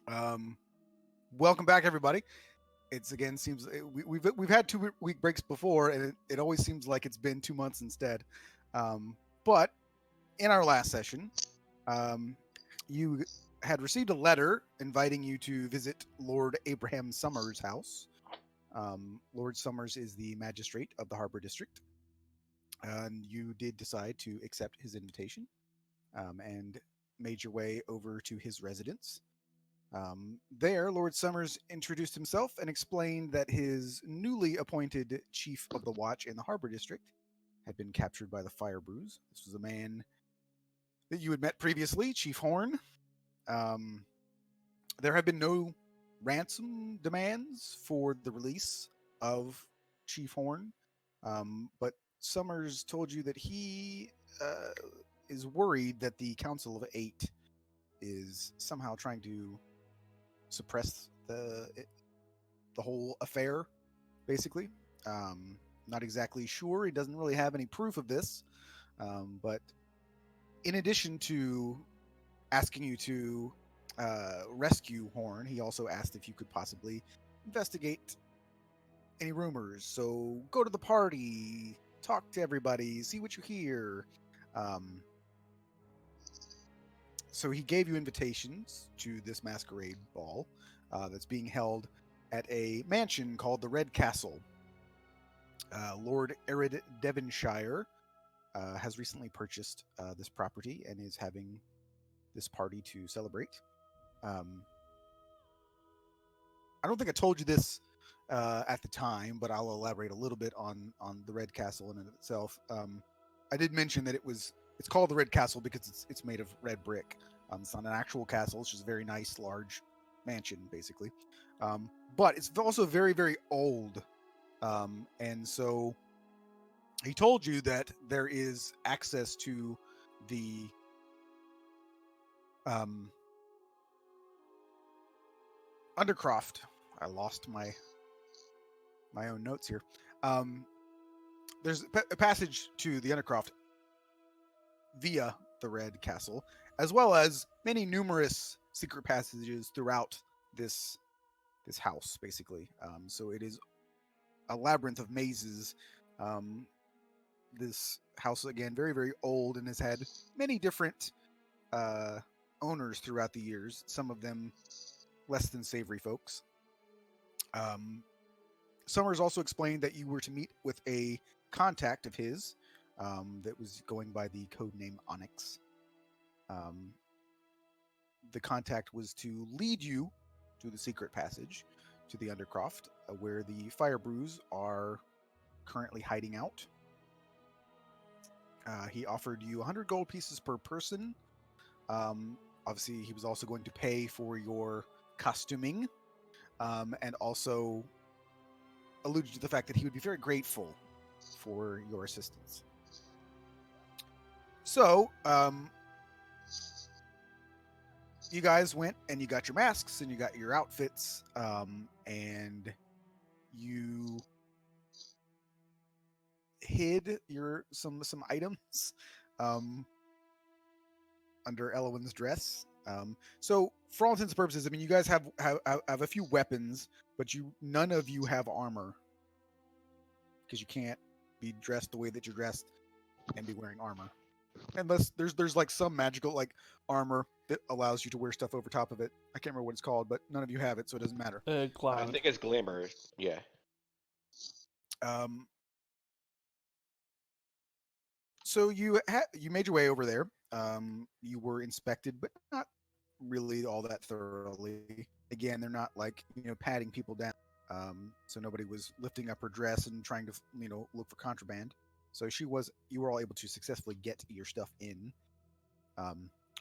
Um, Welcome back, everybody. It's again seems we've had 2 week breaks before, and it always seems like it's been 2 months instead. But in our last session, um, you had received a letter inviting you to visit Lord Abraham Summers' house. Lord Summers is the magistrate of the Harbor District, and you did decide to accept his invitation and made your way over to his residence. There, Lord Summers introduced himself and explained that his newly appointed chief of the watch in the Harbor District had been captured by the Fire Brews. This was a man that you had met previously, Chief Horn. Um, there have been no ransom demands for the release of Chief Horn, but Summers told you that he is worried that the Council of Eight is somehow trying to suppress the whole affair, basically. Not exactly sure. He doesn't really have any proof of this. But in addition to asking you to rescue Horn, he also asked if you could possibly investigate any rumors. So go to the party, talk to everybody, see what you hear. Um, so he gave you invitations to this masquerade ball that's being held at a mansion called the Red Castle. Lord Arid Devonshire has recently purchased this property and is having this party to celebrate. Um, I don't think I told you this at the time, but I'll elaborate a little bit on the Red Castle in and of itself. I did mention that it's called the Red Castle because it's made of red brick. It's not an actual castle; it's just a very nice, large mansion, basically. But it's also very, very old, and so he told you that there is access to the um, Undercroft. I lost my own notes here. Um, there's a passage to the Undercroft via the Red Castle, as well as many numerous secret passages throughout this this house, basically. So it is a labyrinth of mazes. Um, this house again, very very old, and has had many different uh, owners throughout the years. Some of them less than savory folks. Um, Summers also explained that you were to meet with a contact of his that was going by the code name Onyx. Um, the contact was to lead you to the secret passage to the Undercroft, where the Fire Brews are currently hiding out. He offered you 100 gold pieces per person. Obviously, he was also going to pay for your costuming, and also alluded to the fact that he would be very grateful for your assistance. So, you guys went and you got your masks and you got your outfits, and you hid your some items um, under Elowin's dress. So, for all intents and purposes, I mean, you guys have a few weapons, but you none of you have armor because you can't be dressed the way that you're dressed and be wearing armor. Unless there's like some magical like armor that allows you to wear stuff over top of it. I can't remember what it's called, but none of you have it, so it doesn't matter. I Cloud. think it's Glimmer. Yeah. Um, so you made your way over there. You were inspected, but not really all that thoroughly. Again, they're not like patting people down. So nobody was lifting up her dress and trying to look for contraband. So you were all able to successfully get your stuff in.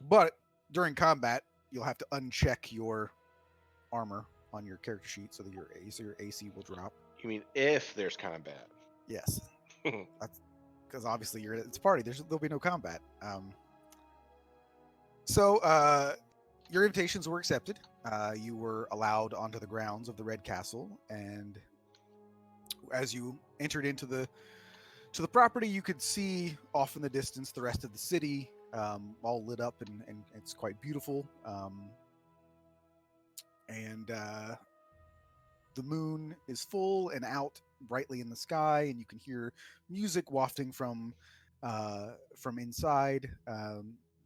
But during combat, you'll have to uncheck your armor on your character sheet so that your AC will drop. You mean if there's combat? Yes, that's because obviously it's a party. There'll be no combat. So your invitations were accepted. You were allowed onto the grounds of the Red Castle, and as you entered into the property, you could see off in the distance the rest of the city, all lit up, and it's quite beautiful. and the moon is full and out brightly in the sky, and you can hear music wafting from inside.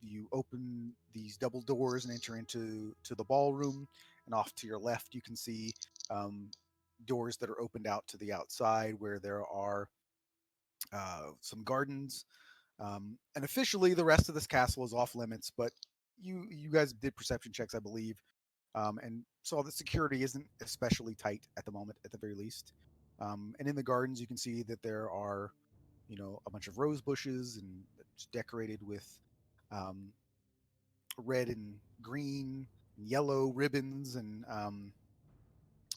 You open these double doors and enter into the ballroom, and off to your left you can see um, doors that are opened out to the outside, where there are some gardens. And officially, the rest of this castle is off limits, but you guys did perception checks, I believe, and saw that security isn't especially tight at the moment, at the very least. And in the gardens, you can see that there are, a bunch of rose bushes and it's decorated with um, red and green and yellow ribbons, and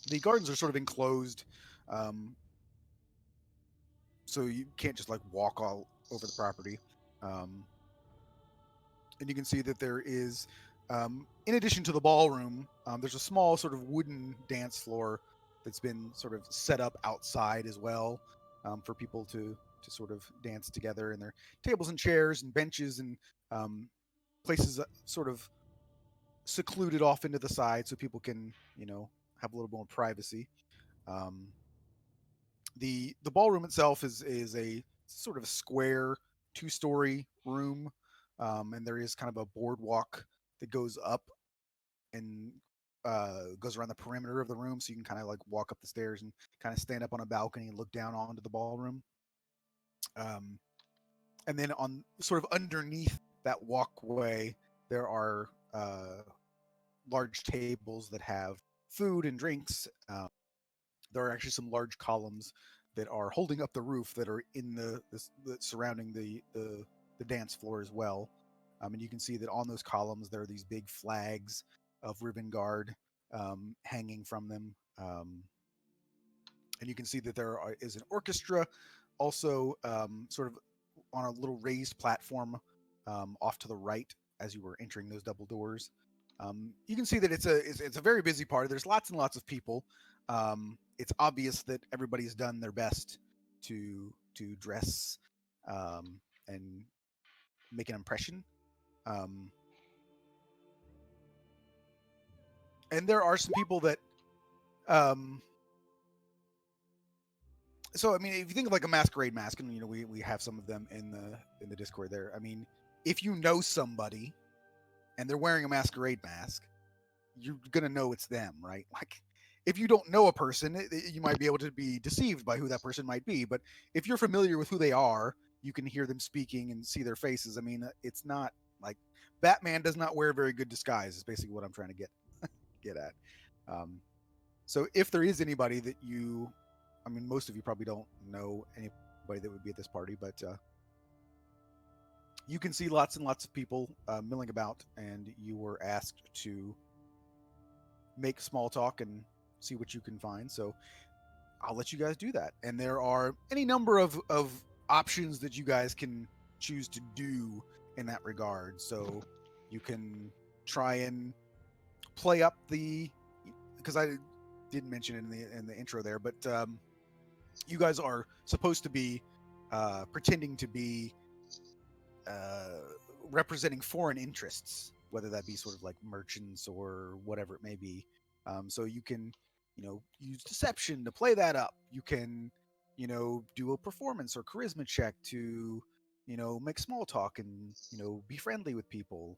the gardens are sort of enclosed, um, so you can't just like walk all over the property. Um, and you can see that there is, in addition to the ballroom, there's a small sort of wooden dance floor that's been sort of set up outside as well, for people to sort of dance together. And there are tables and chairs and benches and places sort of secluded off into the side so people can, have a little more privacy. Um, the ballroom itself is a sort of a square 2-story room, and there is kind of a boardwalk that goes up and goes around the perimeter of the room, so you can kind of like walk up the stairs and kind of stand up on a balcony and look down onto the ballroom. Um, and then on sort of underneath that walkway, there are large tables that have food and drinks. There are actually some large columns that are holding up the roof that are in the surrounding the dance floor as well. And you can see that on those columns there are these big flags of ribbon guard hanging from them. And you can see that is an orchestra also, sort of on a little raised platform off to the right as you were entering those double doors. You can see that it's a very busy party. There's lots and lots of people. It's obvious that everybody's done their best to dress and make an impression. And there are some people that, so I mean, if you think of like a masquerade mask, and we have some of them in the Discord there. I mean, if you know somebody and they're wearing a masquerade mask, you're gonna know it's them, right? Like, if you don't know a person, you might be able to be deceived by who that person might be. But if you're familiar with who they are, you can hear them speaking and see their faces. I mean, it's not like Batman does not wear very good disguise. Is basically what I'm trying to get at. So if there is anybody that I mean, most of you probably don't know anybody that would be at this party, but you can see lots and lots of people milling about, and you were asked to make small talk and see what you can find. So I'll let you guys do that. And there are any number of options that you guys can choose to do in that regard. So you can try and play up because I didn't mention it in the intro there, but you guys are supposed to be pretending to be representing foreign interests, whether that be sort of like merchants or whatever it may be. So you can, use deception to play that up. You can, do a performance or charisma check to, make small talk and, be friendly with people.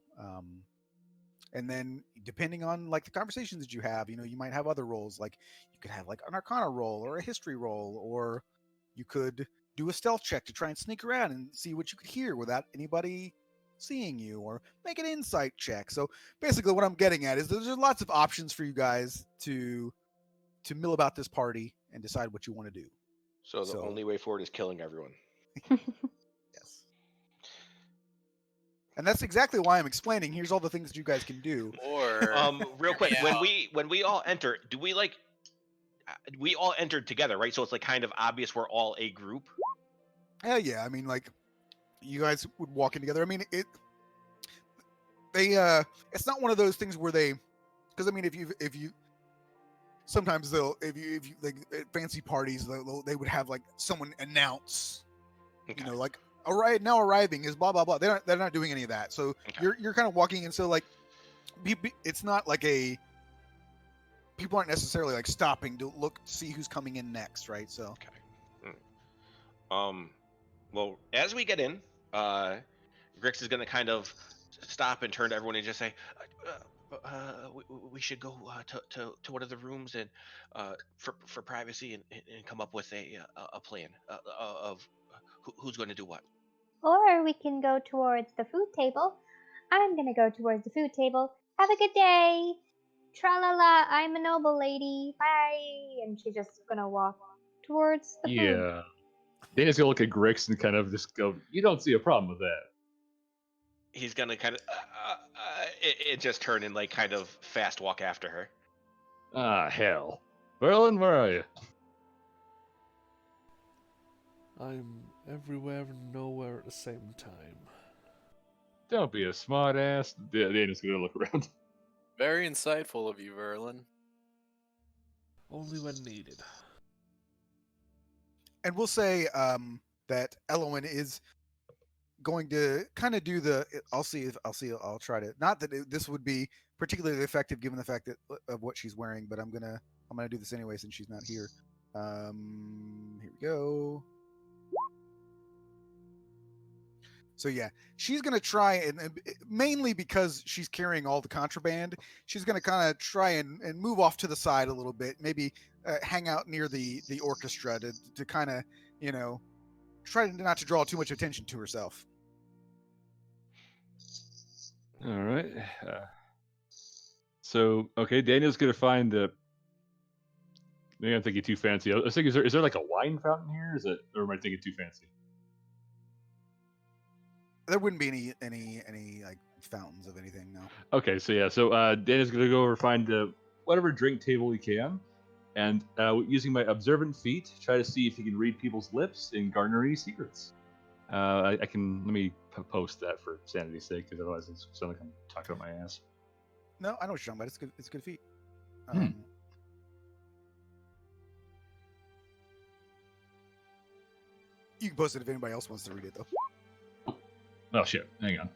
And then depending on like the conversations that you have, you might have other roles. Like you could have like an arcana roll or a history roll, or you could do a stealth check to try and sneak around and see what you could hear without anybody seeing you, or make an insight check. So basically what I'm getting at is there's lots of options for you guys to mill about this party and decide what you want to do. So the only way forward is killing everyone. Yes. And that's exactly why I'm explaining. Here's all the things that you guys can do. Or real quick, when we all enter, do we like we all entered together, right? So it's like kind of obvious we're all a group. Yeah. I mean, like you guys would walk in together. I mean, it's not one of those things where because I mean, if you sometimes if you like at fancy parties, they would have like someone announce, Okay. like now arriving is blah blah blah. They're not doing any of that. So Okay. you're kind of walking in. So like, it's not like people aren't necessarily like stopping to look see who's coming in next, right? So Okay. Well, as we get in, Grix is gonna kind of stop and turn to everyone and just say, we should go to one of the rooms and for privacy and come up with a plan of who's going to do what. Or we can go towards the food table. I'm gonna go towards the food table. Have a good day. Tra-la-la, I'm a noble lady. Bye. And she's just gonna walk towards the food. Yeah. Dana's gonna look at Grix and kind of just go, "You don't see a problem with that." He's gonna kind of it just turn and like kind of fast walk after her. Ah, hell. Berlin, where are you? I'm everywhere and nowhere at the same time. Don't be a smart ass. Dana's gonna look around. Very insightful of you, Verlin. Only when needed. and we'll say that Elowen is going to kind of do the I'll try to, not that this would be particularly effective given the fact that of what she's wearing, but I'm gonna do this anyway since she's not here. Here we go. So yeah, she's gonna try and mainly because she's carrying all the contraband, she's gonna kind of try and move off to the side a little bit, maybe hang out near the orchestra to kind of, you know, try not to draw too much attention to herself. All right. So, okay, Daniel's gonna find the. Maybe I'm thinking too fancy. I was thinking, is there like a wine fountain here? Is it, or am I thinking too fancy? There wouldn't be any like fountains of anything, no. Okay, so yeah, so Daniel's gonna go over find whatever drink table he can, and using my observant feet, try to see if he can read people's lips and garner any secrets. I can, let me post that for sanity's sake, because otherwise it's sound like I'm talking about my ass. No, I know what you're talking about. It's good. It's a good feat. You can post it if anybody else wants to read it, though. Oh shit! Hang on.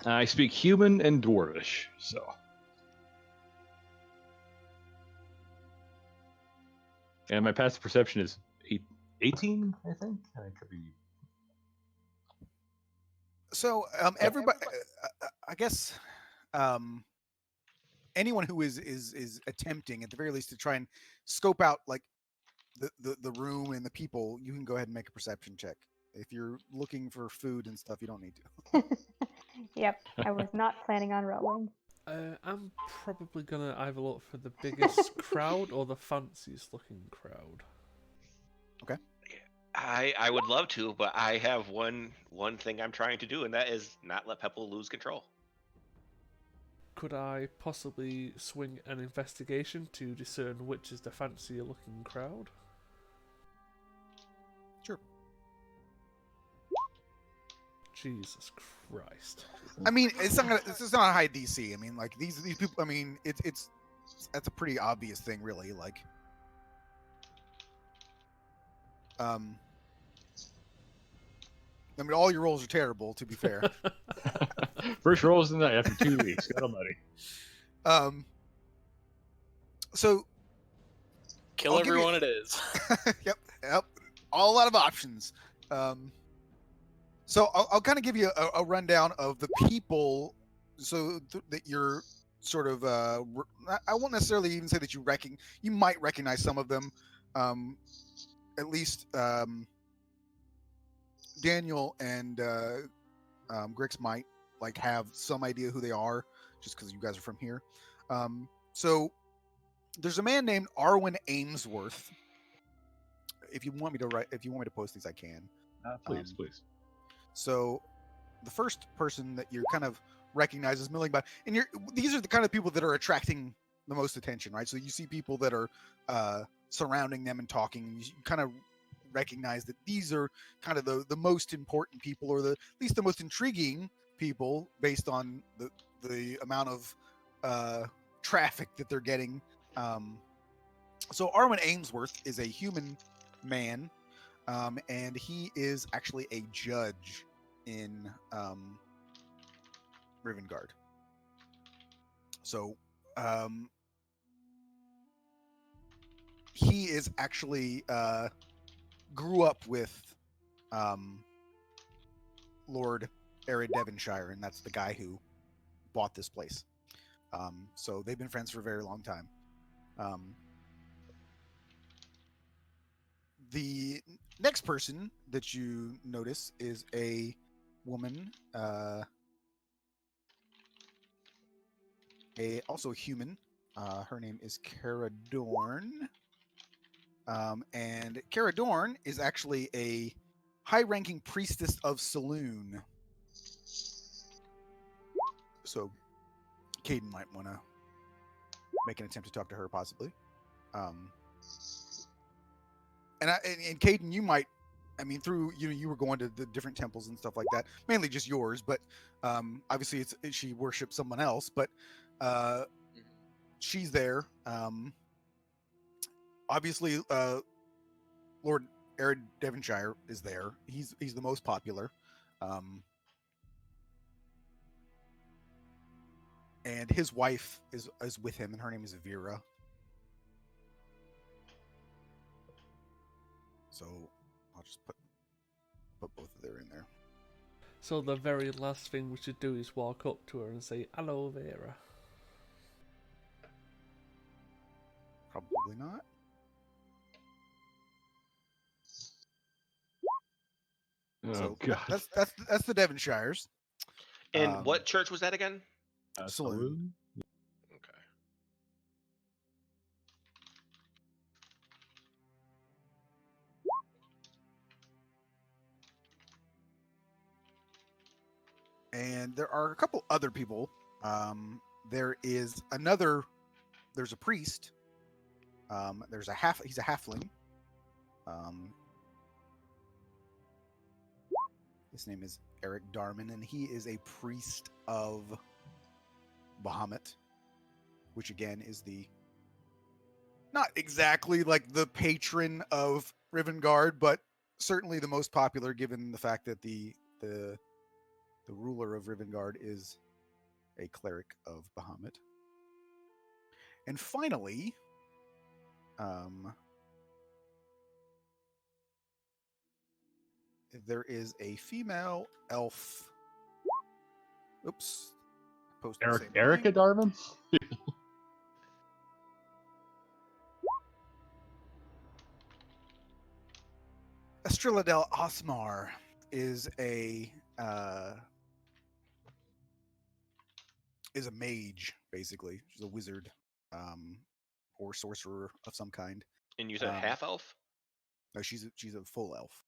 I speak human and dwarvish, so. And my passive perception is 18, I think. It could be. So everybody, I guess, anyone who is attempting at the very least to try and scope out like the room and the people, you can go ahead and make a perception check. If you're looking for food and stuff, you don't need to. Yep, I was not planning on rolling. I'm probably gonna either look for the biggest crowd or the fanciest looking crowd. Okay. I would love to, but I have one thing I'm trying to do, and that is not let Pepple lose control. Could I possibly swing an investigation to discern which is the fancier looking crowd? Sure. Jesus Christ. I mean, it's not a high DC. I mean, like these people. I mean, it's that's a pretty obvious thing, really. Like, I mean, all your rolls are terrible, to be fair. First rolls of the night after 2 weeks. God almighty. So Kill I'll give everyone you- it is. Yep. A lot of options. So I'll kind of give you a rundown of the people, so that you're sort of. I won't necessarily even say that you might recognize some of them. At least Daniel and Grix might like have some idea who they are, just because you guys are from here. So there's a man named Arwen Amesworth. If you want me to post these, I can. Please, please. So the first person that you kind of recognize is Milling, and these are the kind of people that are attracting the most attention, right? So you see people that are surrounding them and talking, and you kind of recognize that these are kind of the most important people, or at least the most intriguing people based on the amount of traffic that they're getting. So Arwen Amesworth is a human man, and he is actually a judge in Rivengard. So, he is actually grew up with Lord Arid Devonshire, and that's the guy who bought this place. So they've been friends for a very long time. The next person that you notice is a woman, also a human. Her name is Cara Dorn. And Cara Dorn is actually a high-ranking priestess of Saloon. So Caden might want to make an attempt to talk to her, possibly. And Caden, you might, I mean, through you were going to the different temples and stuff like that, mainly just yours, but obviously she worships someone else, but she's there. Obviously, Lord Arid Devonshire is there. He's the most popular. And his wife is with him, and her name is Vera. So I'll just put both of them in there. So the very last thing we should do is walk up to her and say, "Hello, Vera." Probably not. Oh So god. that's the Devonshires. And what church was that again? Saloon. Okay. And there are a couple other people. There's a priest. He's a halfling. His name is Eric Darman, and he is a priest of Bahamut, which again is not exactly like the patron of Rivengard, but certainly the most popular, given the fact that the ruler of Rivengard is a cleric of Bahamut. And finally, there is a female elf. Oops. Erica Darman? Estrella del Osmar is a mage, basically. She's a wizard, or sorcerer of some kind. And you said half elf? No, she's a full elf.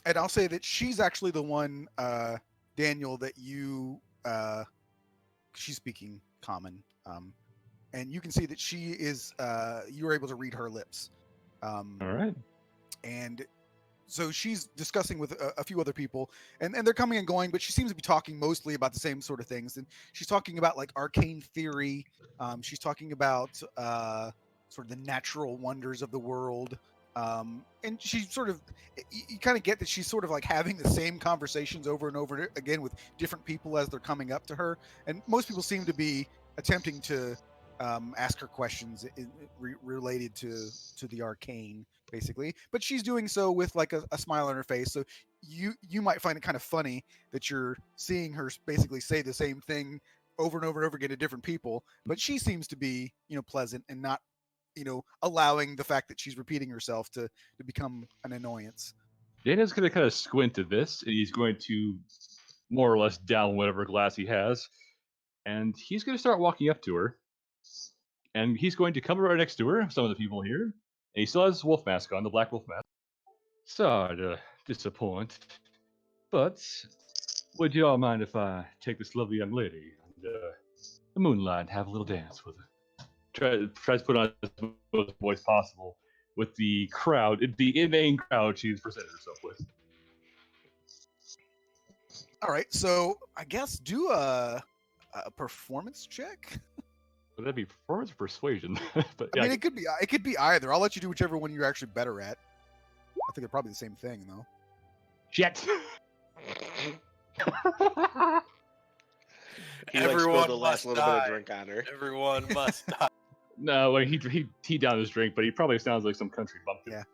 And I'll say that she's actually the one, Daniel, that she's speaking common, and you can see that she is. You were able to read her lips. All right. And so she's discussing with a few other people, and they're coming and going, but she seems to be talking mostly about the same sort of things. And she's talking about like arcane theory. She's talking about sort of the natural wonders of the world. And she sort of, you kind of get that she's sort of like having the same conversations over and over again with different people as they're coming up to her. And most people seem to be attempting to ask her questions related to the arcane, basically. But she's doing so with like a smile on her face. So you might find it kind of funny that you're seeing her basically say the same thing over and over and over again to different people. But she seems to be, pleasant and not, allowing the fact that she's repeating herself to become an annoyance. Dana's going to kind of squint at this, and he's going to more or less down whatever glass he has, and he's going to start walking up to her, and he's going to come right next to her, some of the people here, and he still has his wolf mask on, the black wolf mask. Sorry to disappoint, but would you all mind if I take this lovely young lady and the moonlight and have a little dance with her? Tries to put on as most voice possible with the crowd, the inane crowd she's presented herself with. All right, so I guess do a performance check. Would that be performance or persuasion? But I mean, it could be either. I'll let you do whichever one you're actually better at. I think they're probably the same thing, though. Shit. He like spilled Everyone the last must little bit of die. drink on her. Everyone must die. No, when he down his drink, but he probably sounds like some country bumpkin. Yeah.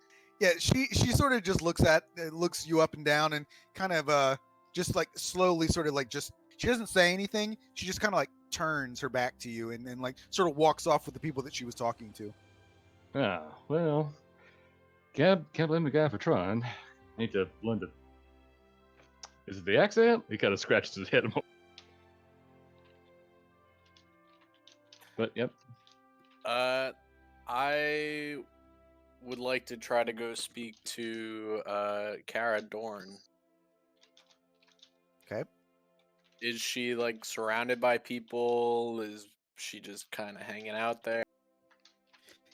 Yeah, she sort of just looks you up and down and kind of just like slowly sort of like just she doesn't say anything. She just kind of like turns her back to you and like sort of walks off with the people that she was talking to. Ah, well, can't blame the guy for trying. Need to learn to. Is it the accent? He kind of scratches his head. But yep. I would like to try to go speak to Cara Dorn. Okay. Is she like surrounded by people? Is she just kind of hanging out there?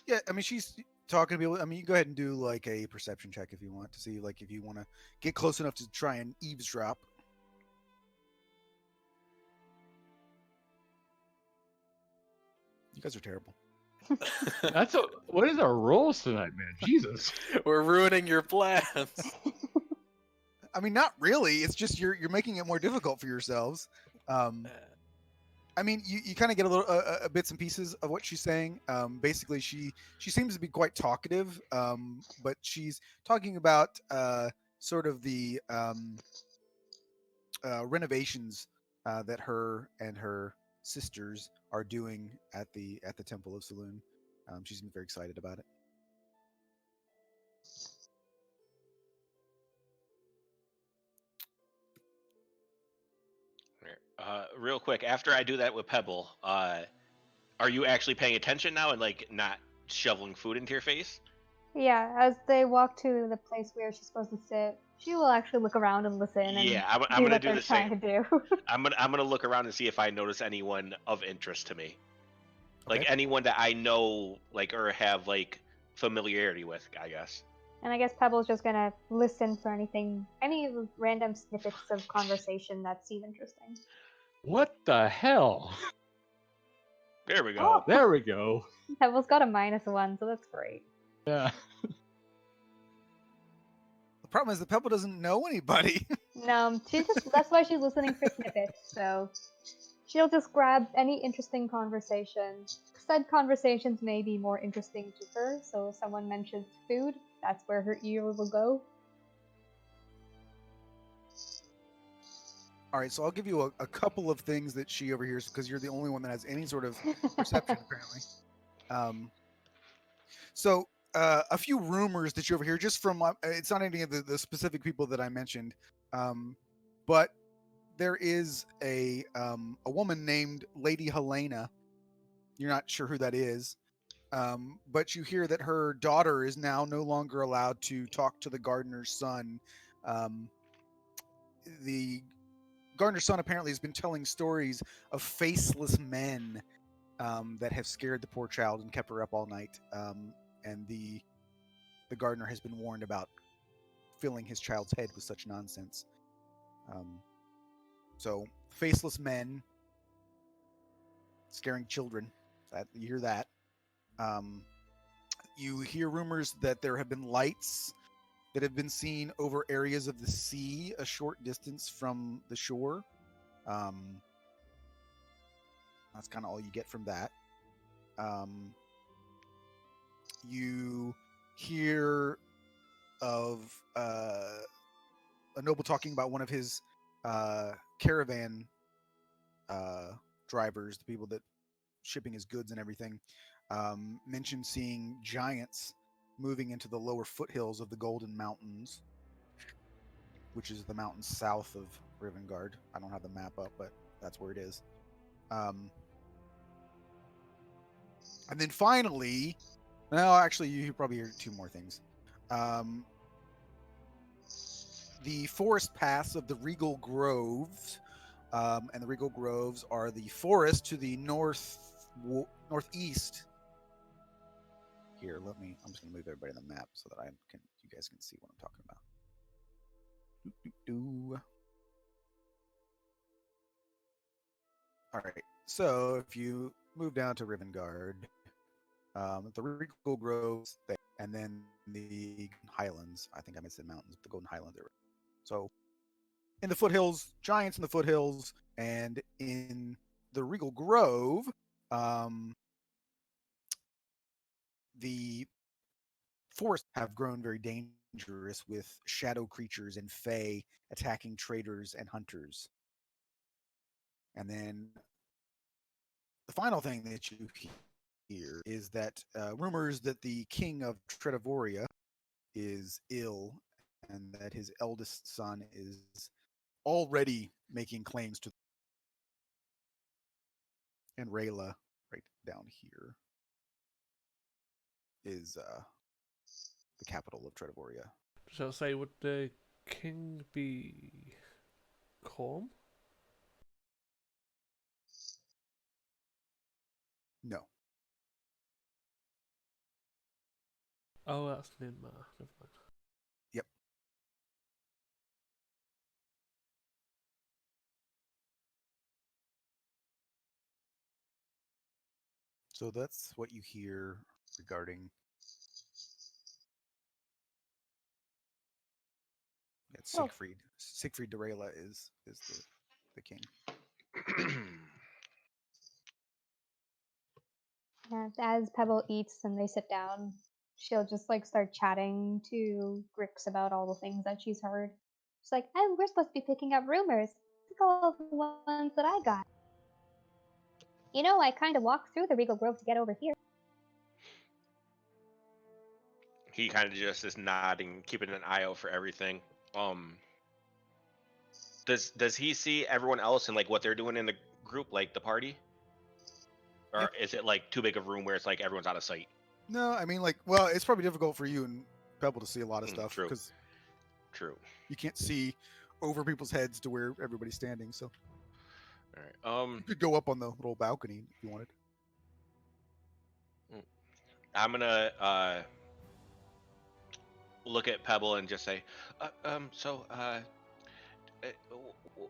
Yeah, I mean she's talking to people. I mean you go ahead and do like a perception check if you want to see like if you want to get close enough to try and eavesdrop. You guys are terrible. What is our rolls tonight, man? Jesus. We're ruining your plans. I mean, not really. It's just you're making it more difficult for yourselves. I mean, you kind of get a little bits and pieces of what she's saying. Basically, she seems to be quite talkative, but she's talking about sort of the renovations that her and her sisters are doing at the Temple of Saloon. She's very excited about it. Real quick, after I do that with Pebble, are you actually paying attention now and like not shoveling food into your face? Yeah, as they walk to the place where she's supposed to sit, she will actually look around and listen and Yeah, I'm do gonna what do they're the trying same. to do. I'm gonna look around and see if I notice anyone of interest to me, like Okay. anyone that I know, like or have like familiarity with, I guess. And I guess Pebble's just gonna listen for any random snippets of conversation that seem interesting. What the hell? There we go. Oh, There we go. Pebble's got a -1, so that's great. Yeah. The problem is the Pebble doesn't know anybody. No, that's why she's listening for snippets, so she'll just grab any interesting conversation. Said conversations may be more interesting to her, so if someone mentions food, that's where her ear will go. All right, so I'll give you a couple of things that she overhears because you're the only one that has any sort of perception, apparently. So a few rumors that you overhear just from it's not any of the specific people that I mentioned, but there is a woman named Lady Helena. You're not sure who that is, but you hear that her daughter is now no longer allowed to talk to the gardener's son. The gardener's son apparently has been telling stories of faceless men that have scared the poor child and kept her up all night. And the gardener has been warned about filling his child's head with such nonsense. So faceless men scaring children. You hear that. You hear rumors that there have been lights that have been seen over areas of the sea a short distance from the shore. That's kind of all you get from that. You hear of a noble talking about one of his caravan drivers, the people that shipping his goods and everything, mentioned seeing giants moving into the lower foothills of the Golden Mountains, which is the mountains south of Rivengard. I don't have the map up, but that's where it is. And then finally, no, actually, you probably hear two more things. The forest paths of the Regal Groves, and the Regal Groves are the forest to the northeast. Here, I'm just gonna move everybody on the map so that you guys can see what I'm talking about. All right, so if you move down to Rivengard, the Regal Groves, and then the Highlands. I think I mentioned mountains, but the Golden Highlands. So in the foothills, giants in the foothills, and in the Regal Grove, the forests have grown very dangerous with shadow creatures and fae attacking traders and hunters. And then the final thing that you hear is that rumors that the king of Tredivoria is ill and that his eldest son is already making claims to. And Rayla, right down here, is the capital of Tredivoria. Shall I say, would the king be calm? No. Oh, that's Ninmar. Never mind. Yep. So that's what you hear regarding. It's Oh. Siegfried. Siegfried de Rayla is the king. And as Pebble eats and they sit down, she'll just like start chatting to Grix about all the things that she's heard. She's like, "Oh, we're supposed to be picking up rumors. Look at all the ones that I got. You know, I kind of walked through the Regal Grove to get over here." He kind of just is nodding, keeping an eye out for everything. Does he see everyone else and like what they're doing in the group, like the party, or Yep. is it like too big of a room where it's like everyone's out of sight? No, I mean, like, well, it's probably difficult for you and Pebble to see a lot of stuff True. because True. you can't see over people's heads to where everybody's standing. So All right. you could go up on the little balcony if you wanted. I'm gonna look at Pebble and just say,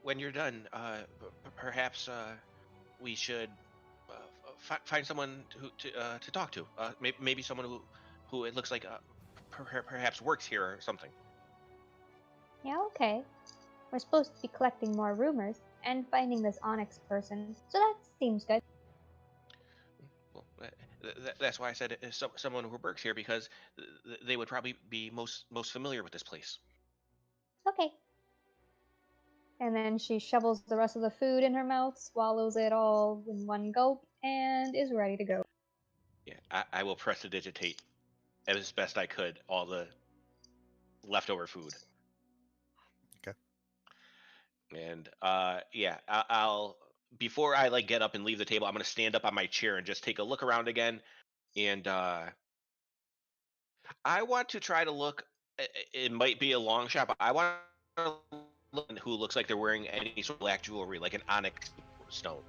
when you're done, perhaps we should find someone to talk to. Maybe someone who it looks like perhaps works here or something. Yeah, okay. We're supposed to be collecting more rumors and finding this Onyx person, so that seems good. Well, that's why I said someone who works here, because they would probably be most familiar with this place. Okay. And then she shovels the rest of the food in her mouth, swallows it all in one gulp, and is ready to go. Yeah, I will prestidigitate as best I could all the leftover food. Okay. And I'll before I like get up and leave the table, I'm gonna stand up on my chair and just take a look around again, and I want to try to look. It might be a long shot, but I want to look at who looks like they're wearing any sort of black jewelry, like an onyx stone.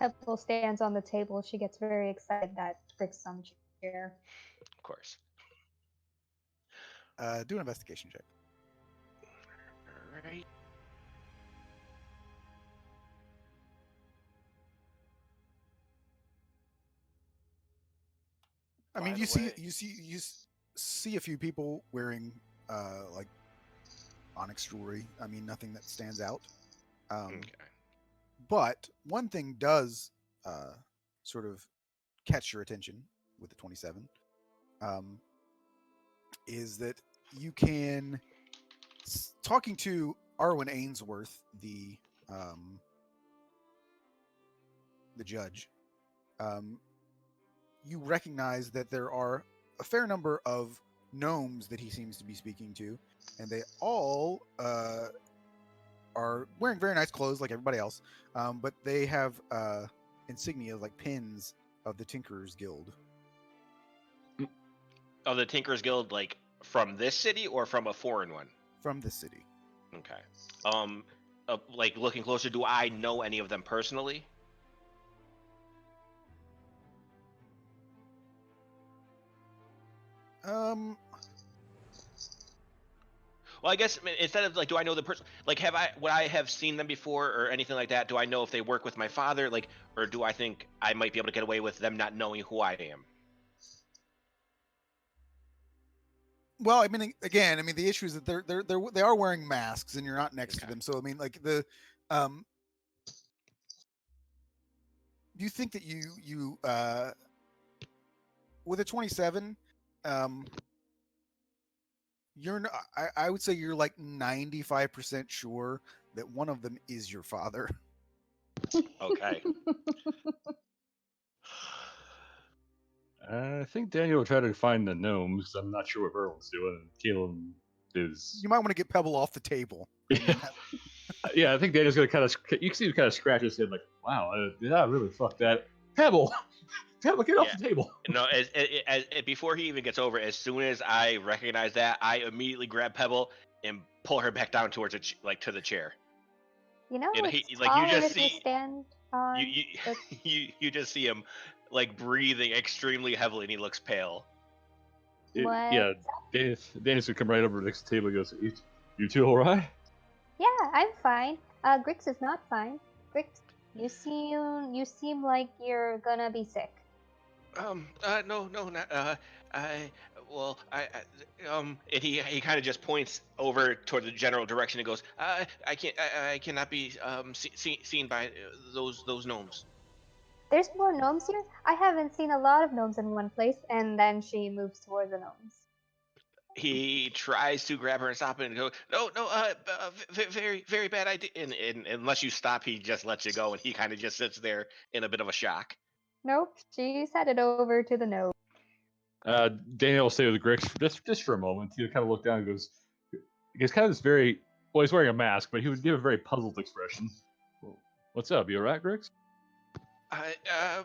Pebble stands on the table. She gets very excited that Grix on the chair. Of course. Do an investigation check. All right. I mean, By you the see, way- you see a few people wearing like onyx jewelry. I mean, nothing that stands out. Okay. But one thing does sort of catch your attention with the 27, is that you can, talking to Arwen Ainsworth, the judge, you recognize that there are a fair number of gnomes that he seems to be speaking to, and they all are wearing very nice clothes like everybody else, but they have insignia like pins of the Tinkerers Guild. Of the Tinker's Guild, like from this city or from a foreign one? From the city. Okay. Like looking closer, do I know any of them personally? Um, Well, I guess instead of like, do I know the person? Like, would I have seen them before or anything like that? Do I know if they work with my father? Like, or do I think I might be able to get away with them not knowing who I am? Well, I mean, again, I mean, the issue is that they are wearing masks, and you're not next to Okay. them. So, I mean, like do you think that you with a 27, you're not, I would say you're like 95% sure that one of them is your father. Okay. I think Daniel will try to find the gnomes. 'Cause I'm not sure what Verlin's doing. And Caleb is. You might want to get Pebble off the table. And then Yeah, I think Daniel's gonna kind of. You can see him kind of scratch his head, like, "Wow, did I really fuck that?" Pebble, Pebble, get off Yeah. the table. No, before he even gets over, as soon as I recognize that, I immediately grab Pebble and pull her back down towards to the chair. You know, And it's he, taller you just if you see stand on. you you just see him like breathing extremely heavily, and he looks pale. What? Yeah, Daniel's gonna come right over next to the table and goes, "You two all right?" Yeah, I'm fine. Grix is not fine. Grix, you seem like you're gonna be sick. No, not, and he kind of just points over toward the general direction and goes, I cannot be, seen by those gnomes. There's more gnomes here? I haven't seen a lot of gnomes in one place, and then she moves towards the gnomes. He tries to grab her and stop it and go, no, very, very bad idea. And unless you stop, he just lets you go, and he kind of just sits there in a bit of a shock. Nope, she's headed over to the gnome. Daniel will stay with Grix just for a moment. He'll kind of look down and goes, he's kind of this very, well, he's wearing a mask, but he would give a very puzzled expression. What's up? You alright, Grix? I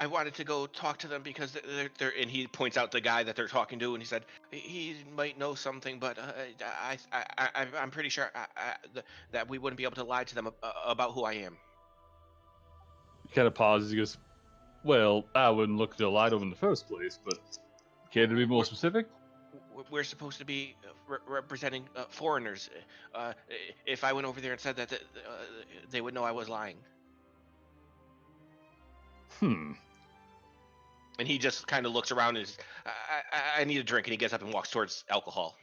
wanted to go talk to them because they're and he points out the guy that they're talking to, and he said he might know something, but I'm pretty sure that we wouldn't be able to lie to them about who I am. He kind of pauses. He goes, well, I wouldn't look to lie to him in the first place, but can you be more specific? We're supposed to be representing foreigners. If I went over there and said that, they would know I was lying. Hmm. And he just kind of looks around and is, I need a drink, and he gets up and walks towards alcohol.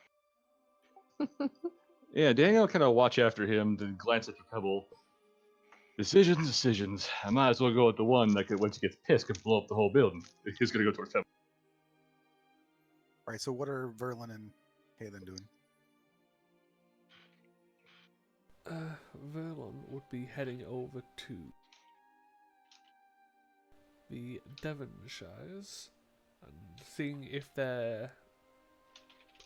Yeah, Daniel kind of watch after him, then glance at the Pebble. Decisions. I might as well go with the one that could, once he gets pissed, could blow up the whole building. He's gonna go towards Pebble. All right, so what are Verlin and Kaylin doing? Verlon would be heading over to the Devonshires and seeing if are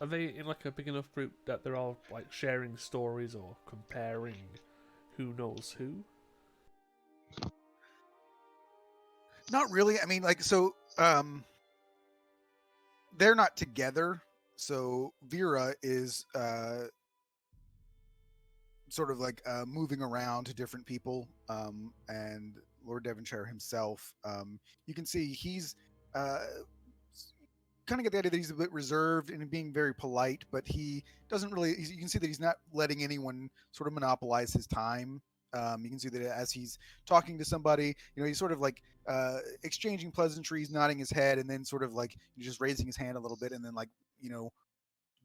they in like a big enough group that they're all like sharing stories or comparing who knows who? Not really. I mean, like, so they're not together. So Vera is sort of like moving around to different people, and Lord Devonshire himself, you can see he's kind of get the idea that he's a bit reserved and being very polite, but he doesn't really. You can see that he's not letting anyone sort of monopolize his time. You can see that as he's talking to somebody, you know, he's sort of like exchanging pleasantries, nodding his head, and then sort of like just raising his hand a little bit, and then like, you know,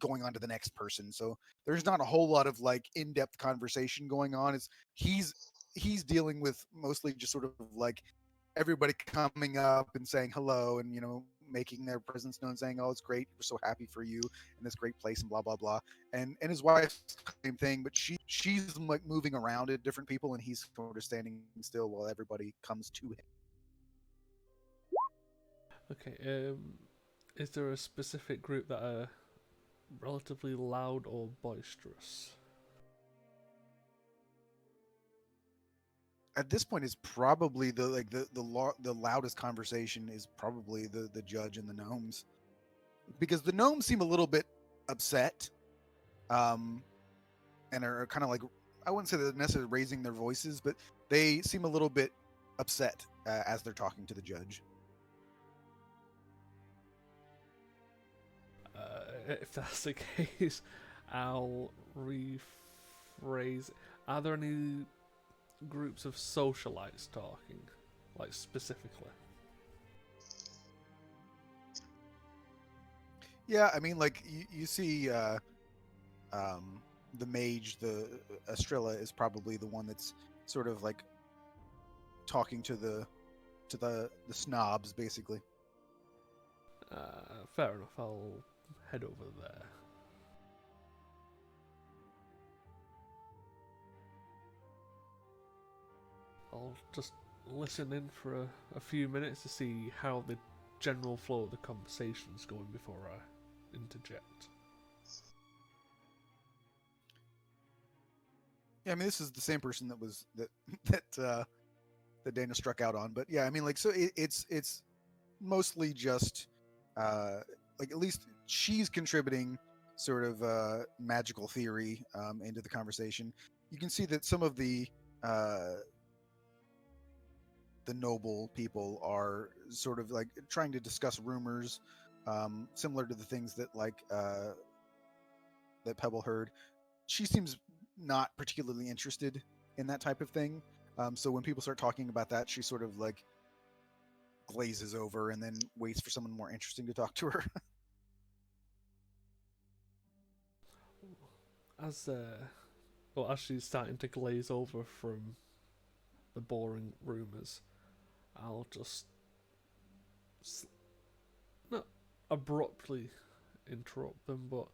going on to the next person. So there's not a whole lot of like in-depth conversation going on. It's he's dealing with mostly just sort of like everybody coming up and saying hello, and, you know, making their presence known, saying, oh, it's great, we're so happy for you in this great place, and blah blah blah. And his wife's same thing, but she's like moving around at different people, and he's sort of standing still while everybody comes to him. Okay, is there a specific group that are relatively loud or boisterous? At this point, is probably the loudest conversation is probably the judge and the gnomes, because the gnomes seem a little bit upset, and are kind of like, I wouldn't say they're necessarily raising their voices, but they seem a little bit upset as they're talking to the judge. If that's the case, I'll rephrase. Are there any groups of socialites talking, like specifically? Yeah, I mean, like you see, um, the mage, the Estrella, is probably the one that's sort of like talking to the snobs, basically. Fair enough. I'll head over there. I'll just listen in for a few minutes to see how the general flow of the conversation's going before I interject. Yeah, I mean, this is the same person that was that Dana struck out on, but yeah, I mean, like, so it's mostly just like, at least she's contributing sort of magical theory into the conversation. You can see that some of uh, the noble people are sort of like trying to discuss rumors, similar to the things that that Pebble heard. She seems not particularly interested in that type of thing. So when people start talking about that, she sort of like glazes over and then waits for someone more interesting to talk to her. As as she's starting to glaze over from the boring rumours, I'll just not abruptly interrupt them, but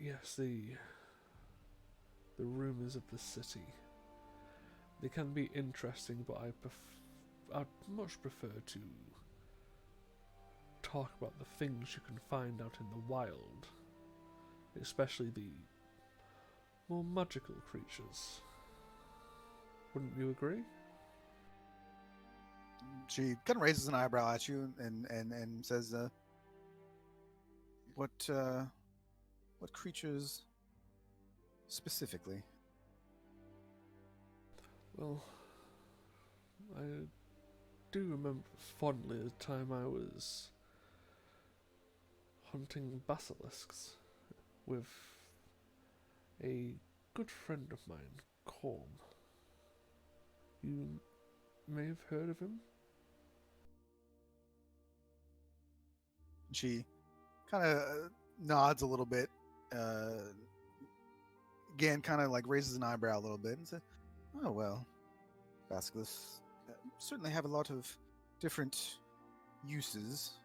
yes, the rumours of the city. They can be interesting, but I'd much prefer to talk about the things you can find out in the wild, especially the more magical creatures. Wouldn't you agree? She kind of raises an eyebrow at you and says, what creatures specifically?" Well, I do remember fondly the time I was hunting basilisks with a good friend of mine, Corm. You may have heard of him. She kind of nods a little bit, uh, again, kind of like raises an eyebrow a little bit and says, "Oh well, basilisks certainly have a lot of different uses.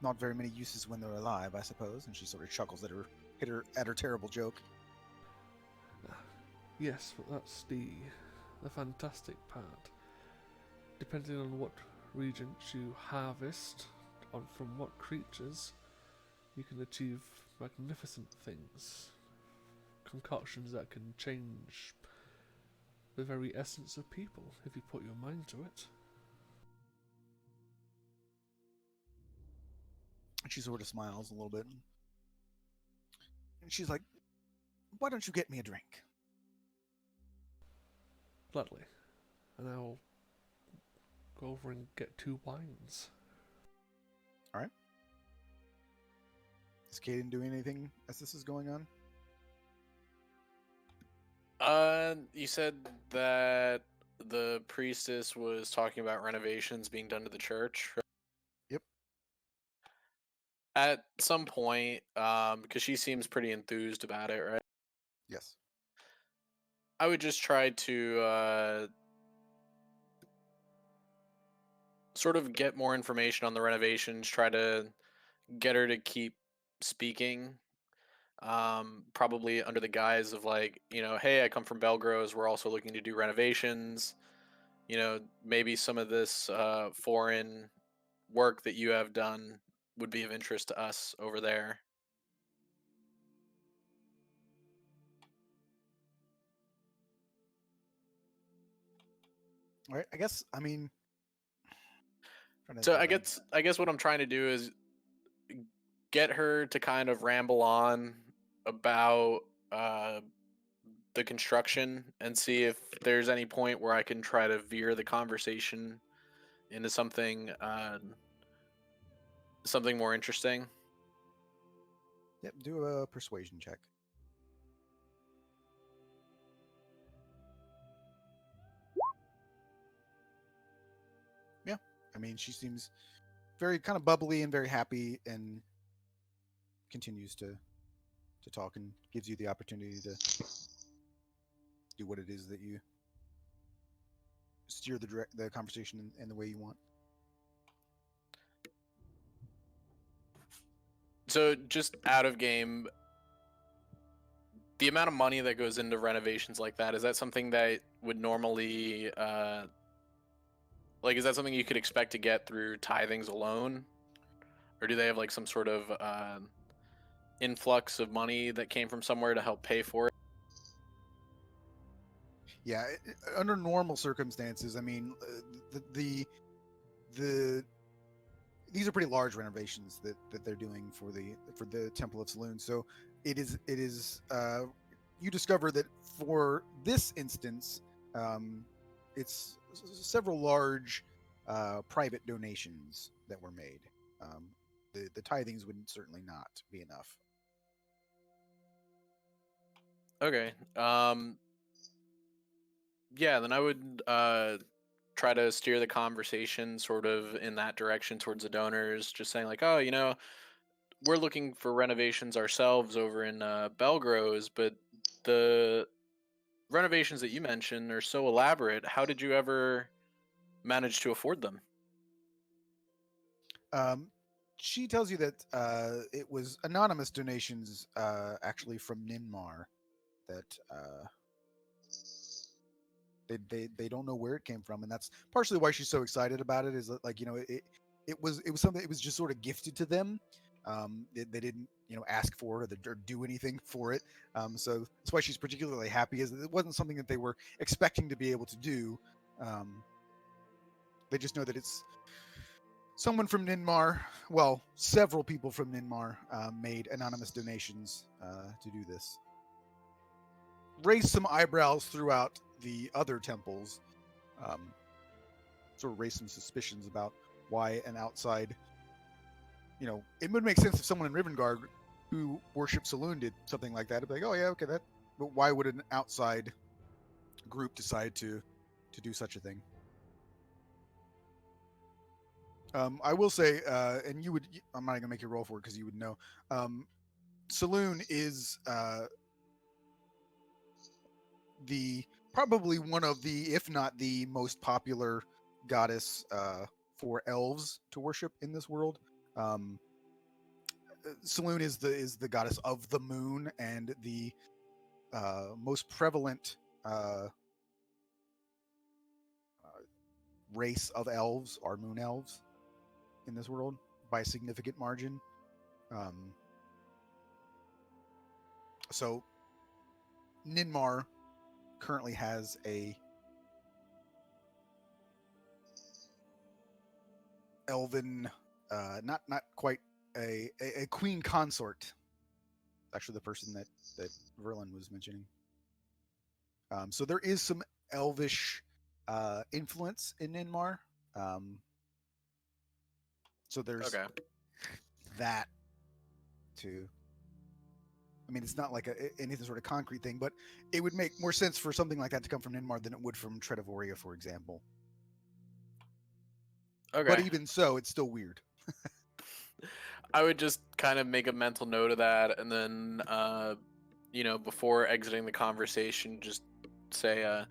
Not very many uses when they're alive, I suppose." And she sort of chuckles at her terrible joke. Yes, but that's the fantastic part. Depending on what regents you harvest, on from what creatures, you can achieve magnificent things. Concoctions that can change the very essence of people if you put your mind to it. And she sort of smiles a little bit. And she's like, "Why don't you get me a drink?" Gladly. And I'll go over and get 2 wines. All right. Is Caden doing anything as this is going on? You said that the priestess was talking about renovations being done to the church. Right? Yep. At some point, because she seems pretty enthused about it, right? Yes. I would just try to sort of get more information on the renovations, try to get her to keep speaking. Probably under the guise of like, hey, I come from Belgros. We're also looking to do renovations. Maybe some of this foreign work that you have done would be of interest to us over there. All right. I guess, I mean, So I guess what I'm trying to do is get her to kind of ramble on about the construction and see if there's any point where I can try to veer the conversation into something more interesting. Yep. Do a persuasion check. Yeah. I mean, she seems very kind of bubbly and very happy, and continues to talk and gives you the opportunity to do what it is that you steer the conversation in the way you want. So just out of game, the amount of money that goes into renovations like that, is that something that would normally like, is that something you could expect to get through tithings alone, or do they have like some sort of influx of money that came from somewhere to help pay for it? Yeah, under normal circumstances, I mean, the these are pretty large renovations that they're doing for the Temple of Saloon. So it is you discover that for this instance, it's several large private donations that were made. The tithings would certainly not be enough. Okay. Yeah, then I would try to steer the conversation sort of in that direction towards the donors, just saying like, oh, we're looking for renovations ourselves over in Belgrose, but the renovations that you mentioned are so elaborate. How did you ever manage to afford them? She tells you that it was anonymous donations, actually from Ninmar, that they don't know where it came from, and that's partially why she's so excited about it. Is that, like, it was something that was just sort of gifted to them. They didn't ask for it or do anything for it. So that's why she's particularly happy, is that it wasn't something that they were expecting to be able to do. They just know that it's someone from Ninmar. Well, several people from Ninmar made anonymous donations to do this. Raised some eyebrows throughout the other temples. Sort of raised some suspicions about why an outside. It would make sense if someone in Rivengard who worshipped Saloon did something like that. It'd be like, oh yeah, okay, that. But why would an outside group decide to do such a thing? I will say, and I'm not going to make you roll for it because you would know. Saloon is probably one of the, if not the most popular goddess for elves to worship in this world. Saloon is the goddess of the moon, and the most prevalent race of elves are moon elves in this world by a significant margin. So Ninmar currently has a elven, not quite a queen consort. Actually, the person that Verlin was mentioning. So there is some elvish influence in Ninmar. So there's that too. I mean, it's not like anything sort of concrete thing, but it would make more sense for something like that to come from Ninmar than it would from Tredivoria, for example. Okay. But even so, it's still weird. I would just kind of make a mental note of that, and then, before exiting the conversation, just say,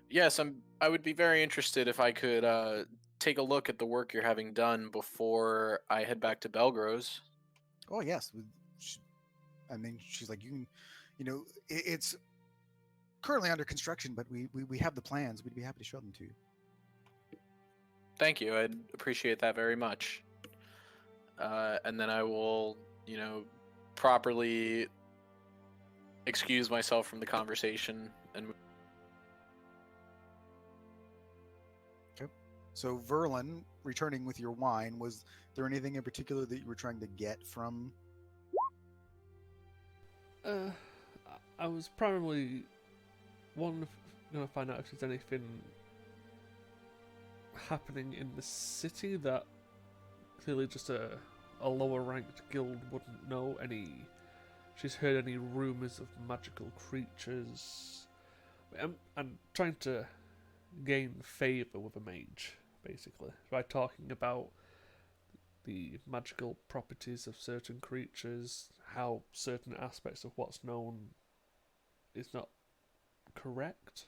yes, I would be very interested if I could take a look at the work you're having done before I head back to Belgrose. Oh yes, I mean, she's like, it's currently under construction, but we have the plans. We'd be happy to show them to you. Thank you. I'd appreciate that very much. And then I will, properly excuse myself from the conversation and. Okay. So Verlin, returning with your wine, was there anything in particular that you were trying to get from? I was primarily going to find out if there's anything happening in the city that clearly just a lower ranked guild wouldn't know. She's heard any rumors of magical creatures. I'm trying to gain favor with a mage, basically, by talking about the magical properties of certain creatures, how certain aspects of what's known is not correct.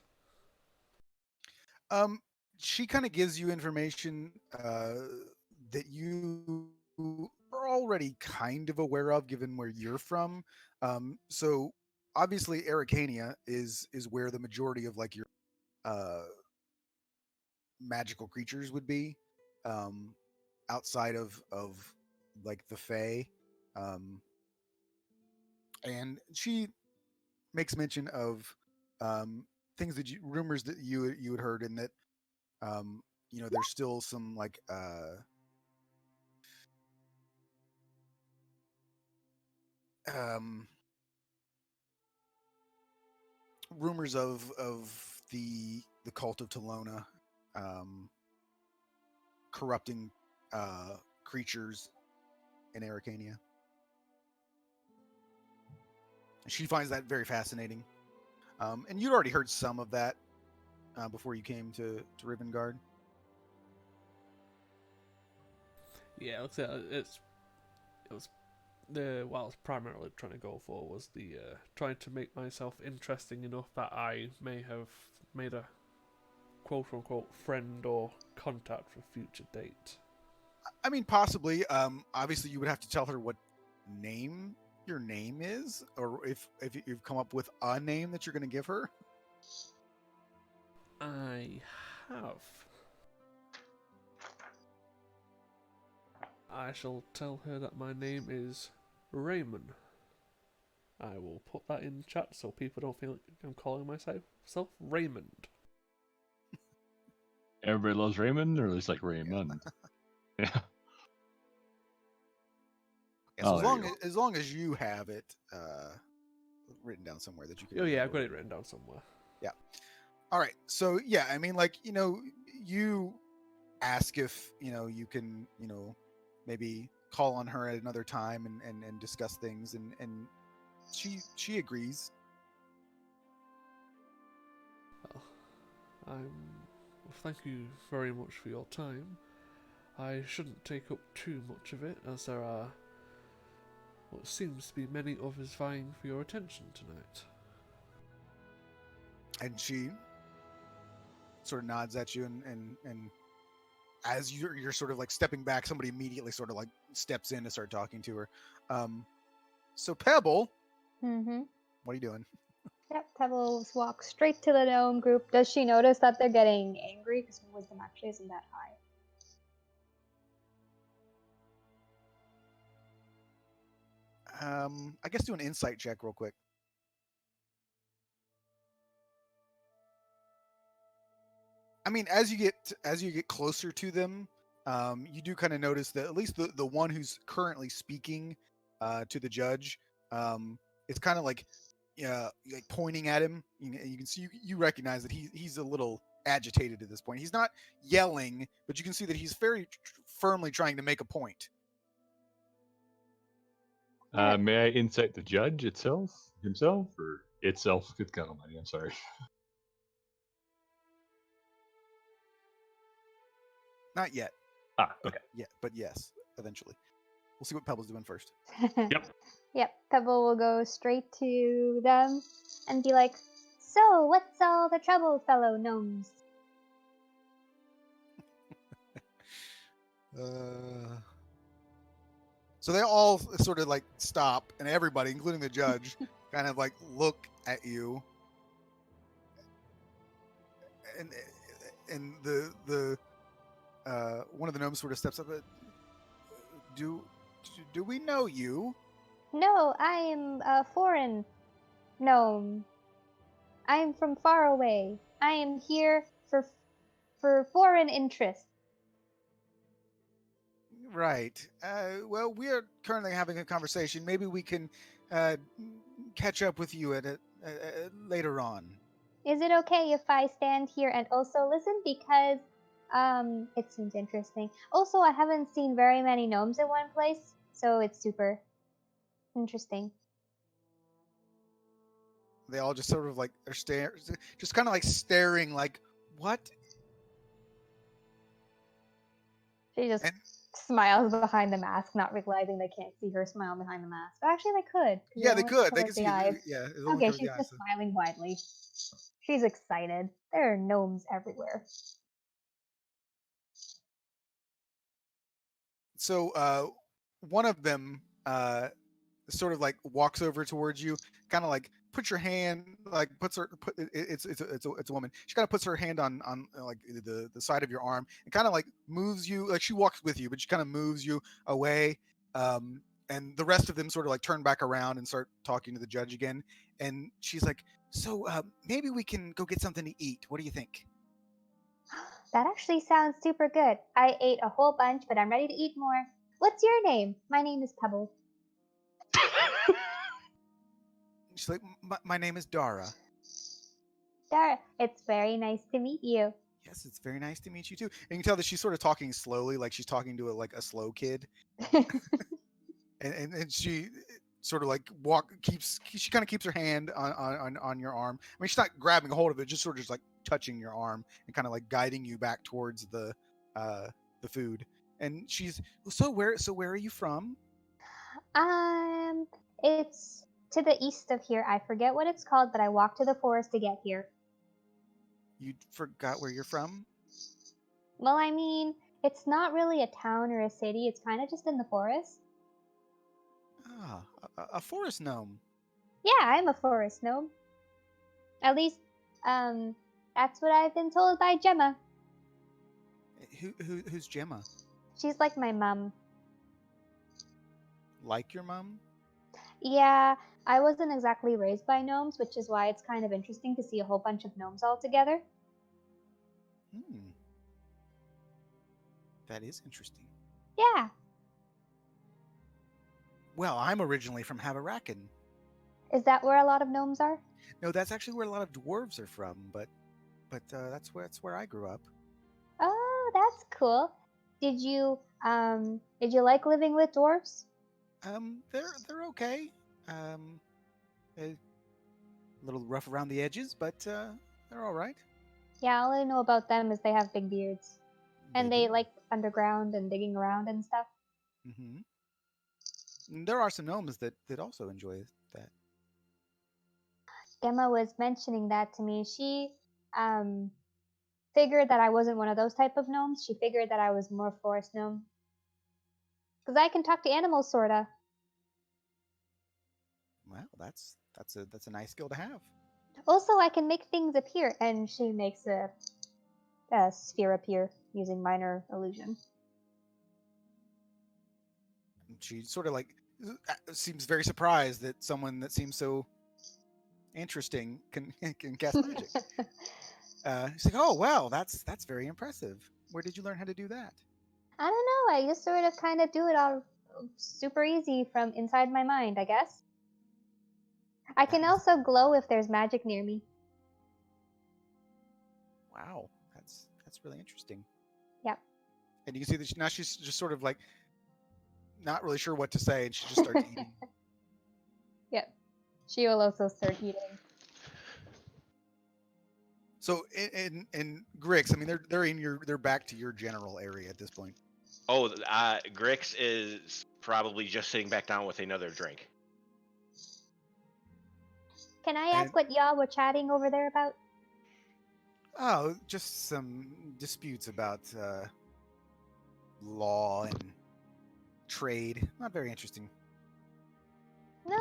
She kind of gives you information that you are already kind of aware of, given where you're from. So obviously, Aricania is where the majority of like your uh, magical creatures would be, um, outside of like the Fae. Um, and she makes mention of things that rumors that you had heard, and that there's still some like um, rumors of the cult of Telona um, corrupting creatures in Aricania. She finds that very fascinating. And you'd already heard some of that before you came to Rivengard. Yeah, like I said, it was what I was primarily trying to go for was the trying to make myself interesting enough that I may have made a quote unquote friend or contact for a future date. I mean, possibly. Obviously, you would have to tell her what your name is, or if you've come up with a name that you're going to give her. I have. I shall tell her that my name is Raymond. I will put that in chat so people don't feel like I'm calling myself Raymond. Everybody loves Raymond, or at least like Raymond. Yeah. Yeah, so Oh, as long as you have it written down somewhere that you can. Oh yeah, I've got it written down somewhere. Yeah. All right. So yeah, I mean, like, you ask if you can maybe call on her at another time and discuss things, and she agrees. Well, thank you very much for your time. I shouldn't take up too much of it, as there are what seems to be many others vying for your attention tonight. And she sort of nods at you, and as you're sort of like stepping back, somebody immediately sort of like steps in to start talking to her. So Pebble, Mm-hmm. what are you doing? Yep, Pebbles walks straight to the gnome group. Does she notice that they're getting angry? Because her wisdom actually isn't that high. I guess do an insight check real quick. I mean, as you get closer to them, you do kind of notice that at least the one who's currently speaking to the judge, it's kind of like pointing at him. You can see you recognize that he's a little agitated at this point. He's not yelling, but you can see that he's very firmly trying to make a point. may I insight the judge himself, or itself? Good God Almighty! I'm sorry. Not yet. Okay. Yeah, but yes, eventually. We'll see what Pebble's doing first. Yep. Yep, Pebble will go straight to them and be like, "So, what's all the trouble, fellow gnomes?" So they all sort of like stop, and everybody, including the judge, kind of like look at you, and the one of the gnomes sort of steps up. Do we know you? No, I am a foreign gnome. I am from far away. I am here for foreign interests. Right. Well, we are currently having a conversation. Maybe we can catch up with you at later on. Is it okay if I stand here and also listen? Because it seems interesting. Also, I haven't seen very many gnomes in one place, so it's super interesting. They all just sort of like are just kind of like staring, like what? She just Smiles behind the mask, not realizing they can't see her smile behind the mask. But actually, they could. 'Cause Yeah, it they only could. They covers could the see. eyes. Yeah, it only Okay, covers the she's eyes. just So. smiling widely. She's excited. There are gnomes everywhere. So one of them sort of like walks over towards you, kind of like puts your hand, like puts her. It's a woman. She kind of puts her hand on like the side of your arm and kind of like moves you. Like she walks with you, but she kind of moves you away. Um, and the rest of them sort of like turn back around and start talking to the judge again. And she's like, "So maybe we can go get something to eat. What do you think?" That actually sounds super good. I ate a whole bunch, but I'm ready to eat more. What's your name? My name is Pebble. She's like, "My name is Dara." Dara, it's very nice to meet you. Yes, it's very nice to meet you too. And you can tell that she's sort of talking slowly, like she's talking to like a slow kid. And she sort of like she kind of keeps her hand on your arm. I mean, she's not grabbing a hold of it, just sort of just like touching your arm and kind of like guiding you back towards the food. And she's where are you from? um, it's to the east of here. I forget what it's called, but I walked to the forest to get here. You forgot where you're from? Well, I mean, it's not really a town or a city. It's kind of just in the forest. Ah, a forest gnome. Yeah, I'm a forest gnome. At least, um, that's what I've been told by Gemma. Who's Gemma? She's like my mum. Like your mom? Yeah, I wasn't exactly raised by gnomes, which is why it's kind of interesting to see a whole bunch of gnomes all together. Hmm, that is interesting. Yeah. Well, I'm originally from Havarakan. Is that where a lot of gnomes are? No, that's actually where a lot of dwarves are from, but that's where I grew up. Oh, that's cool. Did you like living with dwarves? They're okay. A little rough around the edges, but they're all right. Yeah, all I know about them is they have big beards. And they do. like underground and digging around and stuff. There are some gnomes that also enjoy that. Gemma was mentioning that to me. She um figured that I wasn't one of those type of gnomes. She figured that I was more forest gnome. Because I can talk to animals, sorta. Well, that's a nice skill to have. Also, I can make things appear, and she makes a sphere appear using minor illusion. She sort of like seems very surprised that someone that seems so interesting can cast magic. She's like, "Oh, well, that's very impressive. Where did you learn how to do that?" I don't know. I just sort of kind of do it all super easy from inside my mind, I guess. I That can must, also glow if there's magic near me. wow, that's really interesting. Yep. And you can see that now she's just sort of like not really sure what to say, and she just starts eating. Yep. She will also start eating. So in Grix, I mean they're back to your general area at this point. Oh, Grix is probably just sitting back down with another drink. Can I And ask what y'all were chatting over there about? oh, just some disputes about law and trade. Not very interesting. No,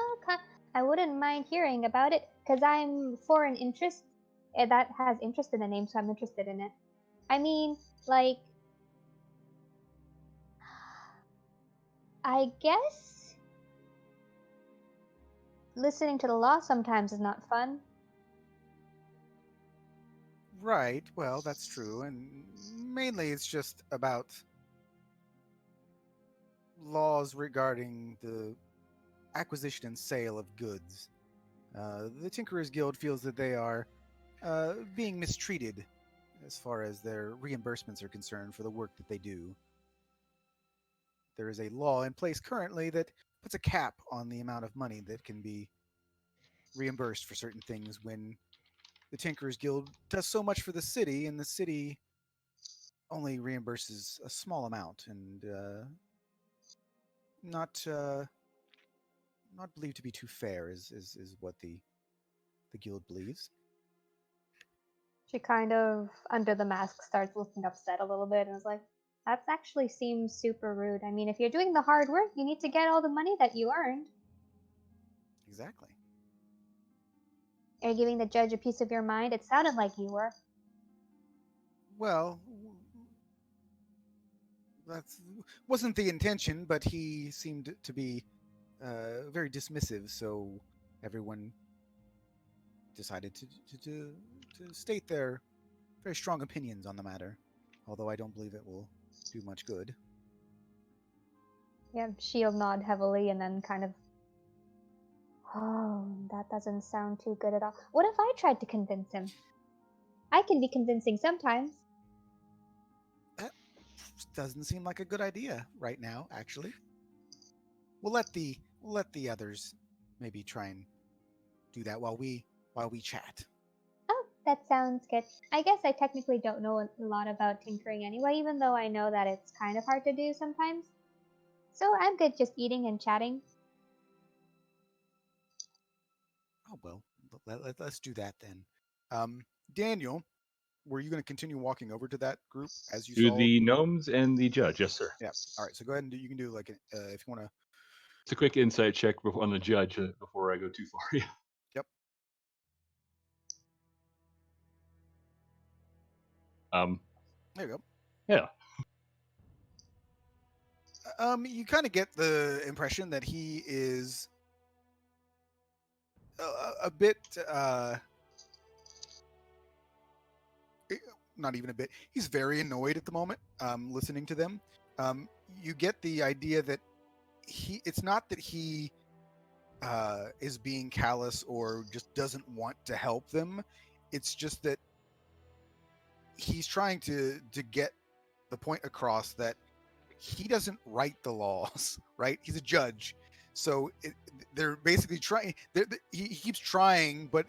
I wouldn't mind hearing about it, because I'm for an interest that has interest in the name, so I'm interested in it. I mean, like, I guess listening to the law sometimes is not fun. Right. Well, that's true, and mainly it's just about laws regarding the acquisition and sale of goods. The Tinkerers Guild feels that they are being mistreated as far as their reimbursements are concerned for the work that they do. There is a law in place currently that puts a cap on the amount of money that can be reimbursed for certain things when the Tinkerers Guild does so much for the city, and the city only reimburses a small amount and not believed to be too fair, is what the guild believes. She kind of, under the mask, starts looking upset a little bit and is like, that actually seems super rude. I mean, if you're doing the hard work, you need to get all the money that you earned. Exactly. Are you giving the judge a piece of your mind? It sounded like you were. Well, that wasn't the intention, but he seemed to be very dismissive, so everyone decided to state their very strong opinions on the matter, although I don't believe it will do much good. Yeah, she'll nod heavily and then kind of, oh, that doesn't sound too good at all. What if I tried to convince him? I can be convincing sometimes. That doesn't seem like a good idea right now, actually. We'll let the others maybe try and do that while we chat. Oh, that sounds good. I guess I technically don't know a lot about tinkering anyway, even though I know that it's kind of hard to do sometimes. So I'm good just eating and chatting. Oh well, let's do that then. Daniel, were you going to continue walking over to that group as you To saw? the gnomes and the judge, yes, sir. Yeah. All right. So go ahead and you can do like if you want to. It's a quick insight check on the judge before I go too far. Yeah. Yep. There you go. Yeah. You kind of get the impression that he is a bit, not even a bit. He's very annoyed at the moment, listening to them. You get the idea that it's not that he is being callous or just doesn't want to help them. It's just that he's trying to get the point across that he doesn't write the laws, right? He's a judge. So they're basically trying. He keeps trying, but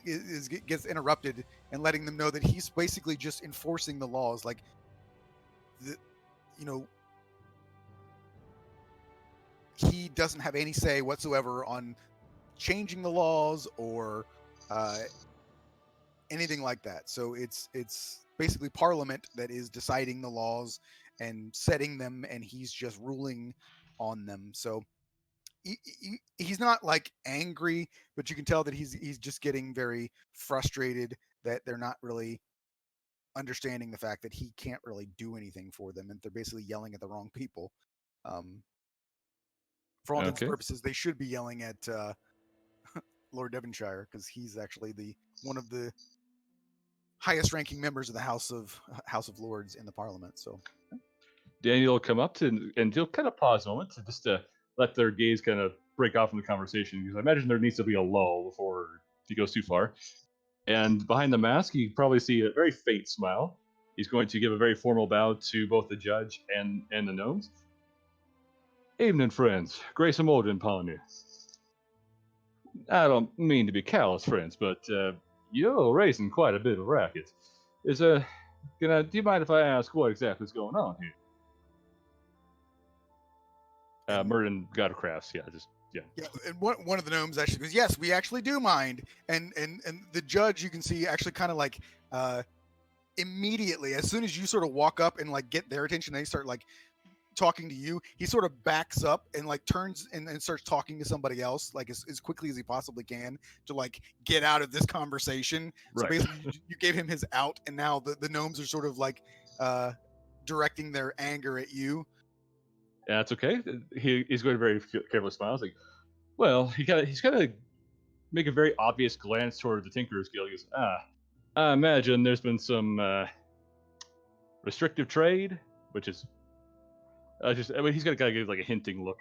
gets interrupted and letting them know that he's basically just enforcing the laws. Like, you know, he doesn't have any say whatsoever on changing the laws or anything like that. So it's basically Parliament that is deciding the laws and setting them, and he's just ruling on them. So he's not like angry, but you can tell that he's just getting very frustrated that they're not really understanding the fact that he can't really do anything for them, and they're basically yelling at the wrong people. For all intents and Okay. purposes, they should be yelling at Lord Devonshire because he's actually one of the highest ranking members of the House of Lords in the Parliament. So Daniel will come up to and he'll kind of pause a moment to just let their gaze kind of break off from the conversation because I imagine there needs to be a lull before he goes too far. And behind the mask, you can probably see a very faint smile. He's going to give a very formal bow to both the judge and the gnomes. Evening, friends. Grace and Mordrin upon you. I don't mean to be callous, friends, but you're raising quite a bit of racket. Do you mind if I ask what exactly is going on here? Merlin Godcrafts, yeah. Yeah, and one of the gnomes actually goes, "Yes, we actually do mind." And the judge, you can see, actually kind of like immediately, as soon as you sort of walk up and like get their attention, they start like talking to you. He sort of backs up and like turns and starts talking to somebody else, like as quickly as he possibly can to like get out of this conversation. So Right. basically, you gave him his out, and now the gnomes are sort of like directing their anger at you. That's okay. He's going to very carefully smile. He's like, well, he's got to make a very obvious glance toward the Tinkerer's Guild. He goes, I imagine there's been some restrictive trade, which is he's got to kind of give like a hinting look,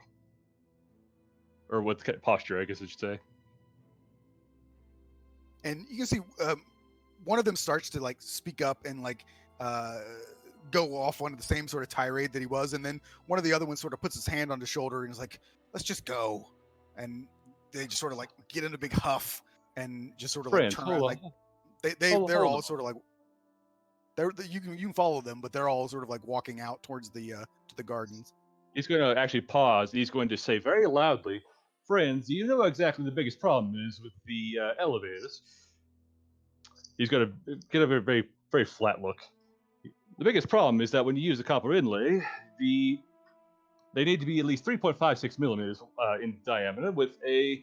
or what kind of posture, I guess I should say. And you can see one of them starts to like speak up and like go off on the same sort of tirade that he was, and then one of the other ones sort of puts his hand on his shoulder and is like, "Let's just go." And they just sort of like get in a big huff and just sort of Friends, like turn around. Like they're all sort of like, you can follow them, but they're all sort of like walking out towards the to the gardens. He's going to actually pause. He's going to say very loudly, "Friends, you know exactly the biggest problem is with the elevators." He's going to get a very, very flat look. The biggest problem is that when you use a copper inlay, they need to be at least 3.56 millimeters in diameter with a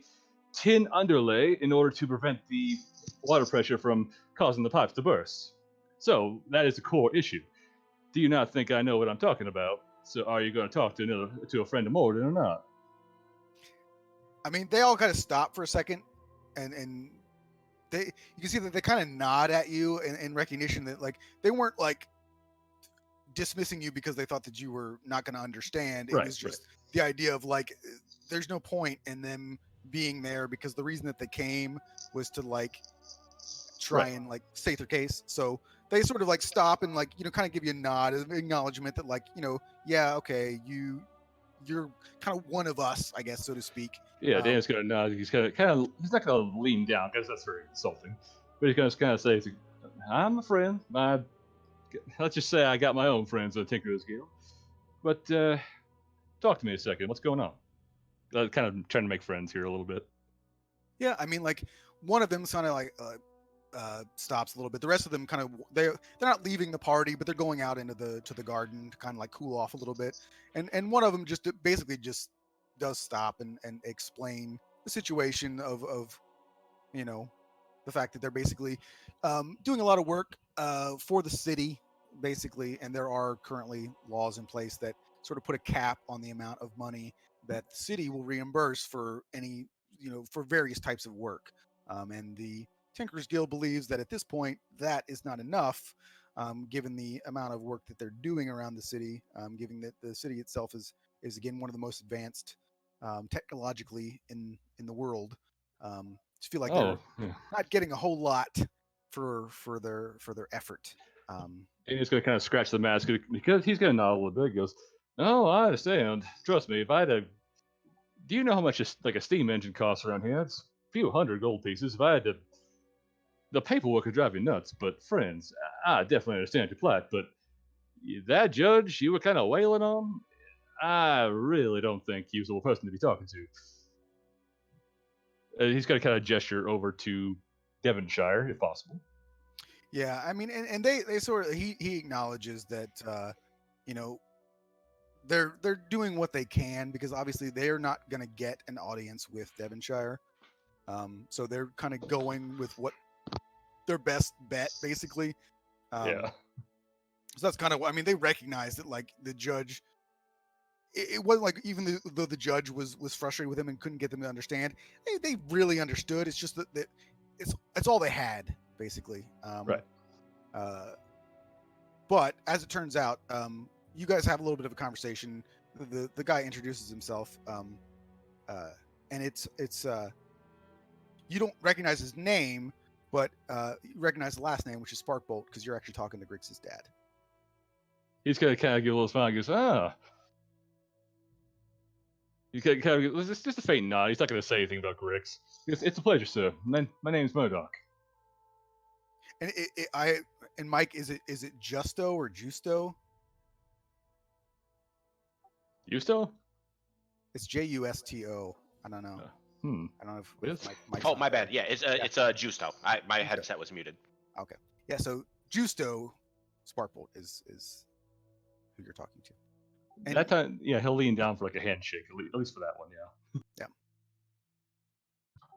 tin underlay in order to prevent the water pressure from causing the pipes to burst. So that is the core issue. Do you not think I know what I'm talking about? So are you going to talk to a friend of Morden or not? I mean, they all kind of stop for a second, and you can see that they kind of nod at you in recognition that like they weren't like dismissing you because they thought that you were not going to understand. It was just the idea of like there's no point in them being there because the reason that they came was to like try and like state their case. So they sort of like stop and like kind of give you a nod as an acknowledgement that like yeah, okay, you're kind of one of us, I guess, so to speak. Yeah, Dan's gonna nod. He's he's not gonna lean down because that's very insulting, but he's gonna kind of say, "I'm a friend. Let's just say I got my own friends at Tinker's Guild. But talk to me a second. What's going on?" Kind of trying to make friends here a little bit. Yeah, I mean, like one of them kind of like stops a little bit. The rest of them kind of they're not leaving the party, but they're going out into the garden to kind of like cool off a little bit. And one of them just basically just does stop and explain the situation of the fact that they're basically doing a lot of work for the city, basically, and there are currently laws in place that sort of put a cap on the amount of money that the city will reimburse for any, for various types of work. And the Tinker's Guild believes that at this point that is not enough, given the amount of work that they're doing around the city, given that the city itself is again one of the most advanced technologically in the world. Just feel like they're not getting a whole lot for their effort. And he's going to kind of scratch the mask because he's going to nod a little bit. He goes, "Oh, I understand. Trust me, if I had a... Do you know how much like a steam engine costs around here? It's a few hundred gold pieces. If I had to... The paperwork would drive me nuts, but friends, I definitely understand your plight, but that judge you were kind of wailing on, I really don't think he was the person to be talking to." He's going to kind of gesture over to Devonshire, if possible. Yeah, I mean, and they sort of he acknowledges that they're doing what they can because obviously they're not going to get an audience with Devonshire, so they're kind of going with what their best bet, basically. Yeah. So that's kind of what I mean. They recognize that like the judge. It wasn't like even though the judge was frustrated with him and couldn't get them to understand, they really understood. It's just that it's all they had, basically. Right. But as it turns out, you guys have a little bit of a conversation. The guy introduces himself, and it's you don't recognize his name, but you recognize the last name, which is Sparkbolt, because you're actually talking to Grix's dad. He's gonna kind of give a little smile and goes, "Ah." He's kind of just a faint nod. He's not going to say anything about Grix. It's a pleasure, sir. My name's Murdoch. And Mike, is it Justo or Justo? Justo? It's Justo. I don't know. I don't know if Mike's my bad. Yeah, it's Justo. My headset was muted. Okay. Yeah, so Justo Sparkbolt is who you're talking to. And that time, yeah, he'll lean down for like a handshake, at least for that one, yeah. Yeah.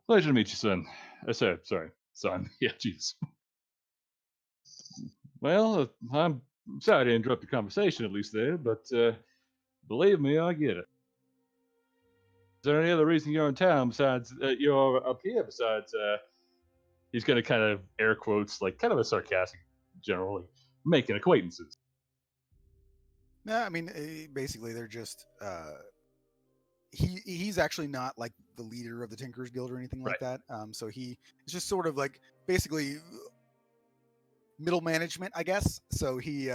Pleasure to meet you, son. Sorry, son. Yeah, jeez. Well, I'm sorry to interrupt the conversation, at least there, but believe me, I get it. Is there any other reason you're in town besides you're up here? Besides, he's going to kind of air quotes, like kind of a sarcastic, generally making acquaintances. No, I mean, basically, they're just he's actually not like the leader of the Tinker's Guild or anything like that. So he is just sort of like basically middle management, I guess. So he,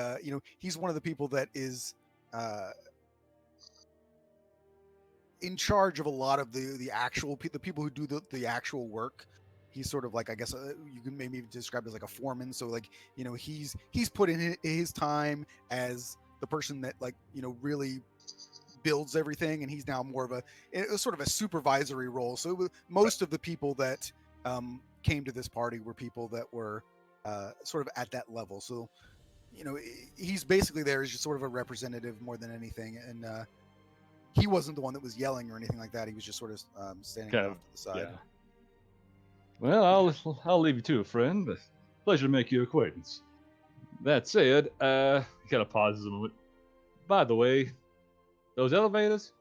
he's one of the people that is in charge of a lot of the people who do the actual work. he's sort of like, I guess you can maybe describe as like a foreman. So like, you know, he's put in his time as the person that like, you know, really builds everything, and he's now more of a sort of a supervisory role. So it was, most of the people that came to this party were people that were sort of at that level. So, you know, he's basically there as just sort of a representative more than anything. And he wasn't the one that was yelling or anything like that. He was just sort of standing Kind off of, to the side. yeah. Well, I'll leave you to it, friend. But pleasure to make your acquaintance. That said, he kind of pauses a moment. By the way, those elevators,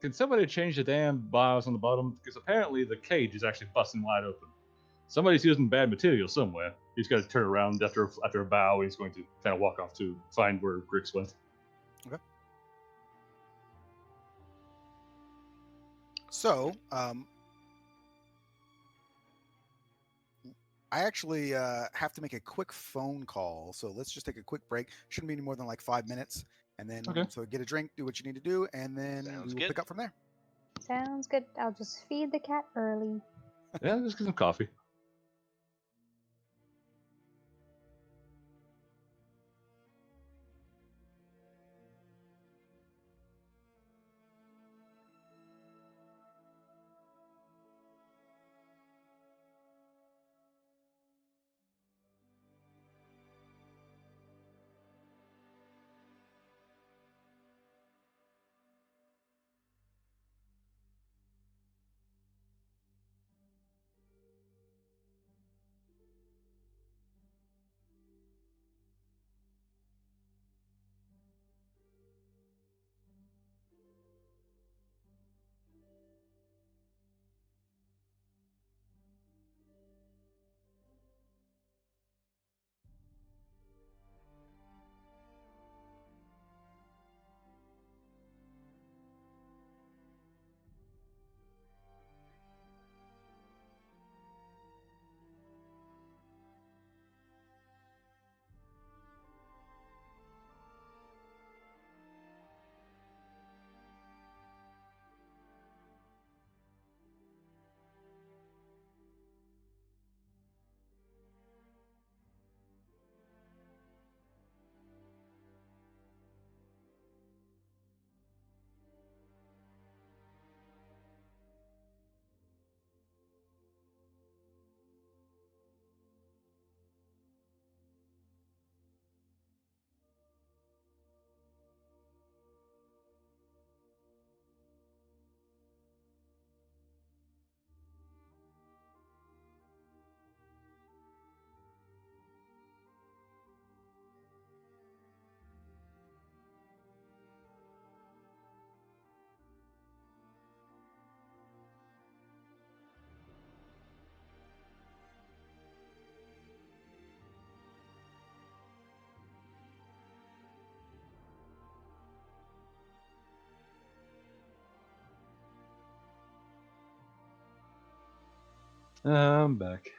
can somebody change the damn bars on the bottom? Because apparently the cage is actually busting wide open. Somebody's using bad material somewhere. He's got to turn around after a bow. He's going to kind of walk off to find where Grix went. Okay. So, I actually have to make a quick phone call. So let's just take a quick break. Shouldn't be any more than like 5 minutes. And then, Okay. so get a drink, do what you need to do, and then Sounds we will good. pick up from there. Sounds good. I'll just feed the cat early. Yeah, just get some coffee. I'm back.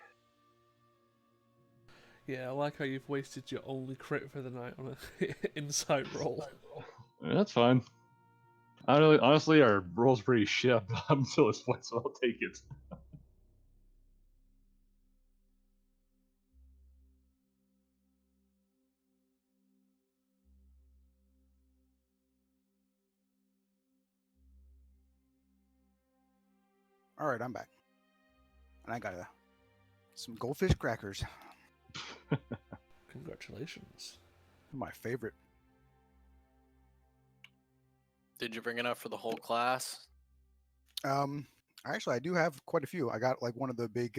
Yeah, I like how you've wasted your only crit for the night on an insight roll. That's fine. I really, honestly, our roll's pretty shit up until this point, so I'll take it. All right, I'm back. And I got some goldfish crackers. Congratulations. My favorite. Did you bring enough for the whole class? Actually, I do have quite a few. I got like one of the big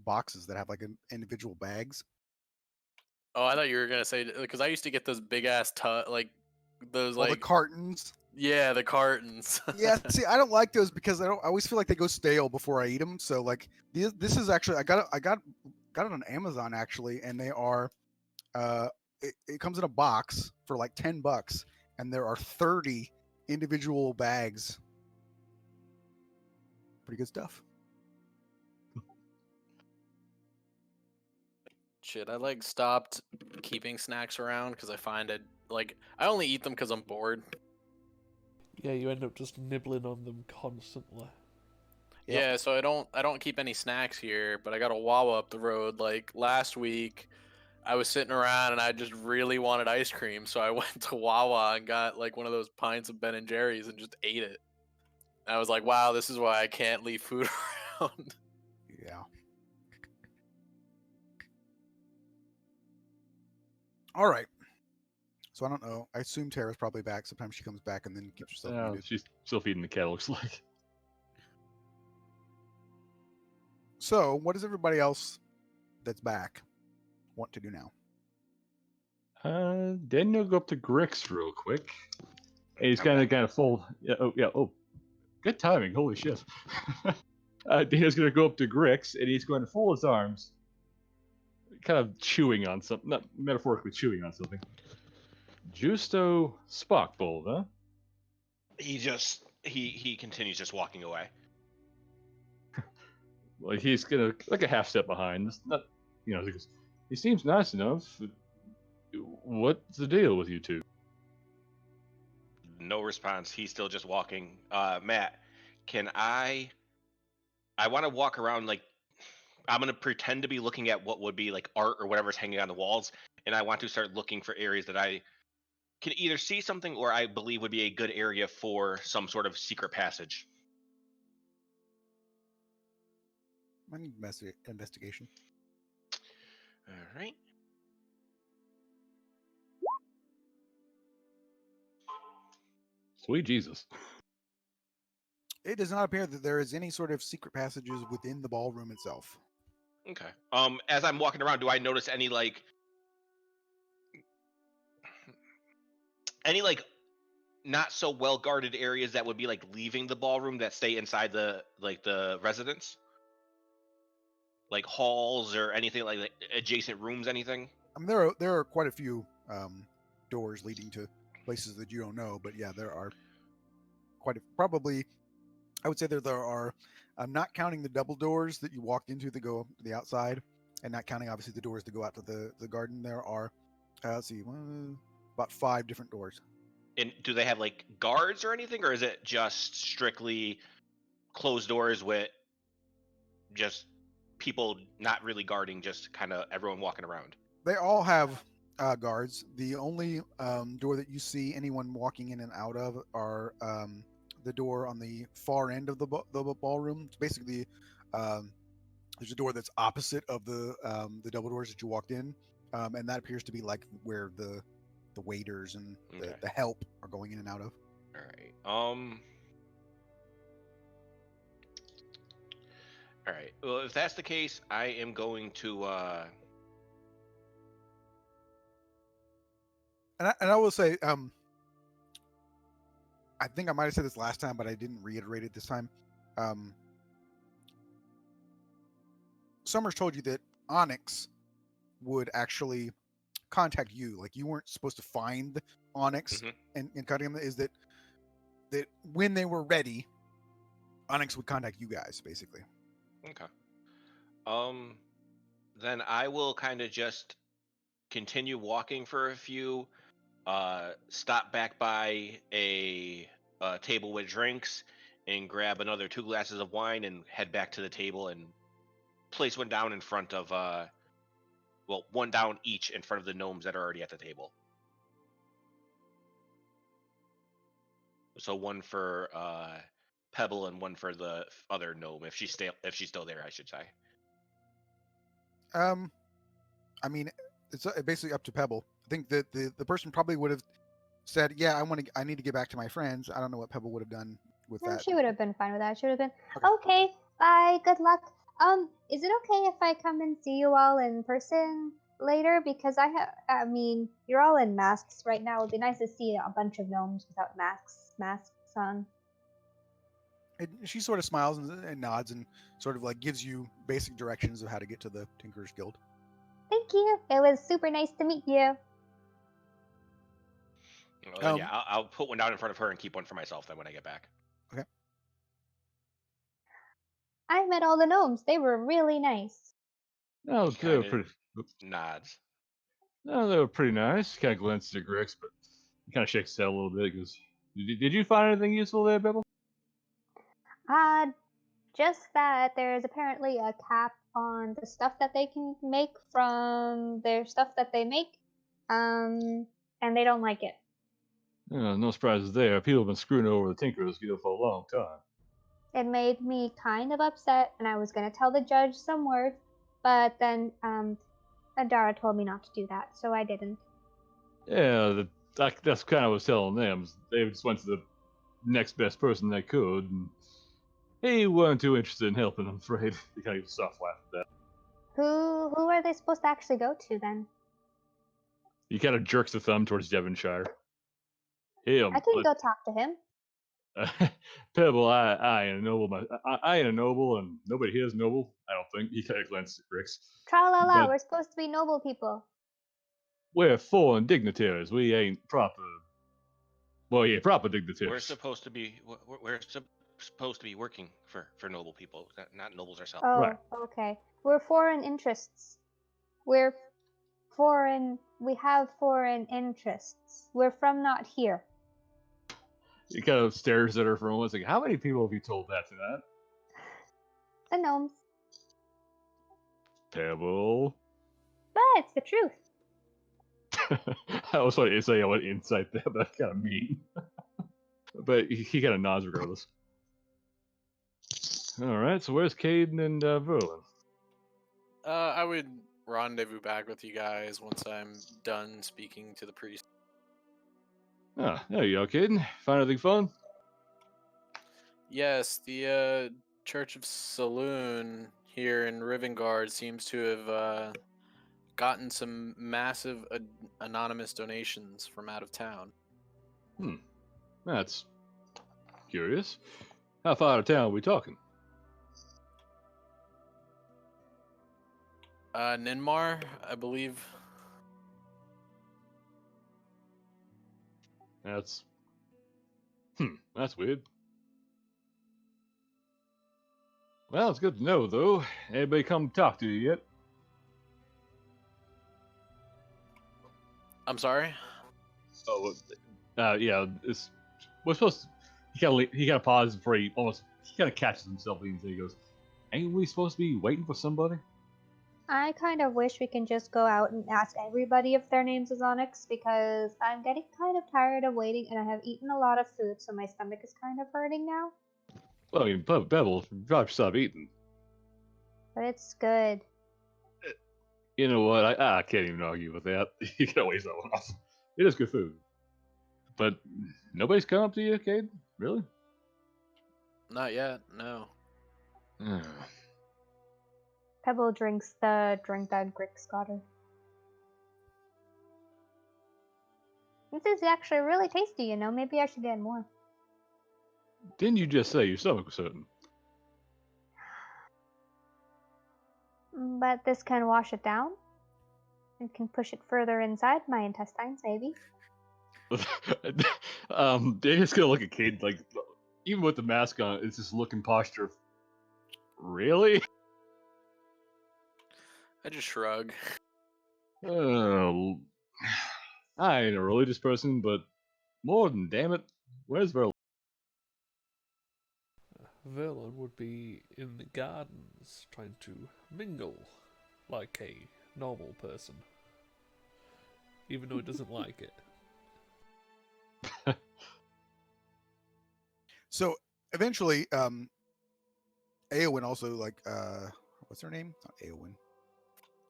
boxes that have like individual bags. Oh, I thought you were gonna say, because I used to get those big ass like those All the like cartons. yeah, the cartons. Yeah, see, I don't like those because I always feel like they go stale before I eat them. So like this is actually I got it on Amazon actually, and they are it comes in a box for like $10, and there are 30 individual bags. Pretty good stuff. Shit, I like stopped keeping snacks around because I find it like I only eat them because I'm bored. Yeah, you end up just nibbling on them constantly. Yep. Yeah, so I don't keep any snacks here, but I got a Wawa up the road. Like last week, I was sitting around and I just really wanted ice cream, so I went to Wawa and got like one of those pints of Ben and Jerry's and just ate it. And I was like, wow, this is why I can't leave food around. Yeah. All right. So I don't know. I assume Tara's probably back. Sometimes she comes back and then keeps herself muted. She's still feeding the cat, looks like. So what does everybody else that's back want to do now? Daniel go up to Grix real quick. And he's I'm kind back. of fold. Yeah. Oh, good timing. Holy shit. Daniel's gonna go up to Grix and he's going to fold his arms, kind of chewing on something, not metaphorically chewing on something. Justo Spockbold, huh? He continues just walking away. Well, he's gonna like a half step behind. It's not, because he seems nice enough. What's the deal with you two? No response. He's still just walking. Matt, can I want to walk around, like, I'm going to pretend to be looking at what would be like art or whatever's hanging on the walls, and I want to start looking for areas that I can either see something or I believe would be a good area for some sort of secret passage. I need investigation. All right. Sweet Jesus. It does not appear that there is any sort of secret passages within the ballroom itself. Okay. As I'm walking around, do I notice any like not so well guarded areas that would be like leaving the ballroom that stay inside the residence? Like halls or anything like adjacent rooms, anything? I mean, there are quite a few doors leading to places that you don't know, but yeah, there are probably. I would say there are. I'm not counting the double doors that you walked into that go to the outside, and not counting obviously the doors that go out to the garden. There are, let's see, about 5 different doors. And do they have like guards or anything, or is it just strictly closed doors with just people not really guarding, just kind of everyone walking around? They all have guards. The only door that you see anyone walking in and out of are the door on the far end of the ballroom. It's basically there's a door that's opposite of the double doors that you walked in, and that appears to be like where the waiters and the help are going in and out of. All right. All right. Well, if that's the case, I am going to. And I will say, I think I might have said this last time, but I didn't reiterate it this time. Summers told you that Onyx would actually contact you. Like, you weren't supposed to find Onyx and cutting them. Is that when they were ready, Onyx would contact you guys, basically. Okay. Then I will kind of just continue walking for a few. Stop back by a table with drinks and grab another 2 glasses of wine and head back to the table and place one down in front of one down each in front of the gnomes that are already at the table. So one for Pebble and one for the other gnome, if she's still there, I should say. I mean, it's basically up to Pebble. I think that the person probably would have said, "Yeah, I need to get back to my friends." I don't know what Pebble would have done with that. She would have been fine with that. She would have been okay. Bye. Good luck. Is it okay if I come and see you all in person later? Because I mean, you're all in masks right now. It'd be nice to see a bunch of gnomes without masks on. And she sort of smiles and nods and sort of like gives you basic directions of how to get to the Tinker's Guild. Thank you. It was super nice to meet you. Well, yeah, I'll put one down in front of her and keep one for myself then when I get back. Okay. I met all the gnomes. They were really nice. No, they were pretty. Nods. No, they were pretty nice. Kind of glances at Grix, but he kind of shakes his head a little bit. Goes, "Did you find anything useful there, Bibble?" Just that there's apparently a cap on the stuff that they can make from their stuff that they make, and they don't like it. No surprises there. People have been screwing over the Tinkerers Guild for a long time. It made me kind of upset, and I was going to tell the judge some words, but then Adara told me not to do that, so I didn't. Yeah, that's kind of what I was telling them. They just went to the next best person they could, and he wasn't too interested in helping, I'm afraid. He kind of soft laughed at that. Who are they supposed to actually go to then? He kind of jerks a thumb towards Devonshire. Him. I can go talk to him. Pebble, I ain't a noble. I ain't a noble, and nobody here is noble. I don't think. He kind of glanced at Grix. Tra-la-la, But we're supposed to be noble people. we're foreign dignitaries. We ain't proper. Well, yeah, proper dignitaries. We're supposed to be working for noble people, not nobles ourselves. Oh, Right. okay. We're foreign interests. We're foreign. We have foreign interests. We're from not here. He kind of stares at her for a moment. Like, how many people have you told that tonight? The gnomes. Pebble. But it's the truth. I was wanting to say I want insight there, but that's kind of mean. But he kind of nods regardless. All right, so where's Caden and Verlin? I would rendezvous back with you guys once I'm done speaking to the priest. Ah, there you go, Caden. Find anything fun? Yes, the Church of Saloon here in Rivengard seems to have gotten some massive anonymous donations from out of town. That's curious. How far out of town are we talking? Ninmar, I believe. That's weird. Well, it's good to know, though. Anybody come talk to you yet? I'm sorry. Oh, yeah. We're supposed to. He kind of pauses before he kind of catches himself and he goes, "Ain't we supposed to be waiting for somebody?" I kind of wish we can just go out and ask everybody if their names is Onyx, because I'm getting kind of tired of waiting and I have eaten a lot of food, so my stomach is kind of hurting now. Well, I mean, Pebble, you probably should stop eating. But it's good. You know what? I can't even argue with that. You can always that one off. It is good food. But nobody's come up to you, Cade? Really? Not yet, no. Pebble drinks the drink that Grix got her. This is actually really tasty, you know. Maybe I should get more. Didn't you just say your stomach was hurting? But this can wash it down. It can push it further inside my intestines, maybe. They're just gonna look at Cade like, even with the mask on, it's this look and posture of, really? I just shrug. Oh, I ain't a religious person, but more than damn it, where's Verlin? Verlin would be in the gardens trying to mingle like a normal person, even though he doesn't like it. So eventually, Eowyn also what's her name? Not Eowyn.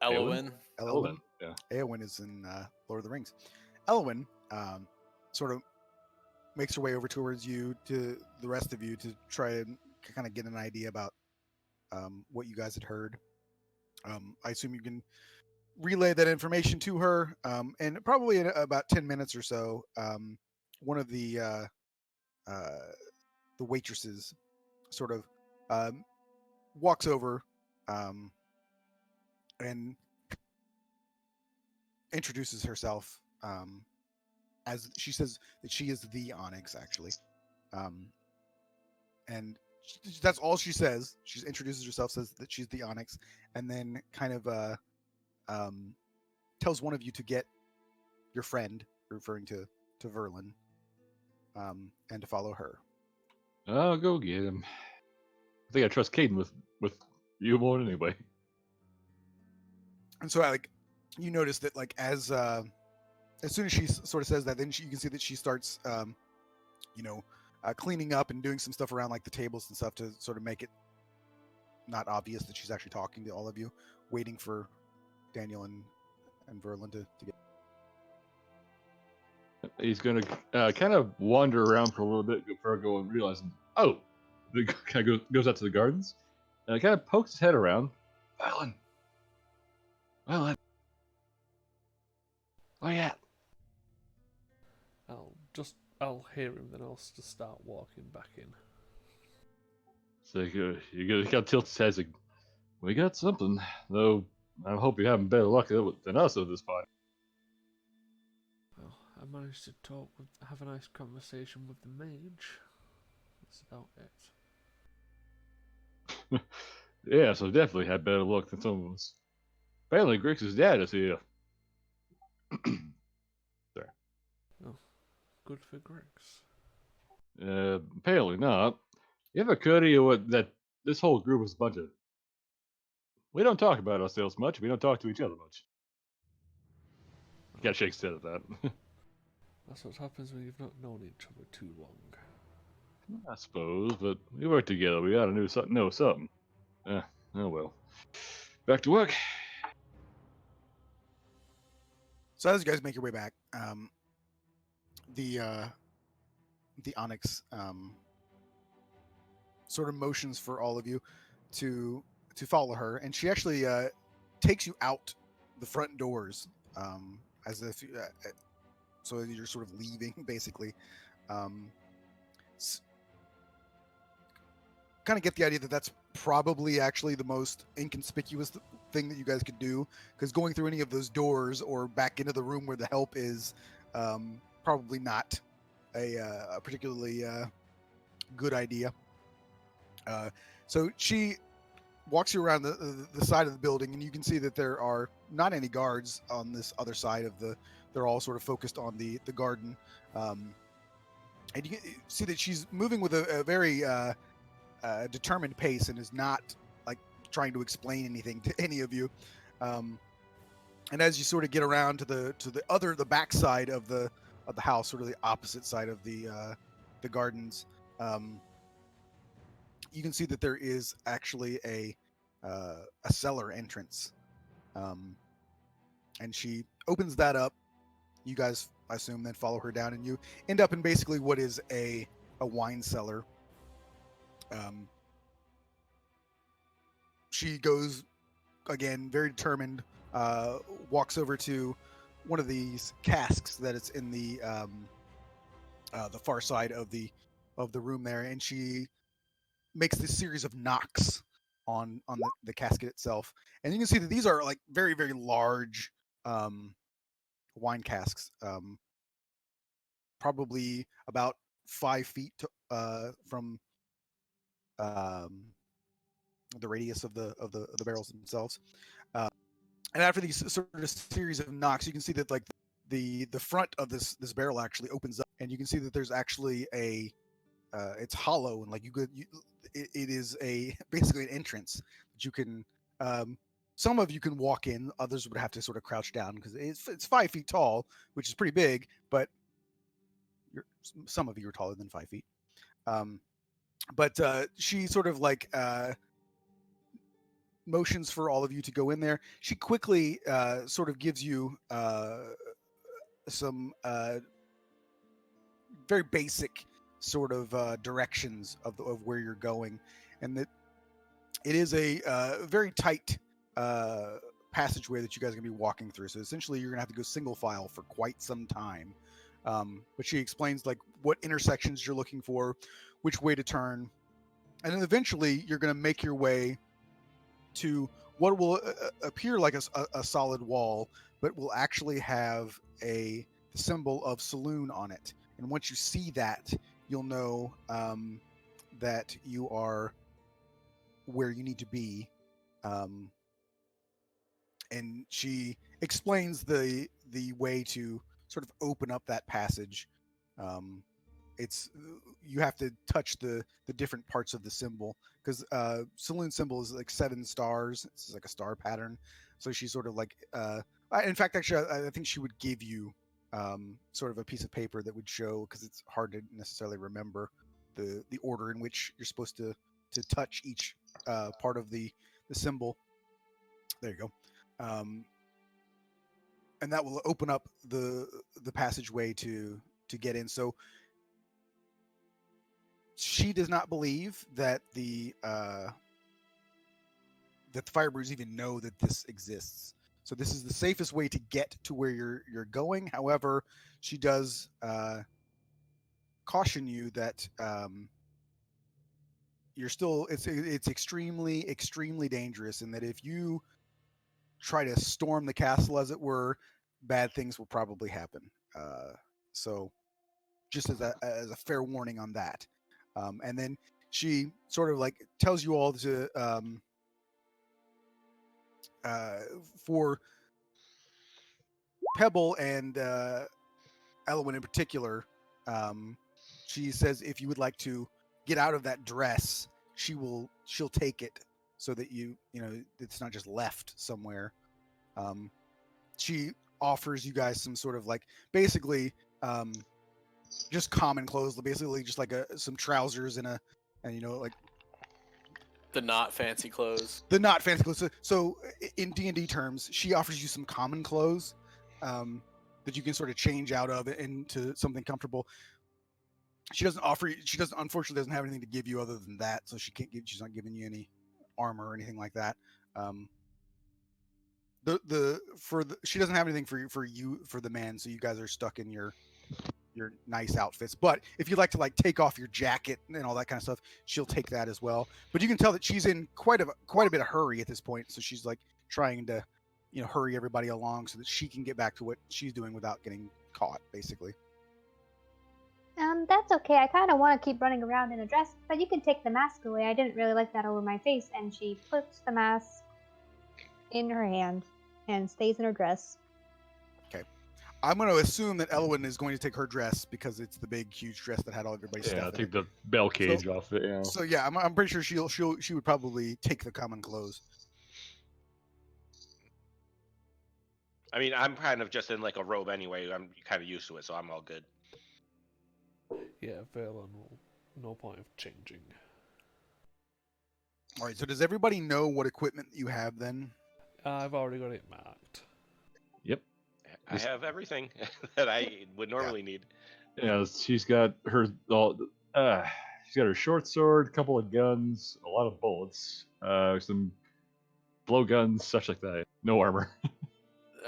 Elwyn. Eowyn. Yeah. Eowyn is in Lord of the Rings. Eowyn sort of makes her way over towards you, to the rest of you, to try and kind of get an idea about what you guys had heard. I assume you can relay that information to her, and probably in about 10 minutes or so, one of the waitresses sort of walks over and introduces herself, as she says that she is the Onyx, actually, and that's all she says. She introduces herself, says that she's the Onyx, and then kind of tells one of you to get your friend, referring to Verlin, and to follow her. I'll go get him. I think I trust Caden with you more than anybody. And so, like, you notice that, like, as soon as she sort of says that, then you can see that she starts, cleaning up and doing some stuff around, like, the tables and stuff to sort of make it not obvious that she's actually talking to all of you, waiting for Daniel and Verlin to get. He's gonna kind of wander around for a little bit before going realizing, oh, the kind of goes out to the gardens, and kind of pokes his head around. Valen, oh yeah. I'll hear him, then I'll just start walking back in. So you gotta tilt his head. Like, we got something, though. I hope you're having better luck than us at this point. Well, I managed to have a nice conversation with the mage. That's about it. Yeah, so definitely had better luck than some of us. Apparently, Grix's dad is here. Sorry. Oh, good for Grix. Apparently not. You ever occur to you that this whole group is a bunch of... We don't talk about ourselves much. We don't talk to each other much. You gotta shake his head at that. That's what happens when you've not known each other too long. I suppose, but we work together. We gotta know something. Oh well. Back to work. So as you guys make your way back, the Onyx sort of motions for all of you to follow her, and she actually takes you out the front doors, as if so you're sort of leaving basically. Kind of get the idea that that's probably actually the most inconspicuous thing that you guys could do, because going through any of those doors or back into the room where the help is probably not a particularly good idea. So she walks you around the side of the building, and you can see that there are not any guards on this other side of they're all sort of focused on the garden. And you can see that she's moving with a very determined pace and is not like trying to explain anything to any of you. And as you sort of get around to the back side of the house, sort of the opposite side of the gardens, you can see that there is actually a cellar entrance, and she opens that up. You guys, I assume, then follow her down, and you end up in basically what is a wine cellar. She goes again, very determined, walks over to one of these casks that it's in the far side of the room there, and she makes this series of knocks on the casket itself, and you can see that these are like very, very large wine casks, probably about 5 feet from the radius of the barrels themselves. And after these sort of series of knocks, you can see that like the front of this barrel actually opens up, and you can see that there's actually a it's hollow, and like it is basically an entrance that you can some of you can walk in, others would have to sort of crouch down because it's 5 feet tall, which is pretty big, but some of you are taller than 5 feet. But she sort of like motions for all of you to go in there. She quickly sort of gives you some very basic sort of directions of where you're going, and that it is a very tight passageway that you guys are going to be walking through. So essentially, you're going to have to go single file for quite some time. But she explains like what intersections you're looking for, which way to turn, and then eventually you're going to make your way to what will appear like a solid wall, but will actually have the symbol of saloon on it. And once you see that, you'll know that you are where you need to be. And she explains the way to sort of open up that passage. it's you have to touch the different parts of the symbol, because saloon symbol is like 7 stars. It's like a star pattern. So she's sort of like in fact, actually, I think she would give you sort of a piece of paper that would show, because it's hard to necessarily remember the order in which you're supposed to touch each part of the symbol. There you go. And that will open up the passageway to get in. So she does not believe that the fire brews even know that this exists. So this is the safest way to get to where you're going. However, she does caution you that you're still it's extremely dangerous, and that if you try to storm the castle, as it were, bad things will probably happen. So just as a fair warning on that. And then she sort of like tells you all to for Pebble and Elwyn in particular, she says if you would like to get out of that dress, she'll take it, so that you know it's not just left somewhere. She offers you guys some sort of like basically just common clothes, basically just like some trousers and like The not fancy clothes. the not fancy clothes. So in D&D terms, she offers you some common clothes that you can sort of change out of into something comfortable. She unfortunately doesn't have anything to give you other than that, so she's not giving you any armor or anything like that. She doesn't have anything for the man, so you guys are stuck in your nice outfits. But if you'd like to like take off your jacket and all that kind of stuff, she'll take that as well. But you can tell that she's in quite a bit of hurry at this point, so she's like trying to hurry everybody along so that she can get back to what she's doing without getting caught, basically. That's okay. I kind of want to keep running around in a dress, but you can take the mask away. I didn't really like that over my face. And she puts the mask in her hand and stays in her dress. Okay. I'm going to assume that Elwyn is going to take her dress, because it's the big, huge dress that had all everybody's Yeah, stuff in take it. the bell cage off it. Yeah. So yeah, I'm pretty sure she would probably take the common clothes. I mean, I'm kind of just in like a robe anyway. I'm kind of used to it, so I'm all good. Yeah, Valen will. No point of changing. All right. So does everybody know what equipment you have then? I've already got it marked. Yep. I have everything that I would normally need. Yeah, she's got her she's got her short sword, a couple of guns, a lot of bullets, some blowguns, such like that. No armor.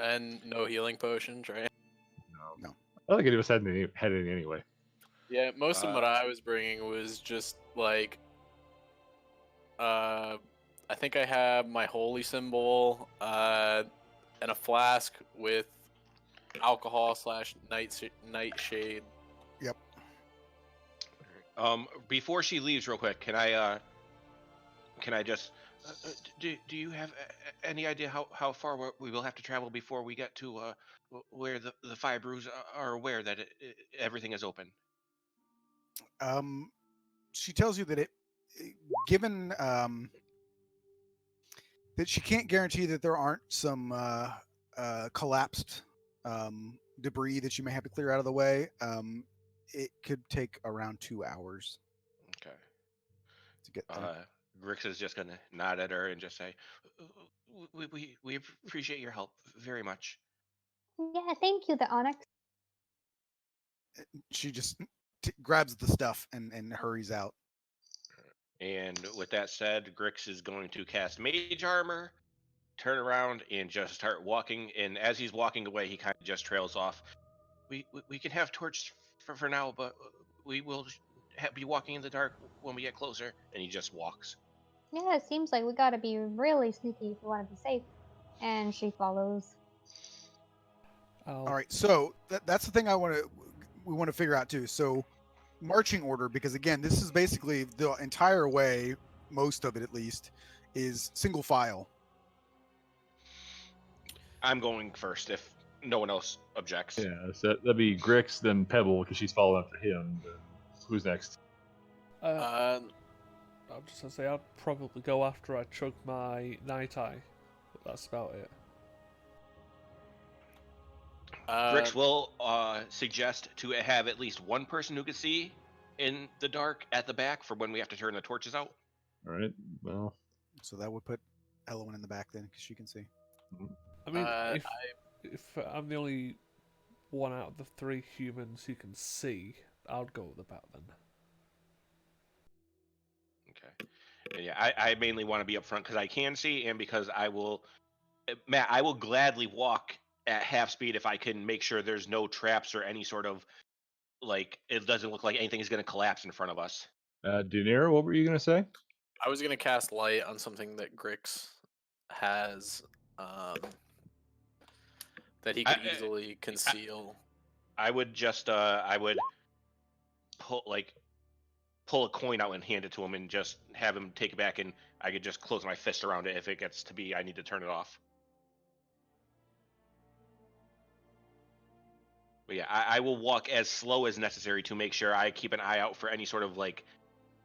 And no healing potions, right? No. I don't think any of us had any anyway. Yeah, most of what I was bringing was just like, I think I have my holy symbol, and a flask with alcohol / nightshade. Yep. Before she leaves, real quick, can I just do you have any idea how far we will have to travel before we get to where the fire brews are aware that everything is open? She tells you that given that she can't guarantee that there aren't some collapsed debris that you may have to clear out of the way. It could take around 2 hours. Okay. To get there. Grix is just gonna nod at her and just say, "We appreciate your help very much." Yeah, thank you, the Onyx. She just grabs the stuff and hurries out. And with that said, Grix is going to cast Mage Armor, turn around, and just start walking. And as he's walking away, he kind of just trails off. We can have torch for now, but we will be walking in the dark when we get closer. And he just walks. Yeah, it seems like we gotta be really sneaky if we want to be safe. And she follows. All right, so that's the thing we want to figure out too. So marching order, because again, this is basically the entire way, most of it at least, is single file. I'm going first if no one else objects. Yeah, so that'd be Grix, then Pebble, because she's following after him. Who's next? I'll just say I'd probably go after I chug my night eye, but that's about it. Grix will suggest to have at least one person who can see in the dark at the back for when we have to turn the torches out. All right. Well, So that would put Elowen in the back then, because she can see. I mean, Uh, if I'm the only one out of the 3 humans who can see, I'd go with the back then. Okay. And yeah, I mainly want to be up front because I can see and because I will, Matt, I will gladly walk at half speed if I can make sure there's no traps or any sort of, like, it doesn't look like anything is going to collapse in front of us. Daenerys, what were you gonna say? I was gonna cast light on something that Grix has, that he could easily conceal. I would just, I would pull a coin out and hand it to him and just have him take it back, and I could just close my fist around it if it gets to be I need to turn it off. But yeah, I will walk as slow as necessary to make sure I keep an eye out for any sort of like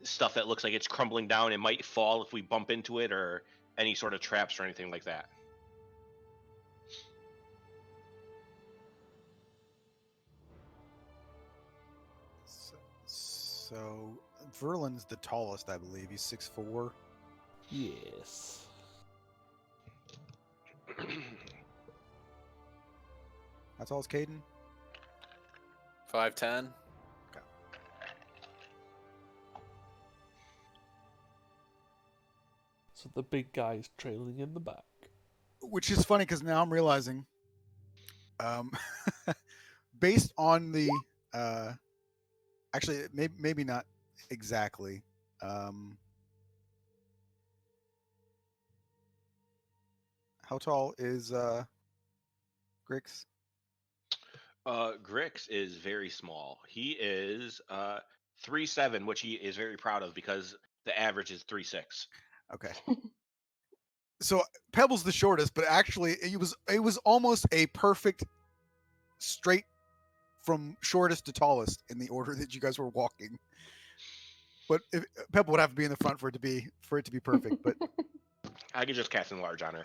stuff that looks like it's crumbling down and might fall if we bump into it, or any sort of traps or anything like that. So Verlin's the tallest, I believe. He's 6'4". Yes. How tall is Caden? 5'10". So the big guy's trailing in the back. Which is funny because now I'm realizing, based on the, actually maybe not exactly. How tall is Grix? Grix is very small. He is 3'7", which he is very proud of because the average is 3'6". Okay. So Pebble's the shortest, but actually it was almost a perfect straight from shortest to tallest in the order that you guys were walking. But Pebble would have to be in the front for it to be perfect. But I could just cast enlarge on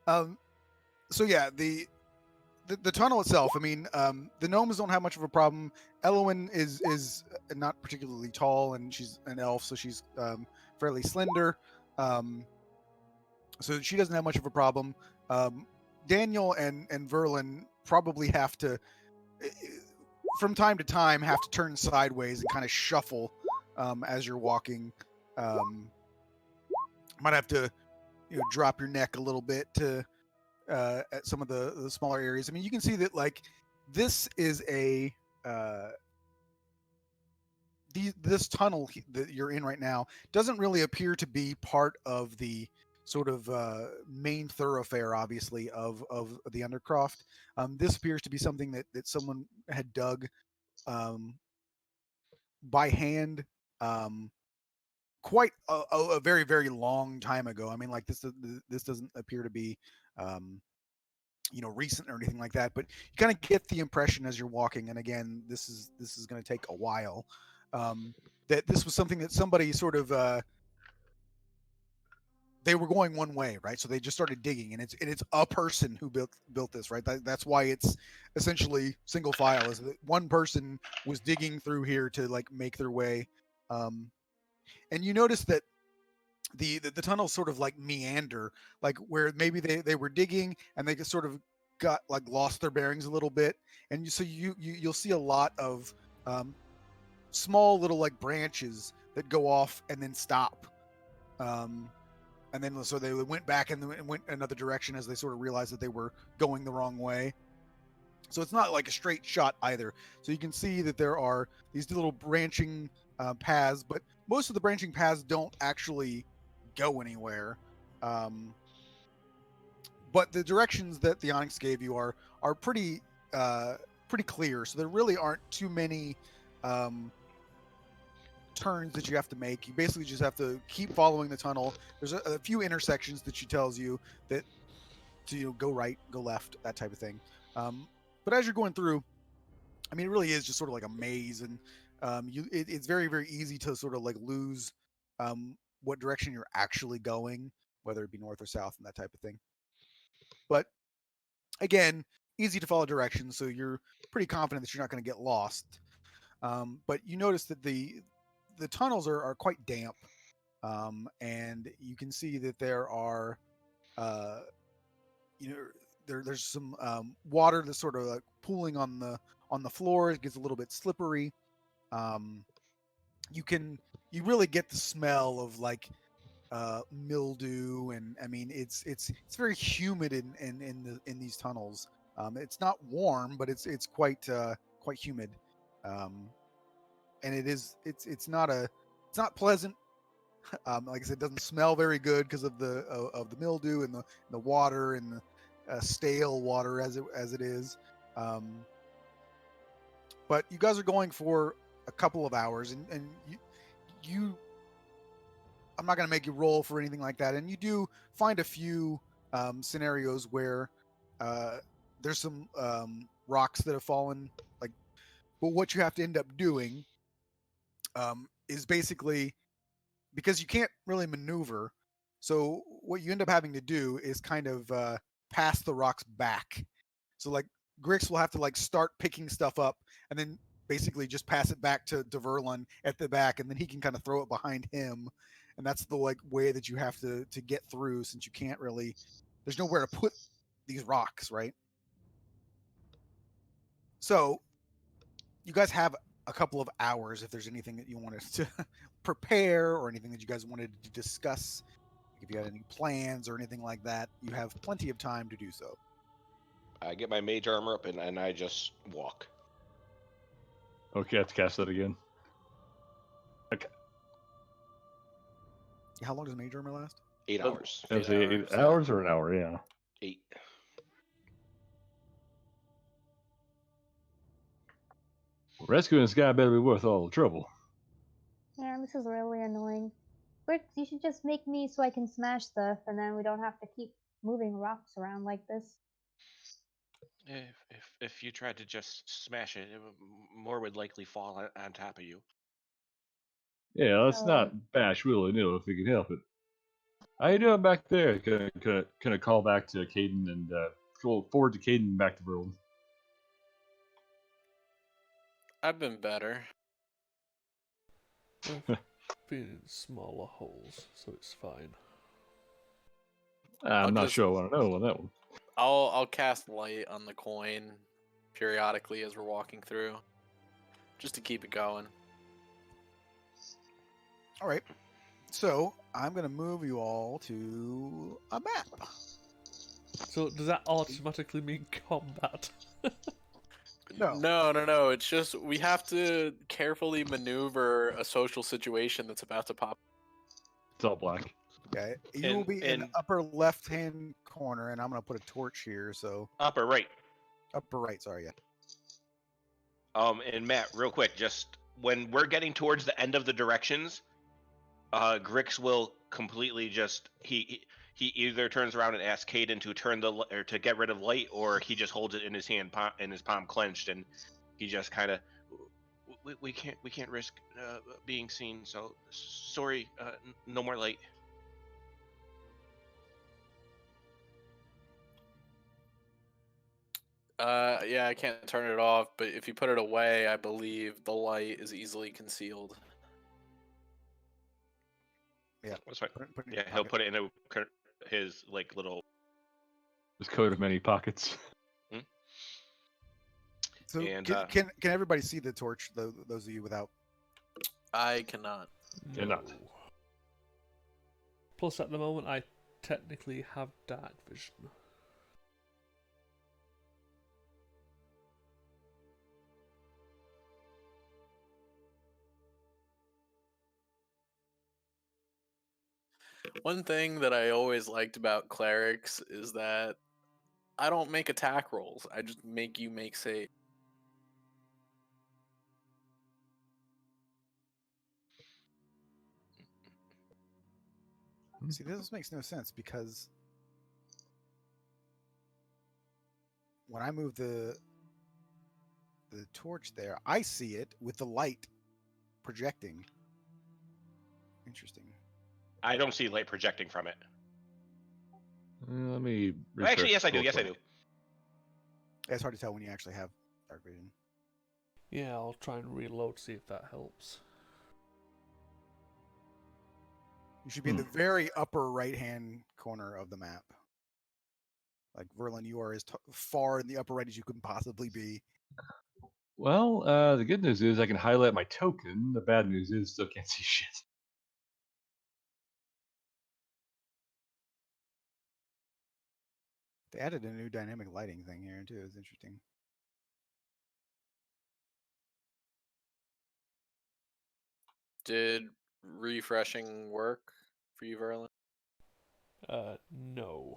her. So yeah, the tunnel itself. I mean, the gnomes don't have much of a problem. Elowen is not particularly tall, and she's an elf, so she's fairly slender. So she doesn't have much of a problem. Daniel and Verlin probably have to, from time to time, have to turn sideways and kind of shuffle as you're walking. Might have to, drop your neck a little bit to at some of the smaller areas. I mean, you can see that like this is a this tunnel that you're in right now doesn't really appear to be part of the sort of main thoroughfare, obviously, of the Undercroft. This appears to be something that someone had dug by hand quite a very, very long time ago. I mean, like this doesn't appear to be recent or anything like that, but you kind of get the impression as you're walking, and again, this is going to take a while, that this was something that somebody sort of they were going one way, right? So they just started digging, and it's a person who built this, right? That's why it's essentially single file, is that one person was digging through here to like make their way. And you notice that the tunnels sort of like meander, like where maybe they were digging and they just sort of got like lost their bearings a little bit, and you'll see a lot of small little like branches that go off and then stop, and then so they went back and went another direction as they sort of realized that they were going the wrong way. So it's not like a straight shot either. So you can see that there are these little branching paths, but most of the branching paths don't actually go anywhere. But the directions that the Onyx gave you are pretty clear. So there really aren't too many turns that you have to make. You basically just have to keep following the tunnel. There's a few intersections that she tells you that to go right, go left, that type of thing. But as you're going through, I mean, it really is just sort of like a maze, and it's very, very easy to sort of like lose what direction you're actually going, whether it be north or south and that type of thing. But again, easy to follow directions, so you're pretty confident that you're not going to get lost. But you notice that the tunnels are quite damp, and you can see that there are, uh, you know, there's some water that's sort of like pooling on the floor. It gets a little bit slippery. Um, you really get the smell of like mildew, and I mean it's very humid in these tunnels. It's not warm, but it's quite humid, and it's not pleasant. Like I said, it doesn't smell very good because of the mildew and the water and the stale water as it is. Um, but you guys are going for a couple of hours, and you I'm not going to make you roll for anything like that. And you do find a few scenarios where uh, there's some rocks that have fallen. Like, but what you have to end up doing is basically, because you can't really maneuver. So what you end up having to do is kind of pass the rocks back. So like Grix will have to like start picking stuff up and then basically just pass it back to Verlin at the back, and then he can kind of throw it behind him. And that's the like way that you have to get through, since you can't really, there's nowhere to put these rocks, right? So you guys have a couple of hours if there's anything that you wanted to prepare or anything that you guys wanted to discuss. If you had any plans or anything like that, you have plenty of time to do so. I get my mage armor up and I just walk. Okay, I have to cast that again. Okay. How long does Mage Armor last? 8 hours. I was 8 8 hours or an hour, yeah. 8. Rescuing this guy better be worth all the trouble. Yeah, this is really annoying. Bricks, you should just make me so I can smash stuff, and then we don't have to keep moving rocks around like this. If you tried to just smash it, more would likely fall on top of you. Yeah, let's Oh. not bash willy-nilly if we can help it. How you doing back there? Can I call back to Caden and go forward to Caden back to Verlin? I've been better. I've been in smaller holes, so it's fine. I'm not just- sure I want to know on that one. I'll cast light on the coin periodically as we're walking through, just to keep it going. All right. So I'm going to move you all to a map. So does that automatically mean combat? No. No. It's just we have to carefully maneuver a social situation that's about to pop. It's all black. Okay. You will be in the upper left-hand corner, and I'm going to put a torch here. So Upper right. upper right. Sorry, yeah. And Matt, real quick, just when we're getting towards the end of the directions, Grix will completely just he either turns around and asks Caden to to get rid of light, or he just holds it in his hand, in his palm clenched, and he just kind of we can't risk being seen. So sorry, no more light. Yeah, I can't turn it off, but if you put it away, I believe the light is easily concealed. Yeah. That's fine. Put it in Yeah, your he'll pocket. put it in his like little. His coat of many pockets. So And, can everybody see the torch? Those of you without. I cannot. You're not. No. Plus, at the moment, I technically have dark vision. One thing that I always liked about clerics is that I don't make attack rolls. I just make you make save. See, this makes no sense because when I move the the torch there. I see it with the light projecting. Interesting. I don't see light projecting from it. Let me. Well, actually, yes, I do. real Yes, I quick. do. It's hard to tell when you actually have dark vision. Yeah, I'll try and reload, see if that helps. You should be in the very upper right-hand corner of the map. Like, Verlin, you are as far in the upper right as you can possibly be. Well, the good news is I can highlight my token. The bad news is still can't see shit. They added a new dynamic lighting thing here, too. It's interesting. Did refreshing work for you, Verlin? No.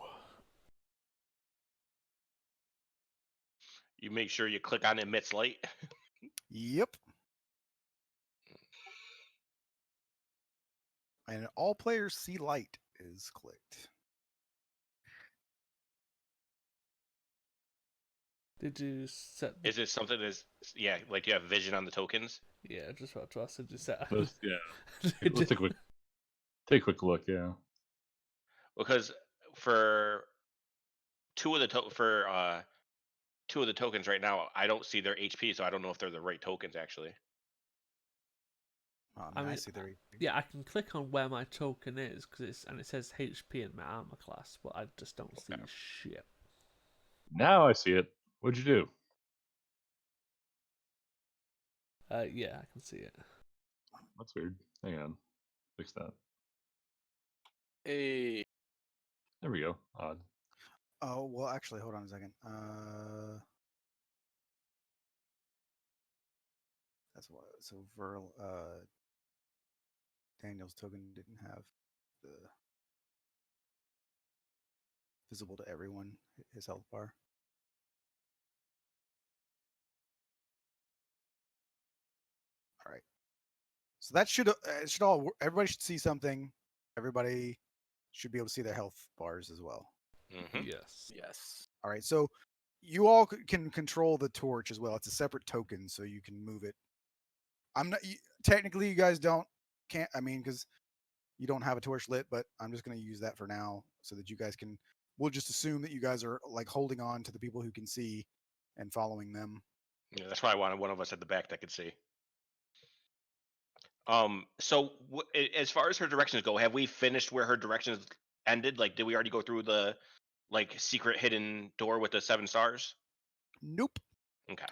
You make sure you click on emits light. Yep. And all players see light is clicked. Did you set? Is it something that's like you have vision on the tokens? Yeah, just about to ask. Did you set? Let's take a quick look. Yeah. Because for two of the tokens right now, I don't see their HP, so I don't know if they're the right tokens actually. I mean, I see their Yeah, I can click on where my token is and it says HP in my armor class, but I just don't see shit. Now I see it. What'd you do? Yeah, I can see it. That's weird. Hang on. Fix that. Hey. There we go. Odd. Oh, well, actually, hold on a second. That's what. So Daniel's token didn't have the visible to everyone his health bar. All right. So that should everybody should see something. Everybody should be able to see their health bars as well. Mm-hmm. Yes. Yes. All right. So you all can control the torch as well. It's a separate token, so you can move it. I'm not technically you guys can't. I mean, because you don't have a torch lit, but I'm just going to use that for now so that you guys can. We'll just assume that you guys are like holding on to the people who can see and following them. Yeah, that's why I wanted one of us at the back that could see. So as far as her directions go, have we finished where her directions ended? Like, did we already go through the secret hidden door with the 7 stars? Nope. Okay.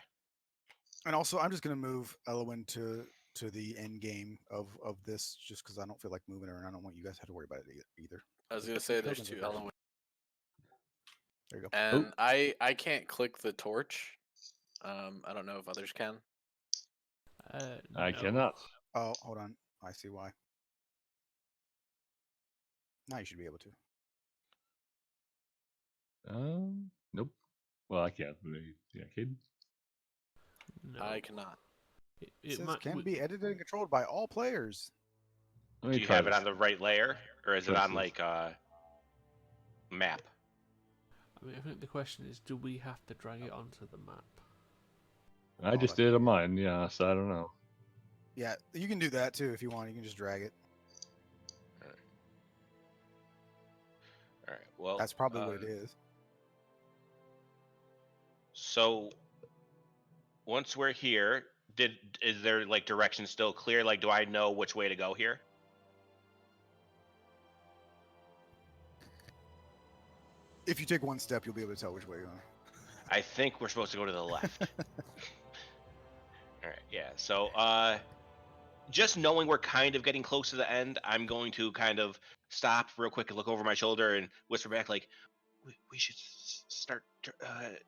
And also, I'm just going to move Elwyn to the end game of this, just because I don't feel like moving her, and I don't want you guys to have to worry about it either. I was gonna say there's Tokens are two first. elements. There you go. And I can't click the torch. I don't know if others can. I No. cannot. Oh, hold on. I see why. Now you should be able to. Nope. Well, I can't. Yeah, kid. No. I cannot. It says can be edited and controlled by all players. Let me Do you try have it this. on the right layer, or is it Trust on this. map? I mean, I think the question is, do we have to drag it onto the map? I just did it on mine. Yeah, so I don't know. Yeah, you can do that too if you want. You can just drag it. All right. Well, That's probably what it is. So once we're here, is there like direction still clear? Like, do I know which way to go here? If you take one step, you'll be able to tell which way you're going. I think we're supposed to go to the left. All right. Yeah. So just knowing we're kind of getting close to the end, I'm going to kind of stop real quick and look over my shoulder and whisper back, like, we should start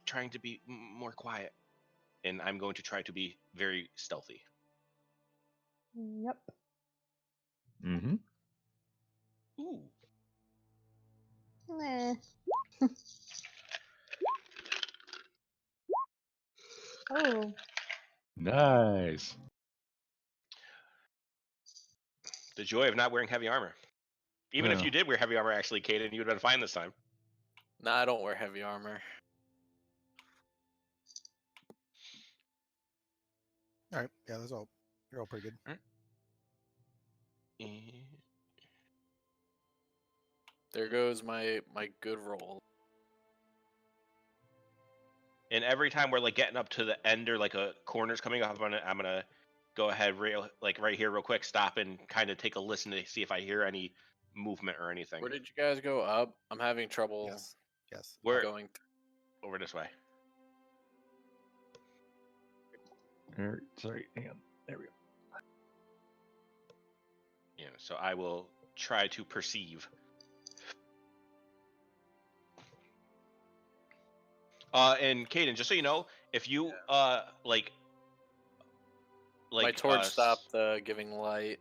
trying to be more quiet. And I'm going to try to be very stealthy. Yep. Mm-hmm. Ooh. Eh. Oh. Nice. The joy of not wearing heavy armor. Even if Yeah. you did wear heavy armor, actually, Caden, you would have been fine this time. Nah, I don't wear heavy armor. All right. Yeah, that's all. You're all pretty good. And There goes my good roll. And every time we're like getting up to the end or like a corner's coming up, I'm gonna go ahead right here real quick, stop and kind of take a listen to see if I hear any movement or anything. Where did you guys go up? I'm having trouble Yes. Yes. We're going. over this way. Sorry, hang on. There we go. Yeah, so I will try to perceive. And Caden, just so you know, if you like My torch stopped giving light.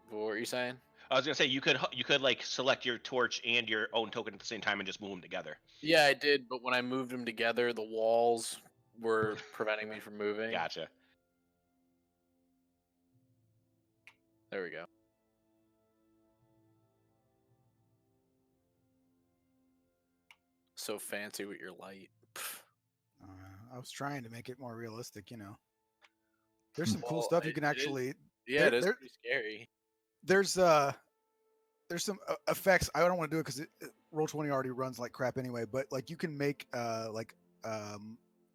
What were you saying? I was gonna say you could like select your torch and your own token at the same time and just move them together. Yeah, I did, but when I moved them together, the walls were preventing me from moving. Gotcha. There we go. So fancy with your light. I was trying to make it more realistic, you know. There's some cool Well, stuff you can actually. Yeah, it is there- pretty scary. There's some effects. I don't want to do it because Roll20 already runs like crap anyway. But like you can make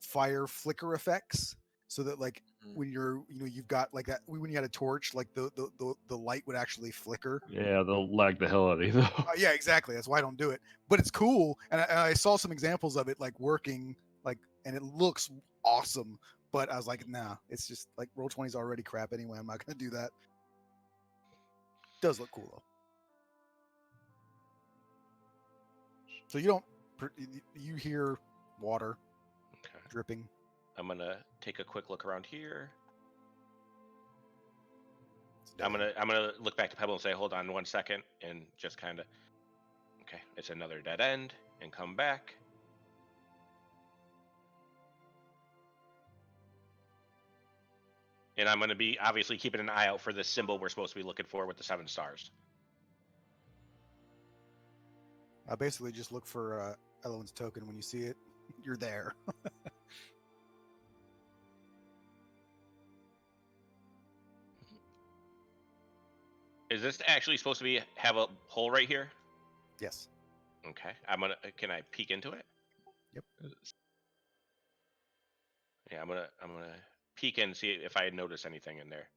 fire flicker effects so that like when you've got like that when you had a torch, like the light would actually flicker. Yeah, they'll lag the hell out of you though. Yeah, exactly. That's why I don't do it. But it's cool, and I saw some examples of it like working, like, and it looks awesome. But I was like, nah, it's just like Roll20 is already crap anyway. I'm not gonna do that. Does look cool though. So you hear water Okay. dripping. I'm gonna take a quick look around here. It's I'm dead. gonna look back to Pebble and say, hold on 1 second, and just kind of, okay, it's another dead end, and come back. And I'm gonna be obviously keeping an eye out for this symbol we're supposed to be looking for with the 7 stars. Basically just look for Elowen's token. When you see it, you're there. Is this actually supposed to have a hole right here? Yes. Okay, can I peek into it? Yep. Yeah, I'm gonna peek in and see if I notice anything in there.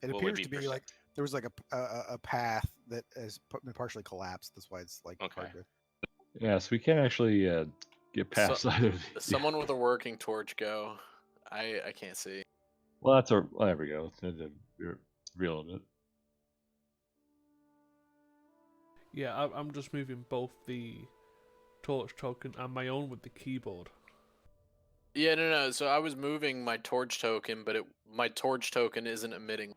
It What would appears be to be like there was like a path that has been partially collapsed. That's why it's like Okay. hard to. Yeah, so we can't actually get past So- side of Someone with a working torch go. I can't see. Well, that's our. Well, there we go. We're reeling it. Yeah, I'm just moving both the torch token and my own with the keyboard. Yeah, no. So I was moving my torch token, but my torch token isn't emitting.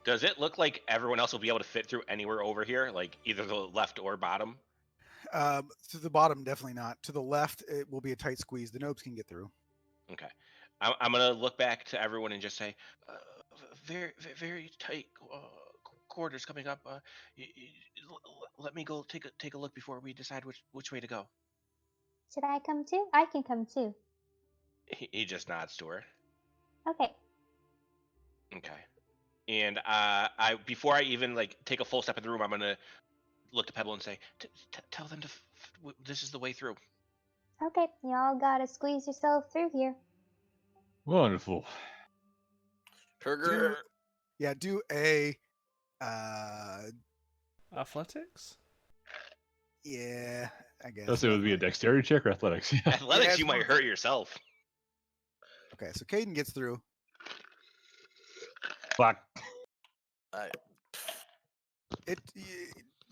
Does it look like everyone else will be able to fit through anywhere over here, like either the left or bottom? To the bottom, definitely not. To the left, it will be a tight squeeze. The nobs can get through. Okay, I'm gonna look back to everyone and just say, very very tight quarters coming up. Let me go take a look before we decide which way to go. Should I come too? I can come too. He just nods to her. Okay. Okay. And I before I even like take a full step in the room, I'm gonna look to Pebble and say, "Tell them to. This is the way through." Okay, y'all gotta squeeze yourself through here. Wonderful. Sugar. Do a Athletics? yeah, I guess. Unless it would be a dexterity check or athletics. Yeah. Athletics, it's you one might of the- hurt yourself. Okay, so Caden gets through. Fuck.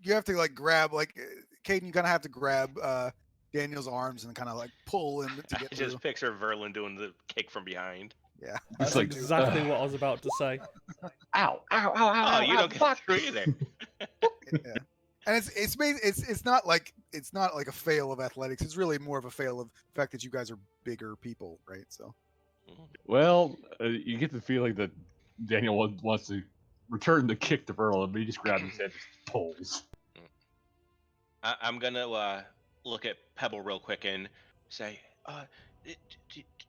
You have to like grab like Caden. You kind of have to grab Daniel's arms and kind of like pull him to I get through. just picture Verlin doing the kick from behind. Yeah, That's like, exactly what I was about to say. Ow! Ow! Ow! Ow! Oh, ow, you ow, don't get fuck! through either. yeah. And it's not like a fail of athletics. It's really more of a fail of the fact that you guys are bigger people, right? So Well, you get the feeling that Daniel wants to return the kick to Verlin, but he just grabs his head and just pulls. I'm gonna look at Pebble real quick and say,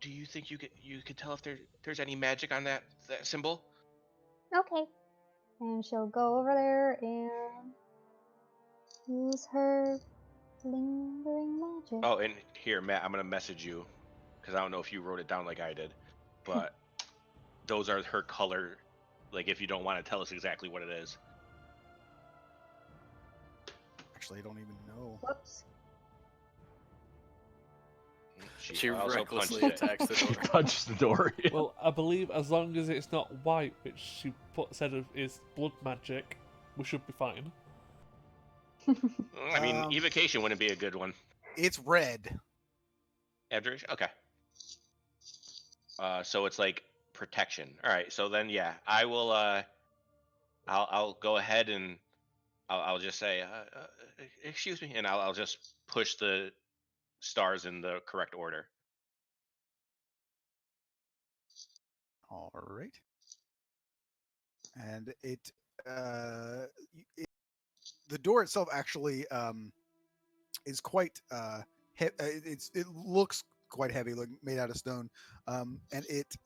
do you think you could tell if there's any magic on that symbol? Okay. And she'll go over there and use her lingering magic. Oh, and here, Matt, I'm gonna message you because I don't know if you wrote it down like I did, but those are her color. Like, if you don't want to tell us exactly what it is. actually, I don't even know. Whoops. She also recklessly punched it. attacks the She door. punches the door. Yeah. Well, I believe as long as it's not white, which she said is blood magic, we should be fine. I mean, evocation wouldn't be a good one. It's red. Abjuration? Okay. So it's like protection. All right. So then, yeah, I will. I'll go ahead and I'll just say, excuse me, and I'll just push the stars in the correct order. All right. And it the door itself actually is quite it looks quite heavy, like made out of stone, and it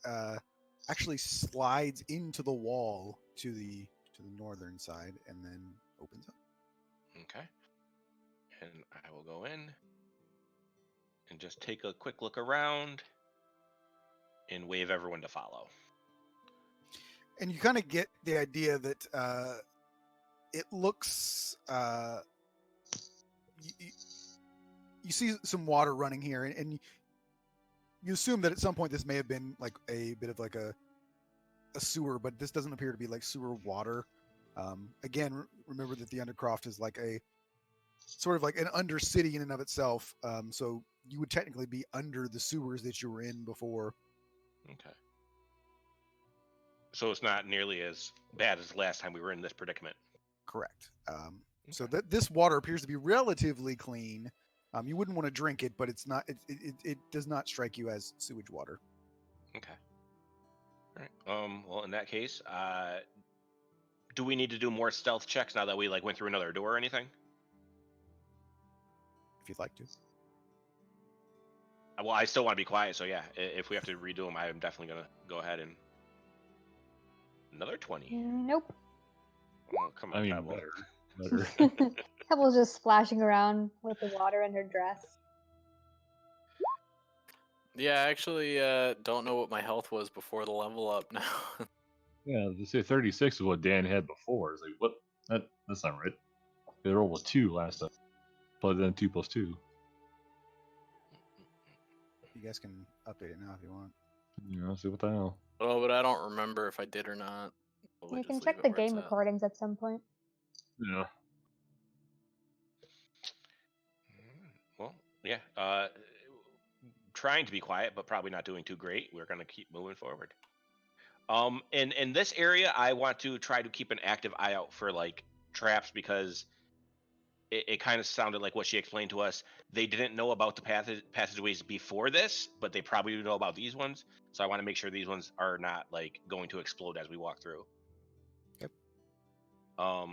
actually slides into the wall to the northern side and then opens up. Okay. And I will go in and just take a quick look around and wave everyone to follow. And you kind of get the idea that it looks you see some water running here, and you assume that at some point this may have been like a bit of like a sewer, but this doesn't appear to be like sewer water. Again, remember that the Undercroft is like a sort of like an undercity in and of itself, so you would technically be under the sewers that you were in before. Okay. So it's not nearly as bad as the last time we were in this predicament. Correct. So that this water appears to be relatively clean. You wouldn't want to drink it, but it's not. It does not strike you as sewage water. Okay. All right. Well, in that case, do we need to do more stealth checks now that we like went through another door or anything? If you'd like to. Well, I still want to be quiet, so yeah. If we have to redo them, I'm definitely gonna go ahead and another 20. Nope. Oh, come on, I mean, Pebble. better. Pebble's just splashing around with the water in her dress. Yeah, I actually don't know what my health was before the level up now. Yeah, they say 36 is what Dan had before. It's like, what? That's not right. They rolled a 2 last time. But then 2 plus 2. You guys can update it now if you want. You know, see what the hell. Oh, but I don't remember if I did or not. We'll You just can leave check it the where it's game at. recordings at some point. Yeah. Well, yeah. Trying to be quiet, but probably not doing too great. We're gonna keep moving forward. In this area, I want to try to keep an active eye out for like traps because it kind of sounded like what she explained to us. They didn't know about the passageways before this, but they probably do know about these ones. So I want to make sure these ones are not like going to explode as we walk through. Yep.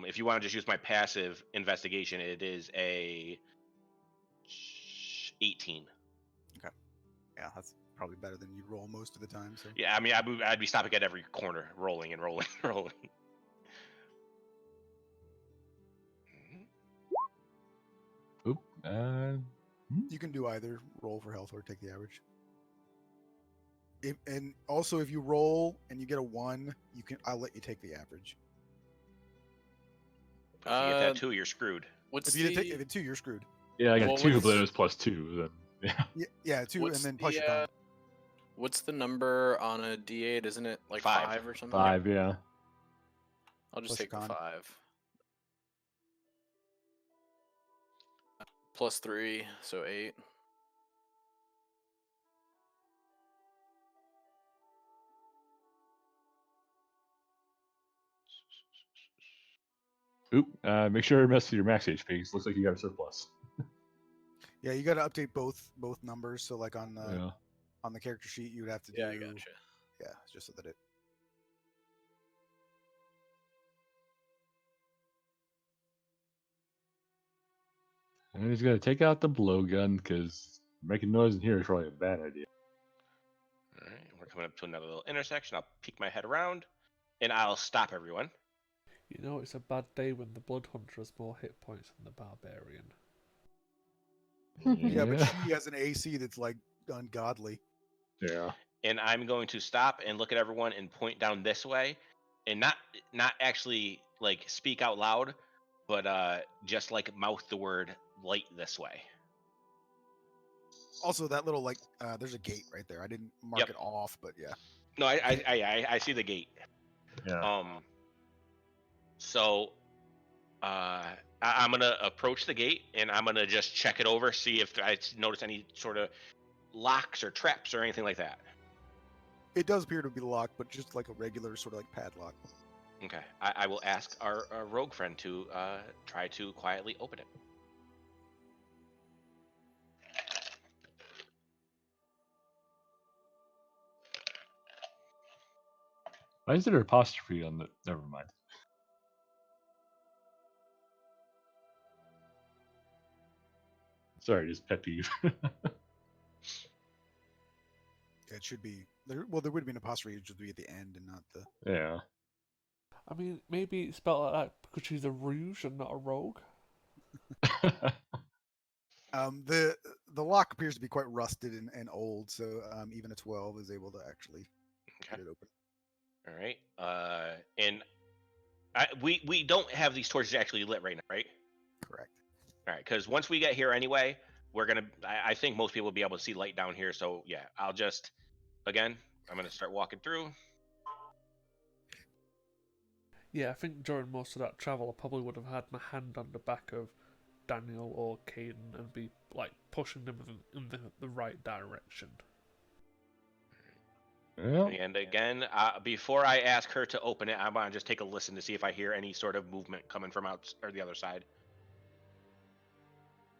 If you want to just use my passive investigation, it is a 18. Yeah, that's probably better than you'd roll most of the time. So Yeah, I mean, I'd be stopping at every corner, rolling and rolling, rolling. Oop. you can do either roll for health or take the average. And also, if you roll and you get a 1, I'll let you take the average. If you get that 2, you're screwed. What's If you the take if it's 2, you're screwed. Yeah, I got Well, 2, but what's- then it's plus 2. Then yeah. Yeah, 2, and what's then plus the, your con. what's the number on a D8? Isn't it like 5. 5 or something? 5, yeah. I'll just Plus your take the con. 5. +3, so 8. Oop. Make sure to mess with your max HP. 'Cause it looks like you got a surplus. Yeah, you got to update both numbers. So like on Yeah. the character sheet, you would have to Yeah, I do gotcha. yeah, just so that it. And he's gonna take out the blowgun because making noise in here is probably a bad idea. All right, we're coming up to another little intersection. I'll peek my head around, and I'll stop everyone. You know, it's a bad day when the Blood Hunter has more hit points than the Barbarian. Yeah, but she has an AC that's like ungodly. Yeah. And I'm going to stop and look at everyone and point down this way, and not actually like speak out loud, but just like mouth the word light this way. Also, that little like there's a gate right there. I didn't mark Yep. it off, but yeah. No, I see the gate. Yeah. So I'm gonna approach the gate and I'm gonna just check it over, see if I notice any sort of locks or traps or anything like that. It does appear to be locked, but just like a regular sort of like padlock. Okay, I will ask our rogue friend to try to quietly open it. Why is there an apostrophe on the? Never mind. Sorry, just pet peeve. It should be there. Well, there would be an apostrophe. It should be at the end and not the. Yeah. I mean, maybe it's spelled like that because she's a rouge and not a rogue. The lock appears to be quite rusted and old, so even a 12 is able to actually get it open. All right. And we don't have these torches actually lit right now, right? Correct. All right, because once we get here anyway, we're gonna. I think most people will be able to see light down here. So yeah, I'm gonna start walking through. Yeah, I think during most of that travel, I probably would have had my hand on the back of Daniel or Caden and be like pushing them in the right direction. Well, And again, before I ask her to open it, I'm gonna just take a listen to see if I hear any sort of movement coming from out or the other side.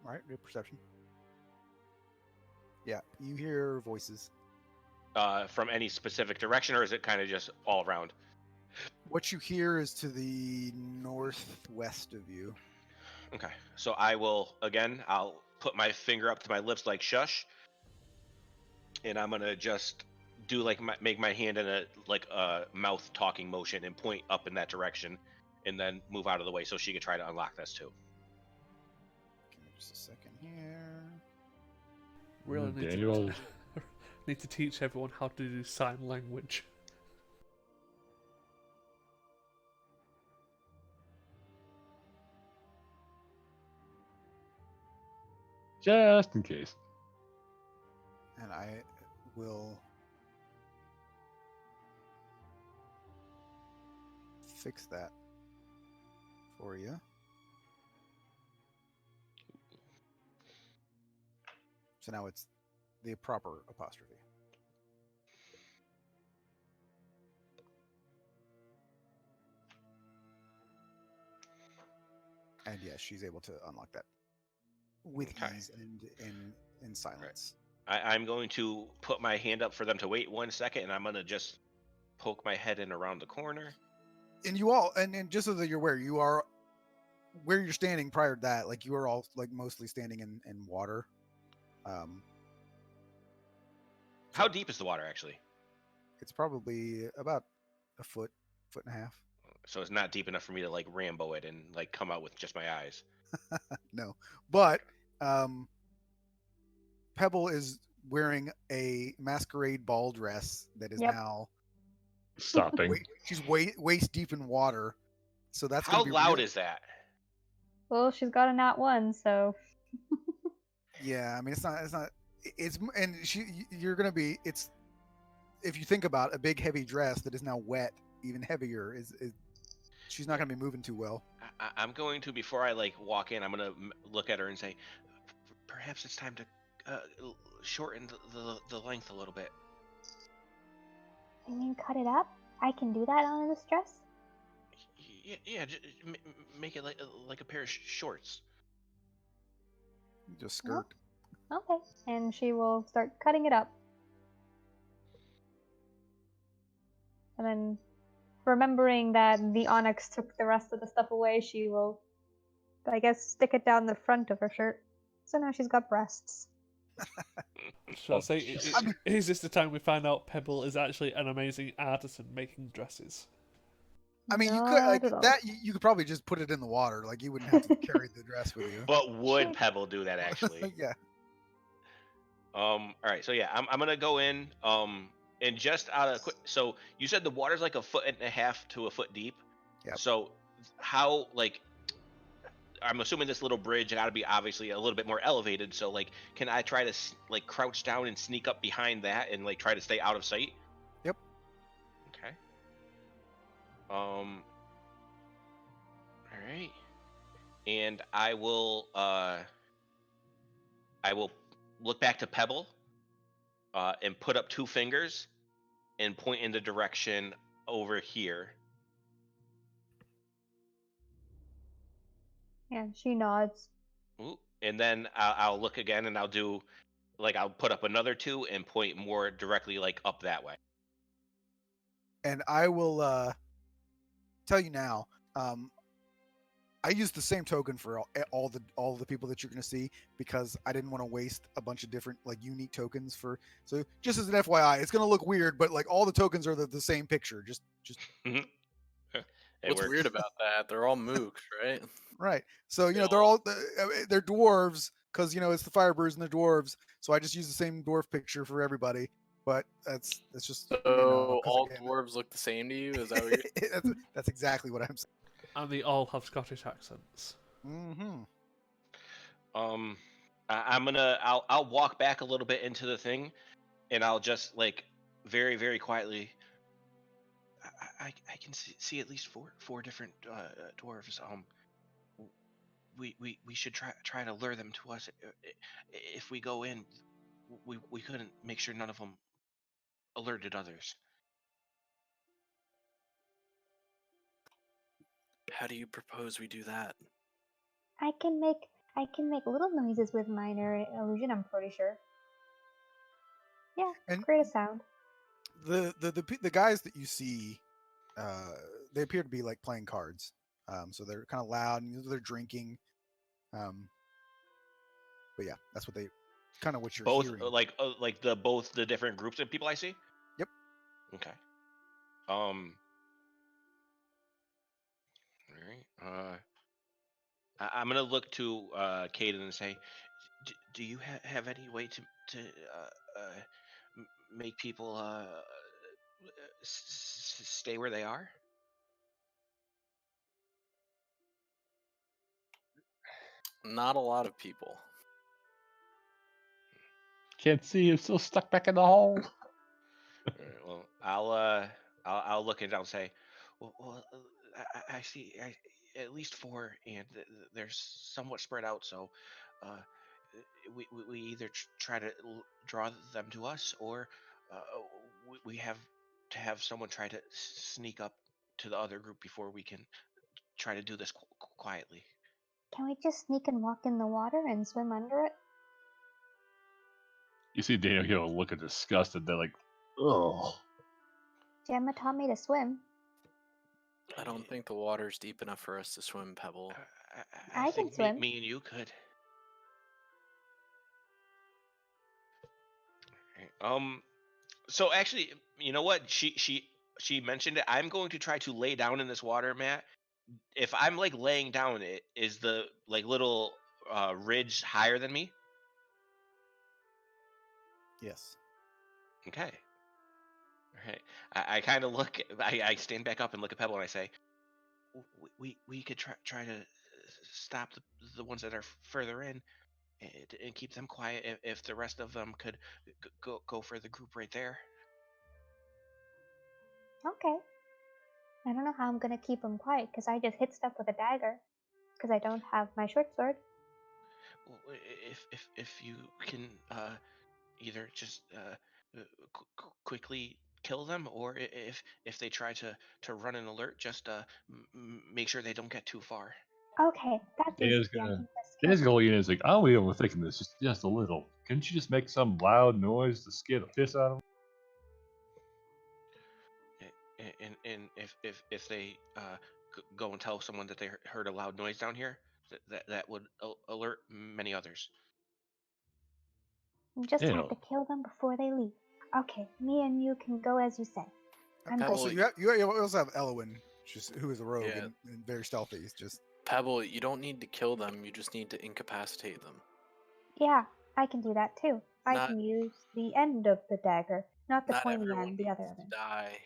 All right, good perception. Yeah, you hear voices. From any specific direction, or is it kind of just all around? What you hear is to the northwest of you. Okay, so I'll put my finger up to my lips like shush, and I'm gonna just do like make my hand in a mouth talking motion and point up in that direction, and then move out of the way so she could try to unlock this too. Give me just a second here. Really need Daniel. to need to teach everyone how to do sign language. Just in case. And I will fix that for you. So now it's the proper apostrophe. And yes, she's able to unlock that with Okay. ease and in silence. I'm going to put my hand up for them to wait 1 second, and I'm gonna just poke my head in around the corner. And you all, and just so that you're aware, you are where you're standing prior to that, like you are all like mostly standing in water. How deep is the water actually? It's probably about a foot and a half. So it's not deep enough for me to like Rambo it and like come out with just my eyes. No, but Pebble is wearing a masquerade ball dress that is Yep. now Stopping. she's waist deep in water. So that's How gonna be loud real- is that? Well, she's got a nat 1, so Yeah, I mean it's not and you're gonna be it's if you think about a big heavy dress that is now wet, even heavier is she's not gonna be moving too well. I'm going to, before I like walk in, I'm gonna look at her and say, perhaps it's time to shorten the length a little bit. I mean, cut it up? I can do that on this dress? Yeah, make it like a pair of shorts. Just skirt. Okay. And she will start cutting it up. And then, remembering that the onyx took the rest of the stuff away, she will, I guess, stick it down the front of her shirt. So now she's got breasts. Should I say, is this the time we find out Pebble is actually an amazing artisan making dresses? I mean, you could Not at all. that. You could probably just put it in the water. Like you wouldn't have to carry the dress with you. But would Sure. Pebble do that actually? Yeah. All right. So yeah, I'm gonna go in. And just out of quick. So you said the water's like 1.5 to a foot deep. Yep. So how like? I'm assuming this little bridge got to be obviously a little bit more elevated. So like, can I try to like crouch down and sneak up behind that and like try to stay out of sight? Yep. Okay. All right. And I will look back to Pebble and put up 2 fingers and point in the direction over here. Yeah, she nods. Ooh. And then I'll look again and I'll do like I'll put up another 2 and point more directly like up that way. And I will tell you now. I used the same token for all the people that you're going to see because I didn't want to waste a bunch of different like unique tokens for. So just as an FYI, it's going to look weird, but like all the tokens are the same picture. Just What's weird about that? They're all mooks, right? right. So they're all they're dwarves because it's the Firebirds and the dwarves. So I just use the same dwarf picture for everybody. But that's just so all dwarves look the same to you. Is that what you're? That's exactly what I'm saying. And they all have Scottish accents. Mm-hmm. I'll walk back a little bit into the thing, and I'll just like very very quietly. I can see at least four different dwarves. We should try to lure them to us. If we go in, we couldn't make sure none of them alerted others. How do you propose we do that? I can make little noises with minor illusion, I'm pretty sure. Yeah, And create a sound. The guys that you see, they appear to be like playing cards. So they're kind of loud and they're drinking. But yeah, that's what you're both hearing. like both the different groups of people I see. Yep. Okay. All right. I'm gonna look to Caden and say, do you have any way to make people stay where they are? Not a lot of people. Can't see. It's still stuck back in the hole. All right, well, I'll look and I'll say, well, I see at least 4, and they're somewhat spread out. So, we either try to draw them to us, or we have to have someone try to sneak up to the other group before we can try to do this quietly. Can we just sneak and walk in the water and swim under it? You see Daniel look at disgusted. They're like, ugh. Gemma taught me to swim. I don't think the water's deep enough for us to swim, Pebble. I think can swim. Me and you could. So actually, you know what? She mentioned it. I'm going to try to lay down in this water, Matt. If I'm like laying down, it is the like little ridge higher than me. Yes. Okay. All right. I kind of look. I stand back up and look at Pebble and I say, we could try to stop the ones that are further in and keep them quiet. If the rest of them could go for the group right there. Okay. I don't know how I'm gonna keep them quiet because I just hit stuff with a dagger because I don't have my short sword. if you can either just quickly kill them, or if they try to run an alert, just make sure they don't get too far. Okay, that's easy. Dana's I gonna can just Dana's kill gonna lean in and is like, I'll be overthinking this just a little. Couldn't you just make some loud noise to scare the piss out of them? And if they go and tell someone that they heard a loud noise down here, that would alert many others. You just You have know, to kill them before they leave. Okay, me and you can go as you say. I'm Pebble, Also, good. you also have Elowin, who is a rogue Yeah. and very stealthy. It's just Pebble, you don't need to kill them. You just need to incapacitate them. Yeah, I can do that too. I Not- can use the end of the dagger, not the Not pointy everyone end, the needs other to end. die.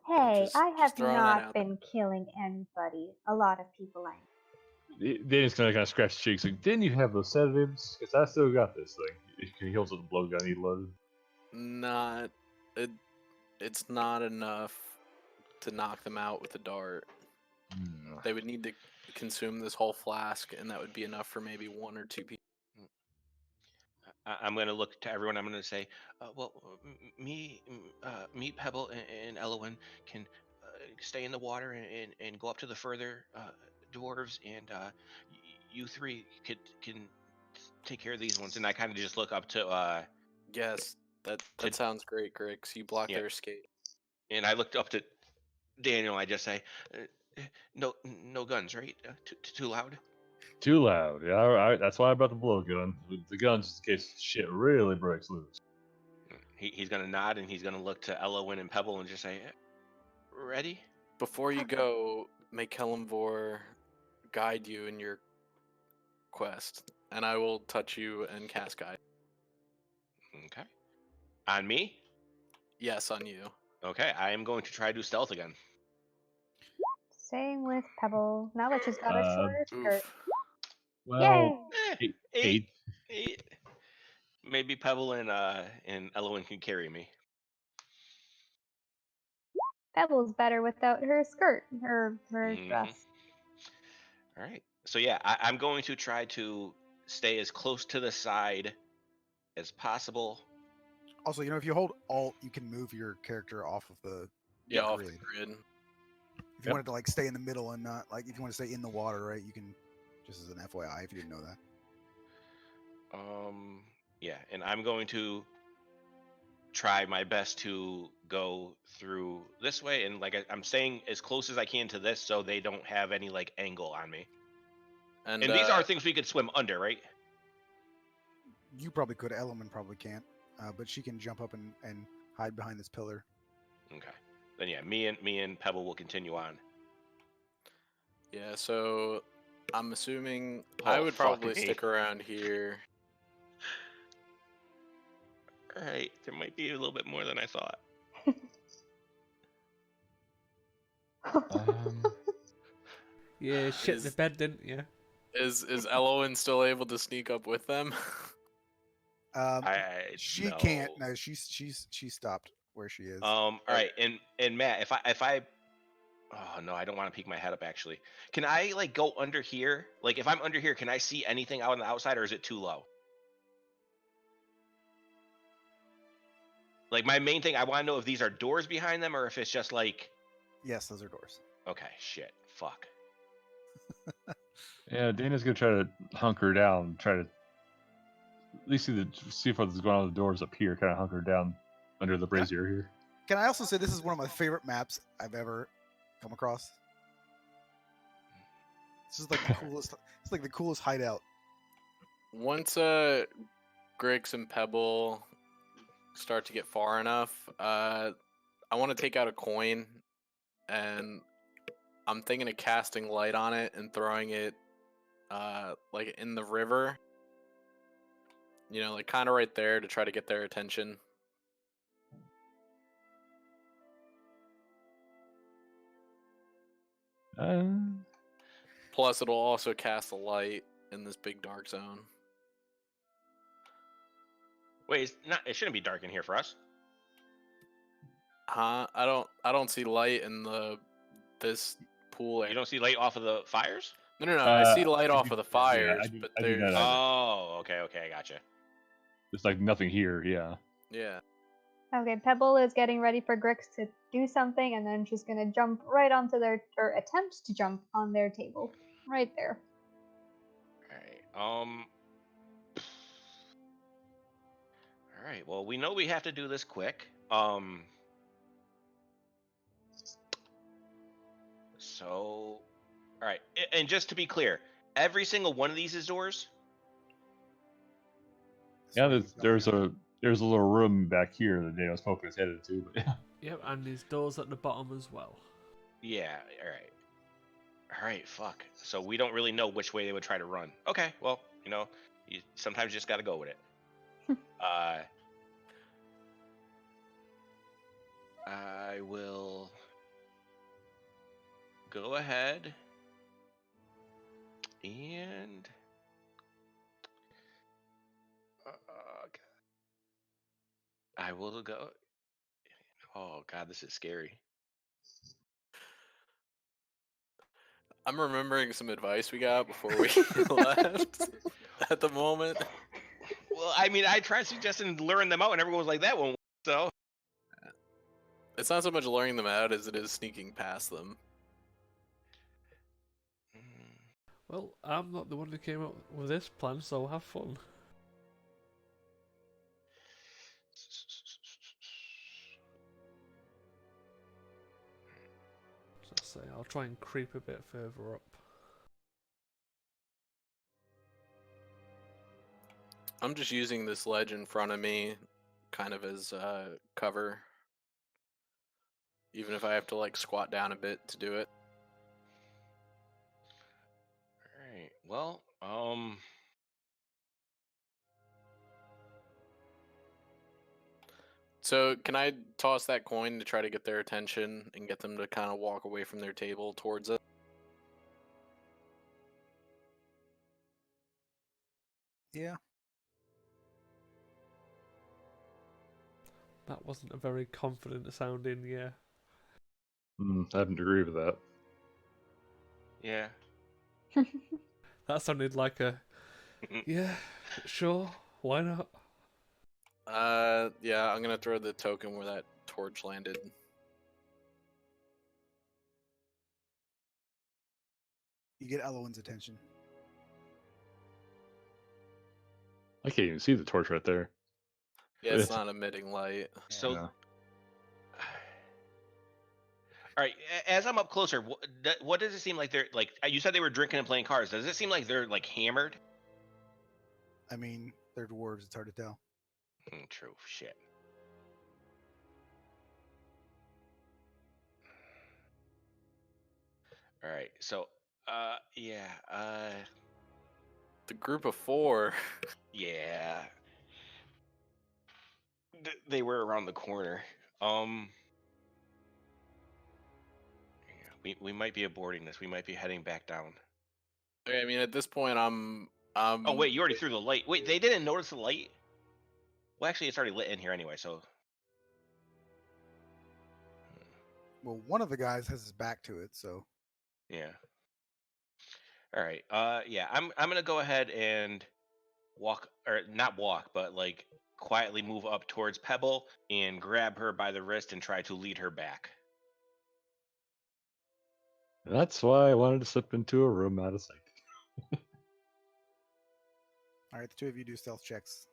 Hey, I have just throwing that not out. been killing anybody. A lot of people I know. Dana's gonna kind of scratch his cheeks like, didn't you have those sedatives? Because I still got this thing. He holds up the blowgun he loaded. Not it. It's not enough to knock them out with a dart. They would need to consume this whole flask, and that would be enough for maybe 1 or 2 people. I'm going to look to everyone. I'm going to say, me, Pebble, and Elowin can stay in the water and go up to the further dwarves, and you three can take care of these ones. And I kind of just look up to Yes, that sounds great, Grix. You block Yeah. their escape. and I looked up to Daniel. I just say, no guns, right? Too loud. Too loud. Yeah, all right. That's why I brought the blowgun. The gun's just in case shit really breaks loose. He's gonna nod, and he's gonna look to Elowin and Pebble and just say, ready? Before you go, make Kellamvor guide you in your quest, and I will touch you and cast guide. Okay. On me? Yes, on you. Okay, I am going to try to do stealth again. Same with Pebble. Now that she's got a shorter skirt. Oof. Well, Yay! Eight. Maybe Pebble and Elowin can carry me. Pebble's better without her skirt, her dress. All right. So yeah, I'm going to try to stay as close to the side as possible. also, if you hold Alt, you can move your character off of the Yeah, off the grid. grid. If you wanted to like stay in the middle and not like if you want to stay in the water, right? You can. Just as an FYI, if you didn't know that. Yeah, and I'm going to try my best to go through this way, and like I'm staying as close as I can to this, so they don't have any like angle on me. And these are things we could swim under, right? You probably could. Element probably can't, but she can jump up and hide behind this pillar. Okay. Then yeah, me and Pebble will continue on. Yeah, so I'm assuming I would probably stick around here. All right, there might be a little bit more than I thought. Yeah, shit the bed, didn't you? Is Elowin still able to sneak up with them? She can't. No, she's stopped where she is. All right, and Matt, if I oh no, I don't want to peek my head up actually. Can I like go under here? Like if I'm under here, can I see anything out on the outside, or is it too low? Like my main thing, I want to know if these are doors behind them or if it's just like. Yes, those are doors. Okay, shit, fuck. Yeah, Dana's gonna try to hunker down, try to at least see what's going on with the doors up here, kind of hunker down under the brazier here. Can I also say this is one of my favorite maps I've ever come across? This is like the coolest. It's like the coolest hideout. Once Griggs and Pebble start to get far enough, I want to take out a coin, and I'm thinking of casting light on it and throwing it like in the river. Like kind of right there to try to get their attention. Plus, it'll also cast a light in this big dark zone. Wait, it shouldn't be dark in here for us. Huh? I don't see light in this pool. You don't see light off of the fires? No. I see light I off do- of the yeah, fires, I but do there's not either. Oh, okay, gotcha. There's like nothing here. Yeah. yeah. Okay, Pebble is getting ready for Grix to do something, and then she's gonna jump right onto or attempt to jump on their table. Right there. All right. Well, we know we have to do this quick. So, all right. And just to be clear, every single one of these is doors. Yeah. That's There's where he's there's a little room back here that Daniel's poking his head into. But yeah. Yep, and there's doors at the bottom as well. Yeah. All right. All right. Fuck. So we don't really know which way they would try to run. Okay. Well, you sometimes just got to go with it. I will go ahead and I will go. Oh God, this is scary. I'm remembering some advice we got before we left at the moment. Well, I mean, I tried suggesting luring them out, and everyone was like, "That won't." So It's not so much luring them out as it is sneaking past them. Well, I'm not the one who came up with this plan, so have fun. So I say I'll try and creep a bit further up. I'm just using this ledge in front of me kind of as cover. Even if I have to like squat down a bit to do it. All right. Well, So can I toss that coin to try to get their attention and get them to kind of walk away from their table towards it? Yeah. That wasn't a very confident sounding, yeah. I haven't agreed with that. yeah. That sounded like a, yeah, sure, why not? Yeah, I'm gonna throw the token where that torch landed. You get Elowen's attention. I can't even see the torch right there. Yeah, it's not emitting light. So, Yeah. all right. As I'm up closer, what does it seem like they're like? You said they were drinking and playing cards. Does it seem like they're like hammered? I mean, they're dwarves. It's hard to tell. True. Shit. All right. So, yeah. The group of 4. Yeah. They were around the corner. We might be aborting this. We might be heading back down. Okay, I mean, at this point, I'm. Oh wait, you already threw the light. Wait, they didn't notice the light? Well, actually, it's already lit in here anyway. So. Well, one of the guys has his back to it, so. Yeah. All right. Yeah. I'm gonna go ahead and walk, or not walk, but like quietly move up towards Pebble and grab her by the wrist and try to lead her back. That's why I wanted to slip into a room out of sight. All right, the two of you do stealth checks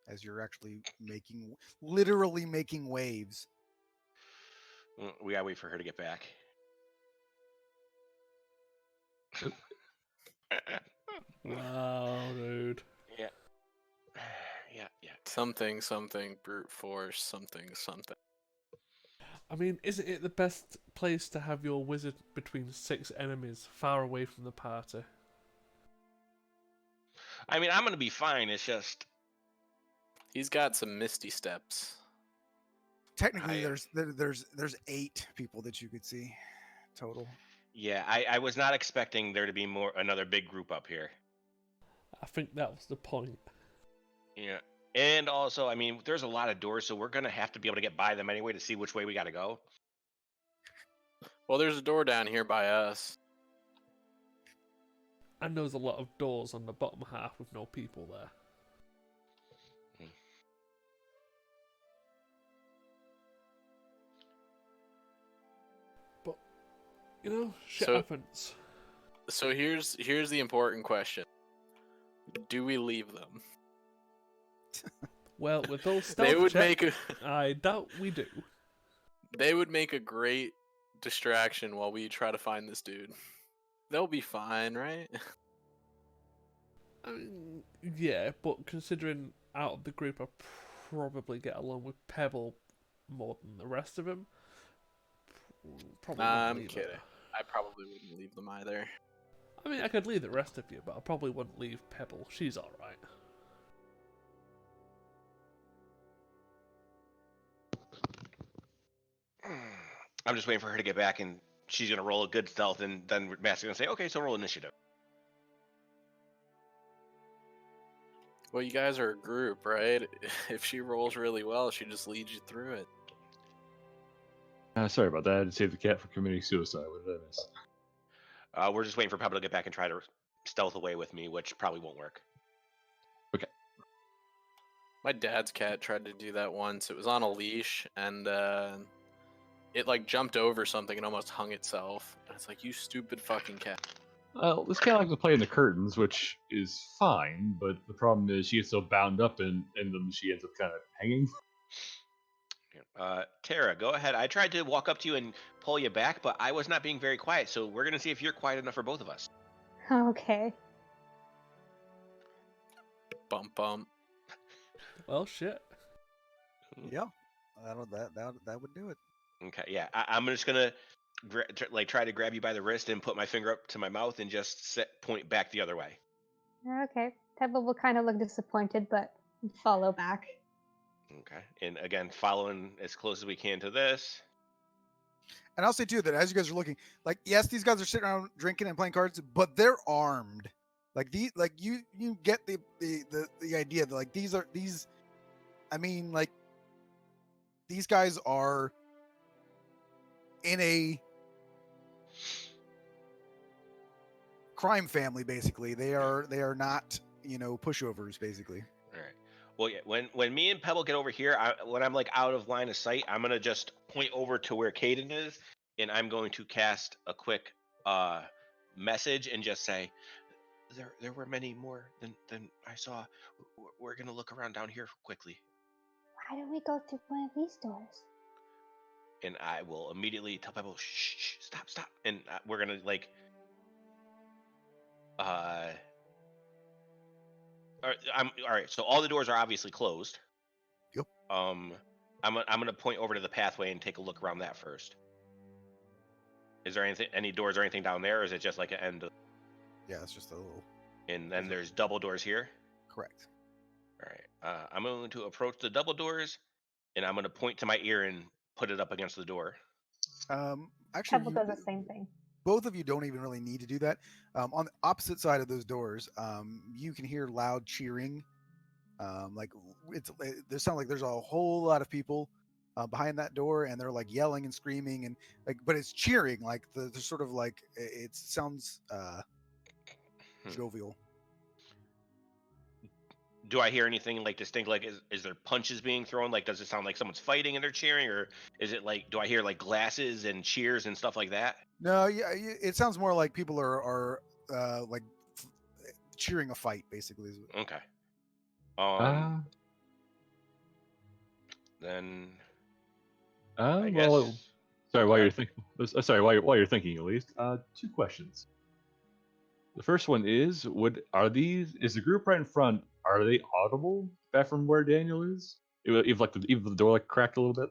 as you're actually literally making waves. We gotta wait for her to get back. Wow, dude. Yeah. Yeah. Something, brute force, something. I mean, isn't it the best place to have your wizard between 6 enemies, far away from the party? I mean, I'm gonna be fine. It's just He's got some misty steps. Technically, there's 8 people that you could see total. yeah. I was not expecting there to be another big group up here. I think that was the point. Yeah. And also, I mean, there's a lot of doors, so we're gonna have to be able to get by them anyway to see which way we gotta go. Well, there's a door down here by us. And there's a lot of doors on the bottom half with no people there. But, you know, shit So- happens. So here's the important question: do we leave them? Well, with those They stealth would checks, make I doubt we do. they would make a great distraction while we try to find this dude. They'll be fine, right? I mean, yeah, but considering out of the group I probably get along with Pebble more than the rest of them, probably Nah, wouldn't I'm leave kidding. her. I probably wouldn't leave them either. I mean, I could leave the rest of you, but I probably wouldn't leave Pebble. She's alright. I'm just waiting for her to get back, and she's gonna roll a good stealth, and then Matt's gonna say, "Okay, so roll initiative." Well, you guys are a group, right? If she rolls really well, she just leads you through it. Sorry about that. I had to save the cat from committing suicide. What did I miss? We're just waiting for Pebble to get back and try to stealth away with me, which probably won't work. My dad's cat tried to do that once. It was on a leash, and it like jumped over something and almost hung itself. And it's like, you stupid fucking cat. Well, this cat likes to play in the curtains, which is fine, but the problem is she gets so bound up in them, she ends up kind of hanging. Tara, go ahead. I tried to walk up to you and pull you back, but I was not being very quiet, so we're gonna see if you're quiet enough for both of us. Okay. Bump bump. Well, shit. Yeah, that would do it. Okay, yeah. I'm just gonna try to grab you by the wrist and put my finger up to my mouth and just point back the other way. Okay. Pebble will kind of look disappointed, but follow back. Okay, and again, following as close as we can to this. And I'll say too that as you guys are looking, like, yes, these guys are sitting around drinking and playing cards, but they're armed. Like you get the idea that like these. I mean, like, these guys are in a crime family, basically. They are not, pushovers, basically. All right. Well, yeah. When me and Pebble get over here, when I'm like out of line of sight, I'm gonna just point over to where Caden is, and I'm going to cast a quick message and just say, "There were many more than I saw. We're gonna look around down here quickly." Why don't we go through one of these doors? And I will immediately tell Pebble, shh, stop. And we're gonna like, all right. So all the doors are obviously closed. Yep. I'm gonna point over to the pathway and take a look around that first. Is there any doors or anything down there, or is it just like an end? Yeah, it's just a little. And then there's double doors here. Correct. All right. I'm going to approach the double doors, and I'm gonna point to my ear and put it up against the door. Actually, Pebble does the same thing. both of you don't even really need to do that. On the opposite side of those doors, you can hear loud cheering. There sounds like there's a whole lot of people behind that door, and they're like yelling and screaming, and like, but it's cheering. Like the sort of like it sounds jovial. Do I hear anything like distinct? Like, is there punches being thrown? Like, does it sound like someone's fighting and they're cheering, or is it like, do I hear like glasses and cheers and stuff like that? No, yeah, it sounds more like people are like cheering a fight, basically. Okay. Then I guess. Well, sorry. While you're thinking, while you're thinking, at least, two questions. The first one is: is the group right in front? Are they audible back from where Daniel is? If the door like cracked a little bit.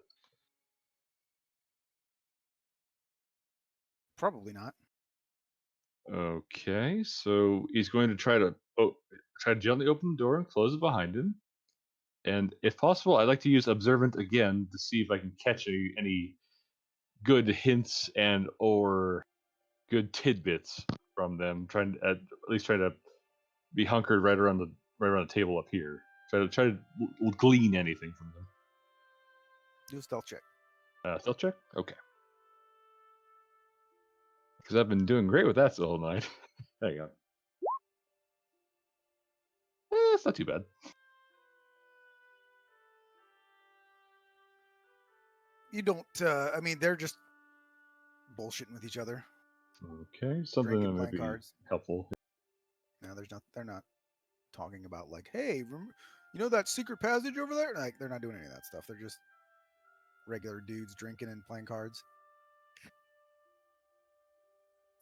Probably not. Okay, so he's going to try to gently open the door and close it behind him. And if possible, I'd like to use observant again to see if I can catch any good hints and or good tidbits from them. Trying to at least try to be hunkered right around the table up here. Try to glean anything from them. Do a stealth check. Stealth check. Okay. Because I've been doing great with that the whole night. Hang on. That's not too bad. You don't. I mean, they're just bullshitting with each other, Okay, something drinking, that might playing be cards. helpful. No, there's not. They're not talking about like, hey, you know that secret passage over there? Like, they're not doing any of that stuff. They're just regular dudes drinking and playing cards.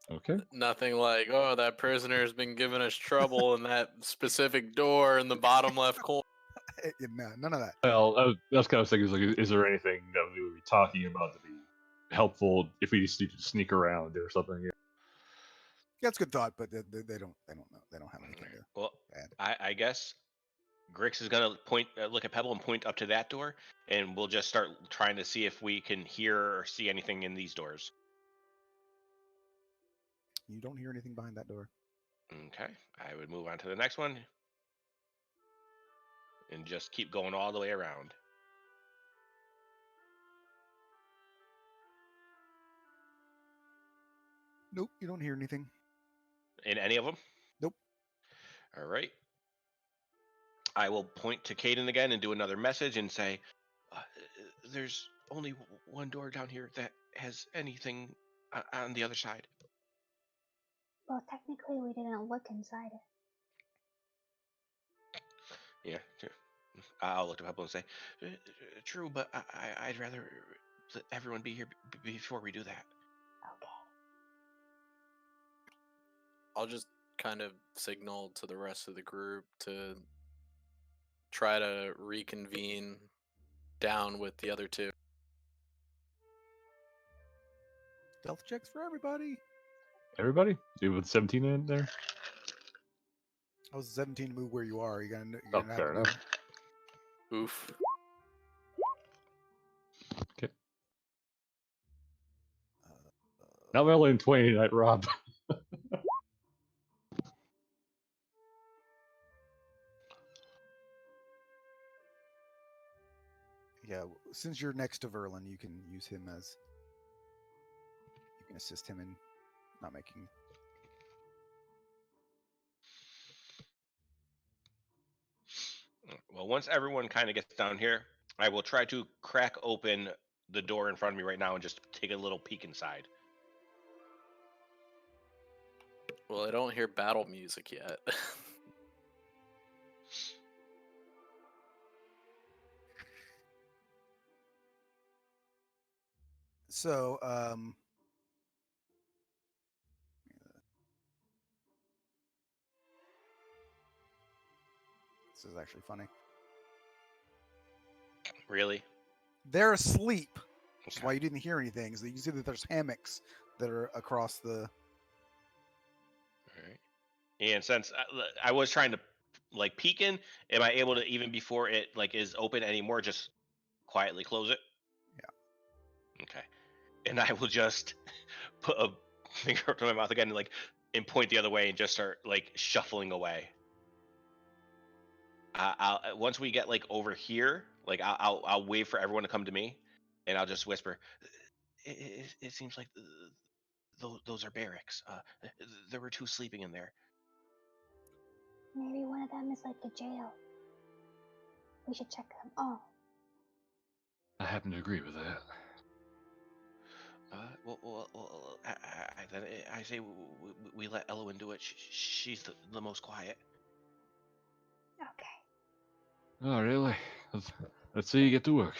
Okay. Nothing like, oh, that prisoner has been giving us trouble in that specific door in the bottom left corner. No, none of that. Well, that's kind of thinking, like, is there anything that we would be talking about to be helpful if we just need to sneak around or something? Yeah. That's a good thought, but they don't know. They don't have anything to Well, add. I guess Grix is gonna look at Pebble and point up to that door, and we'll just start trying to see if we can hear or see anything in these doors. You don't hear anything behind that door. Okay, I would move on to the next one, and just keep going all the way around. Nope, you don't hear anything. In any of them? Nope. All right. I will point to Caden again and do another message and say, there's only one door down here that has anything on the other side. Well, technically, we didn't look inside it. Yeah, sure. I'll look to Pebble and say, true, but I'd rather let everyone be here before we do that. Okay. I'll just kind of signal to the rest of the group to try to reconvene down with the other two. Stealth checks for everybody. Everybody? You with 17 in there? I was 17 to move where you are. You're gonna Oh, have fair to enough. Oof. Okay. Not only in 20 tonight, Rob. Yeah, since you're next to Verlin, you can use him as. You can assist him in not making. Well, once everyone kind of gets down here, I will try to crack open the door in front of me right now and just take a little peek inside. Well, I don't hear battle music yet. So, this is actually funny. Really? They're asleep. That's Okay. why you didn't hear anything. So you can see that there's hammocks that are across the. All right. And since I was trying to like peek in, am I able to, even before it like is open anymore, just quietly close it? Yeah. Okay. And I will just put a finger up to my mouth again and point the other way and just start like shuffling away. I'll once we get like over here, like I'll wait for everyone to come to me, and I'll just whisper. It seems like those are barracks. There were two sleeping in there. Maybe one of them is like a jail. We should check them all. I happen to agree with that. I say we let Elowen do it. She's the most quiet. Okay. Oh, really? Let's see you get to work.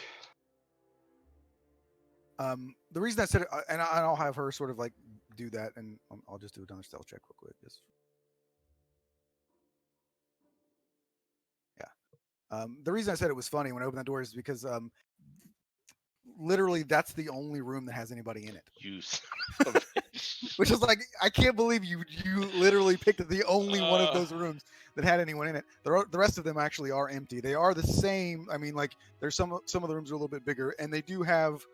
The reason I said it, and I'll have her sort of like do that, and I'll just do another stealth check real quick. Just. Yeah. The reason I said it was funny when I opened that door is because literally that's the only room that has anybody in it. You son of a bitch. Which is like, I can't believe you literally picked the only one of those rooms that had anyone in it. The rest of them actually are empty. They are the same. I mean, like there's some of the rooms are a little bit bigger, and they do have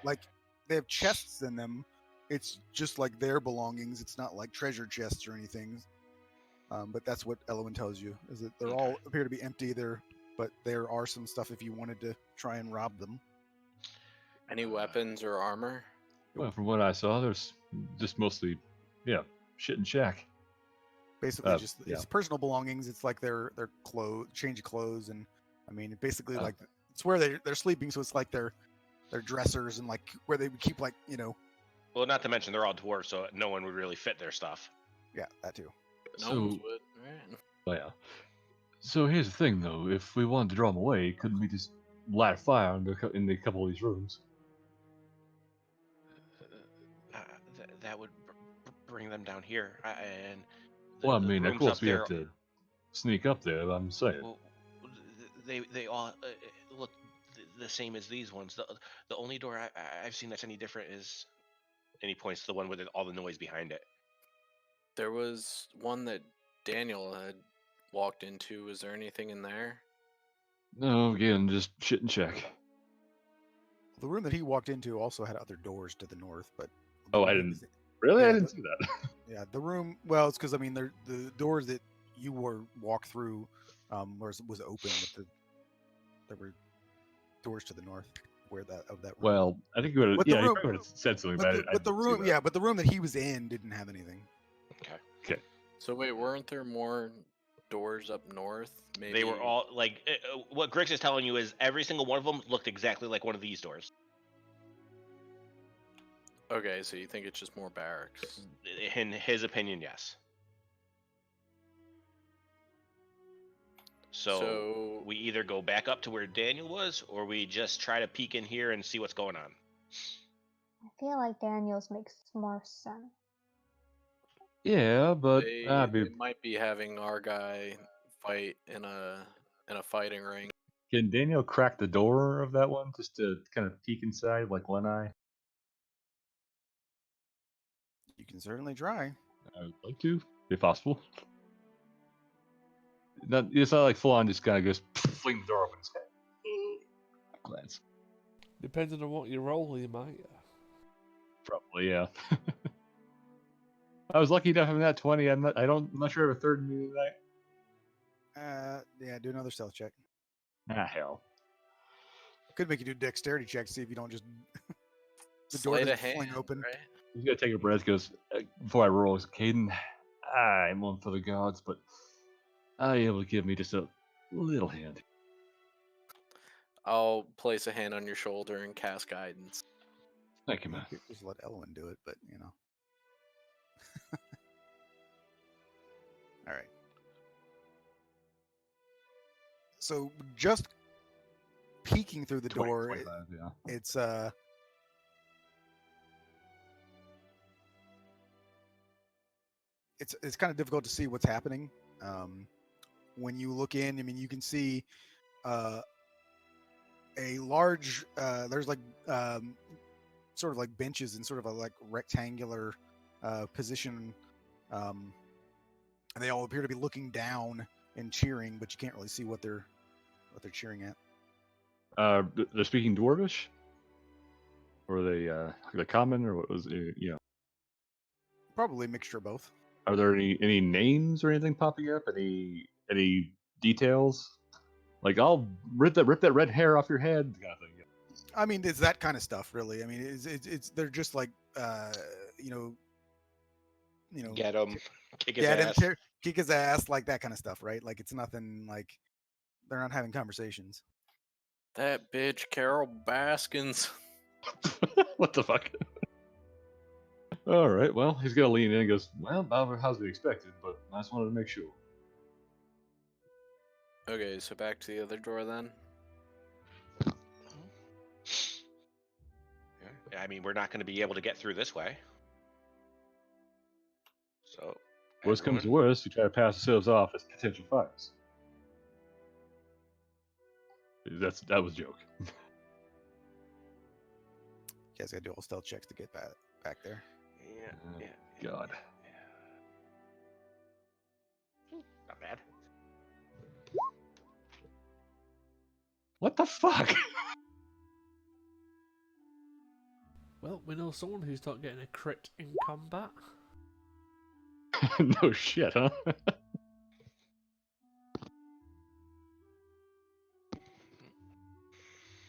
like they have chests in them. It's just like their belongings. It's not like treasure chests or anything. But that's what Elowen tells you, is that they're all appear to be empty there, but there are some stuff if you wanted to try and rob them. Any weapons or armor? Well, from what I saw, there's just mostly, shit and shack. basically just yeah. it's personal belongings. It's like their clothes, change of clothes, and I mean basically like it's where they're sleeping, so it's like their dressers and like where they would keep like Well, not to mention they're all dwarves, so no one would really fit their stuff. yeah, that too. No So, one's would. Right. oh, yeah. So here's the thing, though. If we wanted to draw them away, couldn't we just light a fire in a couple of these rooms? That would bring them down here, and Well, I the mean, of rooms course up we there. have to sneak up there. I'm saying. Well, they all look the same as these ones. The only door I've seen that's any different is, and he points to the one with all the noise behind it. There was one that Daniel had walked into. Was there anything in there? No, again, just shit and check. The room that he walked into also had other doors to the north, but Oh, I didn't. Really? Yeah, I didn't see that. yeah, the room. Well, it's because I mean, the doors that you were walked through was open, but there were doors to the north where that room. Well, I think you would have. But the Yeah, you room- probably would have said something but about the, it. but the room, yeah, but the room that he was in didn't have anything. Okay. So wait, weren't there more doors up north? Maybe They were all like what Grix is telling you is every single one of them looked exactly like one of these doors. Okay, so you think it's just more barracks? In his opinion, yes. So we either go back up to where Daniel was, or we just try to peek in here and see what's going on. I feel like Daniel's makes more sense. Yeah, but They might be having our guy fight in a fighting ring. can Daniel crack the door of that one just to kind of peek inside, like one eye? You can certainly try. I would like to, if possible. It's not like full on just kind of goes fling the door open. Glance. Depending on what you roll, you might. Probably, yeah. I was lucky enough in that 20. I'm not sure I have a third in me tonight. Yeah, do another stealth check. Ah, hell. Could make you do a dexterity check, see if you don't just the door Sleight of doesn't fling hand, open. right? He's gonna take a breath. Goes before I roll. Caden, I'm one for the gods, but are you able to give me just a little hand? I'll place a hand on your shoulder and cast guidance. Thank you, man. You could just let Elwin do it, but you know. All right. So just peeking through the 20, door, 25, yeah. it's kind of difficult to see what's happening. When you look in, I mean, you can see a large. There's like sort of like benches in sort of a like rectangular position, and they all appear to be looking down and cheering, but you can't really see what they're cheering at. They're speaking Dwarvish, or are they common, or what was Probably a mixture of both. Are there any names or anything popping up? Any details? Like I'll rip that red hair off your head, kind of thing. I mean, it's that kind of stuff, really. I mean, it's they're just like you know, Get him, kick his get ass. him, kick his ass, like that kind of stuff, right? Like it's nothing like they're not having conversations. That bitch, Carol Baskins. What the fuck? All right, well, he's gonna lean in and goes, well, about as we expected, but I just wanted to make sure. Okay, so back to the other door then. Yeah, I mean, we're not going to be able to get through this way. So, Worst comes to everyone- worst, we try to pass ourselves off as potential fires. That was a joke. You guys gotta do all stealth checks to get back there. Yeah, Oh, yeah. God. Yeah. Not bad. What the fuck? Well, we know someone who's not getting a crit in combat. No shit, huh?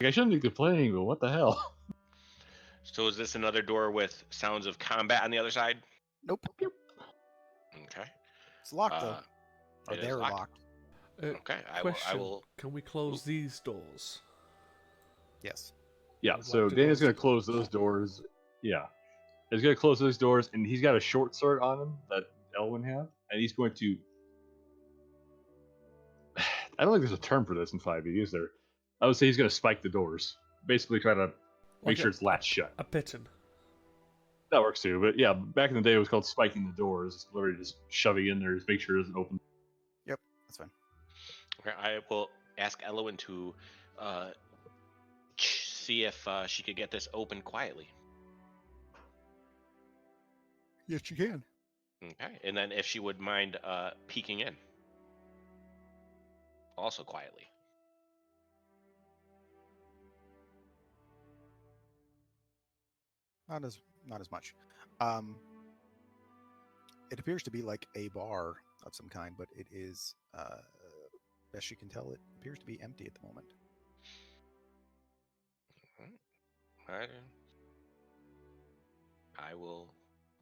I shouldn't be complaining, but what the hell? So, is this another door with sounds of combat on the other side? Nope. Okay. It's locked though. Or It is they're locked. locked. Okay, I Question: will. Can we close these doors? Yes. Yeah, I'd so like to Daniel's close gonna the close doors. those doors. Yeah, he's gonna close those doors, and he's got a short sword on him that Elwyn had, and he's going to. I don't think there's a term for this in 5e, is there? I would say he's gonna spike the doors, basically try to make sure it's latched shut. A piton. That works too, but yeah, back in the day it was called spiking the doors. It's literally just shoving in there to make sure it doesn't open. Yep. That's fine. Okay, I will ask Elwyn to see if she could get this open quietly. Yes, you can. Okay, and then if she would mind peeking in, also quietly. Not as much. It appears to be like a bar of some kind, but it is, best you can tell, it appears to be empty at the moment. I will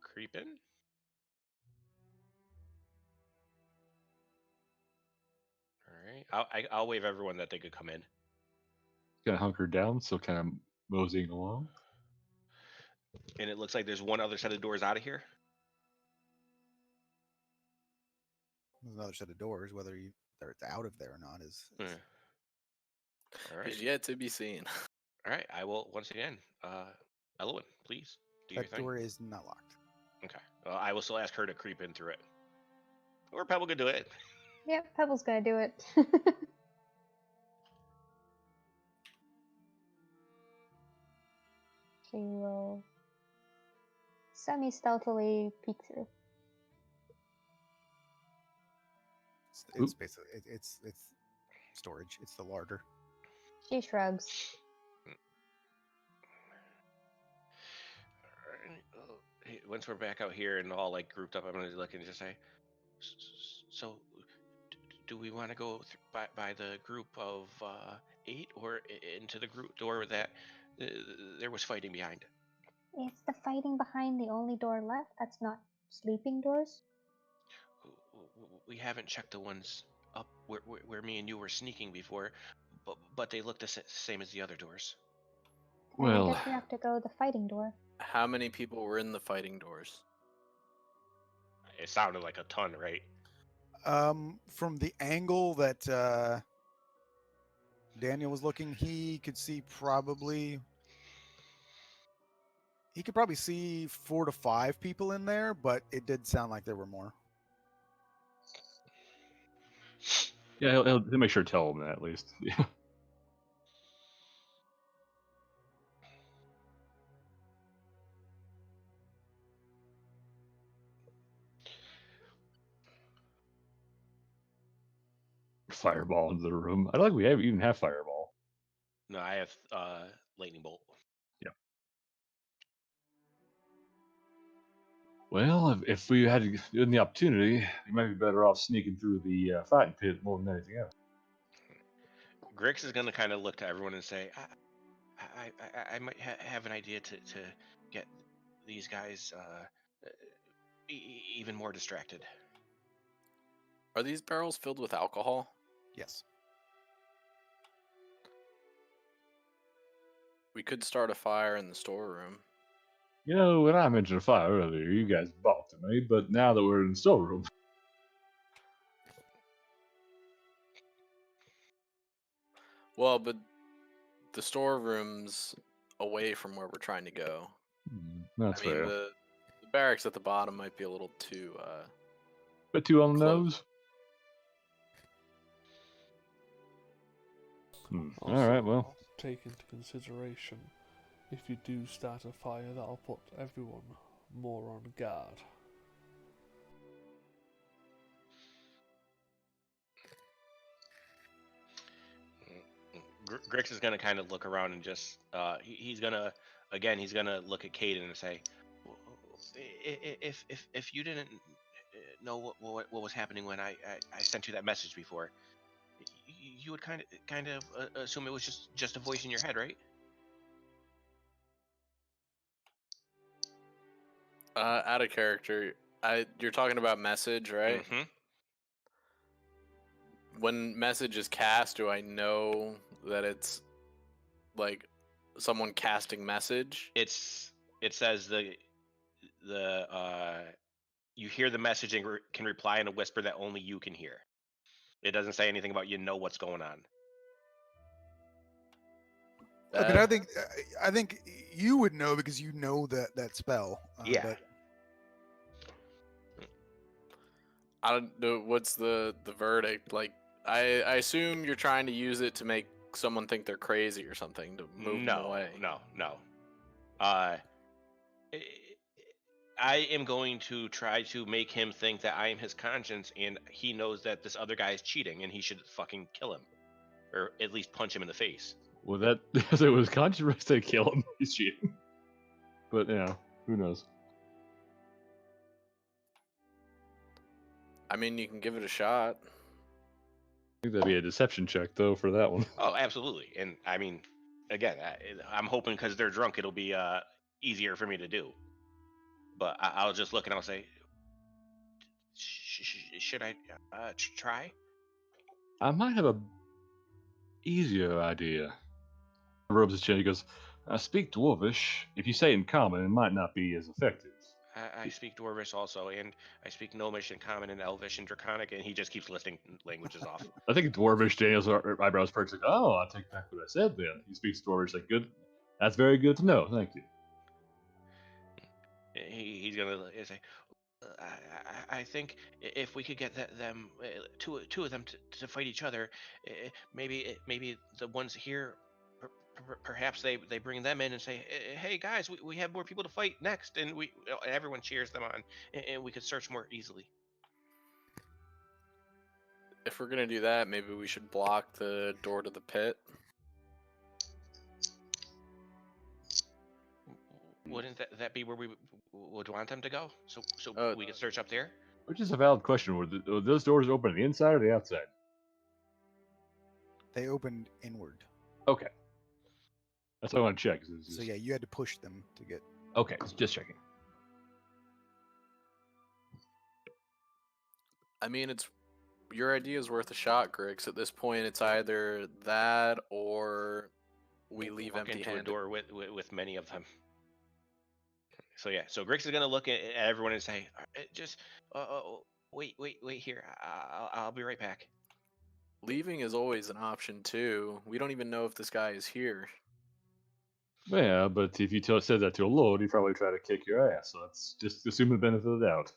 creep in. All right, I'll wave everyone that they could come in. Gonna hunker down, so kind of moseying along. And it looks like there's one other set of doors out of here. There's another set of doors. Whether it's out of there or not is Yeah. All right. Is yet to be seen. All right. I will once again, Elwyn, please do your that thing. door is not locked. Okay. Well, I will still ask her to creep in through it. Or Pebble could do it. Yep, Pebble's gonna do it. She will semi-stealthily peek through. It's basically it's storage. It's the larder. She shrugs. Hey, once we're back out here and all like grouped up, I'm gonna look and just say, so do we want to go by the group of 8 or into the group door that there was fighting behind? Is the fighting behind the only door left? That's not sleeping doors? We haven't checked the ones up where me and you were sneaking before, but they look the same as the other doors. Then I Well, guess we have to go the fighting door. How many people were in the fighting doors? It sounded like a ton, right? From the angle that Daniel was looking, he could probably see 4 to 5 people in there, but it did sound like there were more. yeah, he'll make sure to tell him that at least. Yeah. Fireball into the room. I don't think we even have fireball. No, I have lightning bolt. Yeah. Well, if we had given the opportunity, we might be better off sneaking through the fighting pit more than anything else. Grix is gonna kind of look to everyone and say, I might have an idea to get these guys even more distracted. Are these barrels filled with alcohol? Yes. We could start a fire in the storeroom. You know, when I mentioned a fire earlier, you guys balked at me, but now that we're in the storeroom, Well, but the storeroom's away from where we're trying to go. that's I mean, fair. the barracks at the bottom might be a little too. Bit too on the close. nose. All Also, right, well. take into consideration, if you do start a fire, that'll put everyone more on guard. Grix is gonna kind of look around and just he's gonna look at Caden and say, if you didn't know what was happening when I sent you that message before, you would kind of assume it was just a voice in your head, right? Out of character. You're talking about message, right? Mm-hmm. when message is cast, do I know that it's like someone casting message? It says you hear the message and can reply in a whisper that only you can hear. It doesn't say anything about you know what's going on. I mean, I think you would know because you know that spell. Yeah. But I don't know what's the verdict. Like, I assume you're trying to use it to make someone think they're crazy or something to move them away. No. I am going to try to make him think that I am his conscience, and he knows that this other guy is cheating, and he should fucking kill him, or at least punch him in the face. Well, that if it was controversial to kill him, he's cheating. But yeah, who knows? I mean, you can give it a shot. I think that'd be a deception check though for that one. Oh, absolutely. And I mean, again, I'm hoping because they're drunk, it'll be easier for me to do. But I'll just look and I'll say, should I try? I might have a easier idea. Rubs his chin. He goes, "I speak Dwarvish. If you say it in common, it might not be as effective." I speak Dwarvish also, and I speak Gnomish and Common and Elvish and Draconic, and he just keeps listing languages off. I think Dwarvish. Daniel's eyebrows perks like, "Oh, I take back what I said." Then he speaks Dwarvish. Like, good. That's very good to know. Thank you. He's gonna say, I think if we could get them two of them to fight each other, maybe the ones here, perhaps they bring them in and say, hey guys, we have more people to fight next, and everyone cheers them on, and we could search more easily. If we're gonna do that, maybe we should block the door to the pit. Wouldn't that be where we would want them to go? So we could search up there? Which is a valid question. Were those doors open on the inside or the outside? they opened inward. Okay. That's what I want to check. So yeah, you had to push them to get. Okay, just checking. I mean, it's your idea is worth a shot, Grix. At this point, it's either that or we leave Walk into a empty-handed. door with many of them. So yeah, so Grix is gonna look at everyone and say, just wait here. I'll be right back. Leaving is always an option too. We don't even know if this guy is here. Yeah, but if you said that to a lord, he'd probably try to kick your ass. So let's just assume the benefit of the doubt.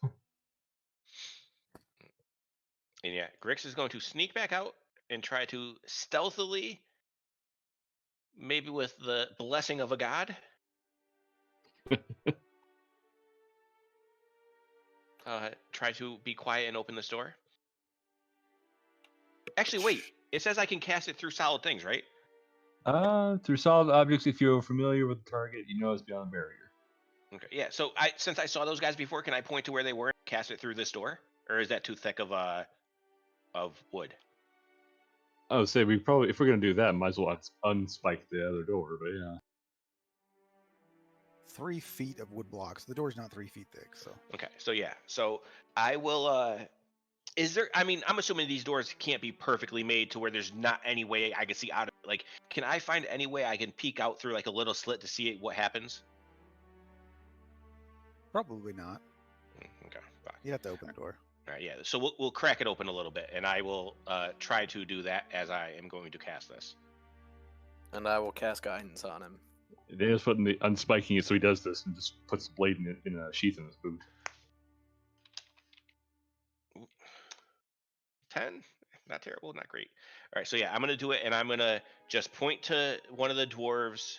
And yeah, Grix is going to sneak back out and try to stealthily, maybe with the blessing of a god, try to be quiet and open this door. Actually, wait. It says I can cast it through solid things, right? Through solid objects, if you're familiar with the target, you know it's beyond the barrier. Okay, yeah. So since I saw those guys before, can I point to where they were and cast it through this door, or is that too thick of wood? I would say we probably, if we're gonna do that, might as well unspike the other door. But yeah. 3 feet of wood blocks. The door's not 3 feet thick, so. Okay, so yeah. So I will. Is there? I mean, I'm assuming these doors can't be perfectly made to where there's not any way I can see out of it. Like, can I find any way I can peek out through like a little slit to see what happens? Probably not. Okay, fine. You'd have to open the door. All right, yeah. So we'll crack it open a little bit, and I will try to do that as I am going to cast this. And I will cast guidance on him. Daniel's putting the unspiking it, so he does this and just puts the blade in a sheath in his boot. 10, not terrible, not great. All right, so yeah, I'm gonna do it, and I'm gonna just point to one of the dwarves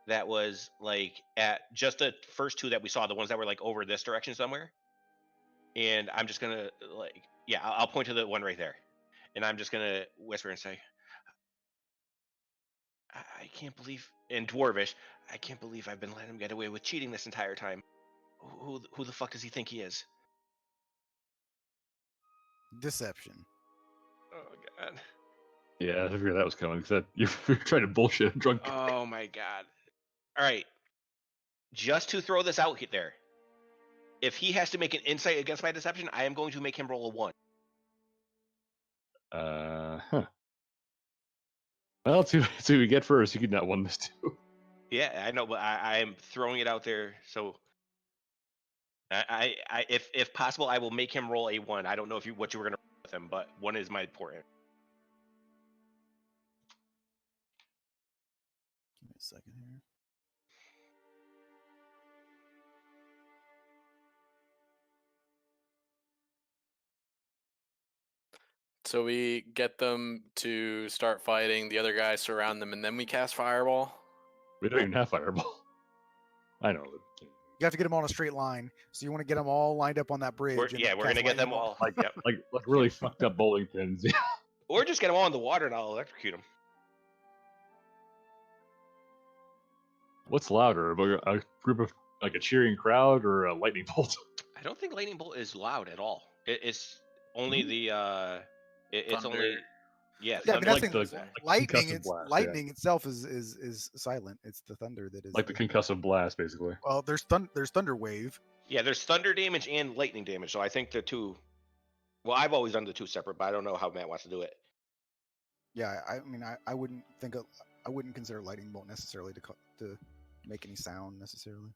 that was like at just the first 2 that we saw, the ones that were like over this direction somewhere. And I'm just gonna like, yeah, I'll point to the one right there, and I'm just gonna whisper and say, I can't believe, in Dwarvish, I can't believe I've been letting him get away with cheating this entire time. Who the fuck does he think he is? Deception. Oh god. Yeah, I figured that was coming because you're trying to bullshit a drunk guy. Oh my god. All right. Just to throw this out there, if he has to make an insight against my deception, I am going to make him roll a 1. Huh. Well, let's see what we get first. You could not win this too. Yeah, I know, but I'm throwing it out there. So if possible, I will make him roll a 1. I don't know what you were gonna roll with him, but 1 is my important. Give me a second here. So we get them to start fighting. The other guys surround them, and then we cast Fireball. We don't even have fireball. I know. You have to get them on a straight line. So you want to get them all lined up on that bridge. We're, and yeah, then we're cast gonna get them lightning all. bolt. Yep. Like really fucked up bowling pins. Yeah. Or just get them all in the water and I'll electrocute them. What's louder, a group of like a cheering crowd or a lightning bolt? I don't think lightning bolt is loud at all. It's only the it's Thunder. only Yeah, I thunder. mean that's like the, the lightning. concussive It's blast, lightning itself is silent. It's the thunder that is like the concussive blast, basically. well. There's thunder wave. Yeah, there's thunder damage and lightning damage. So I think the two. Well, I've always done the two separate, but I don't know how Matt wants to do it. Yeah, I mean I wouldn't I wouldn't consider lightning bolt necessarily to make any sound necessarily.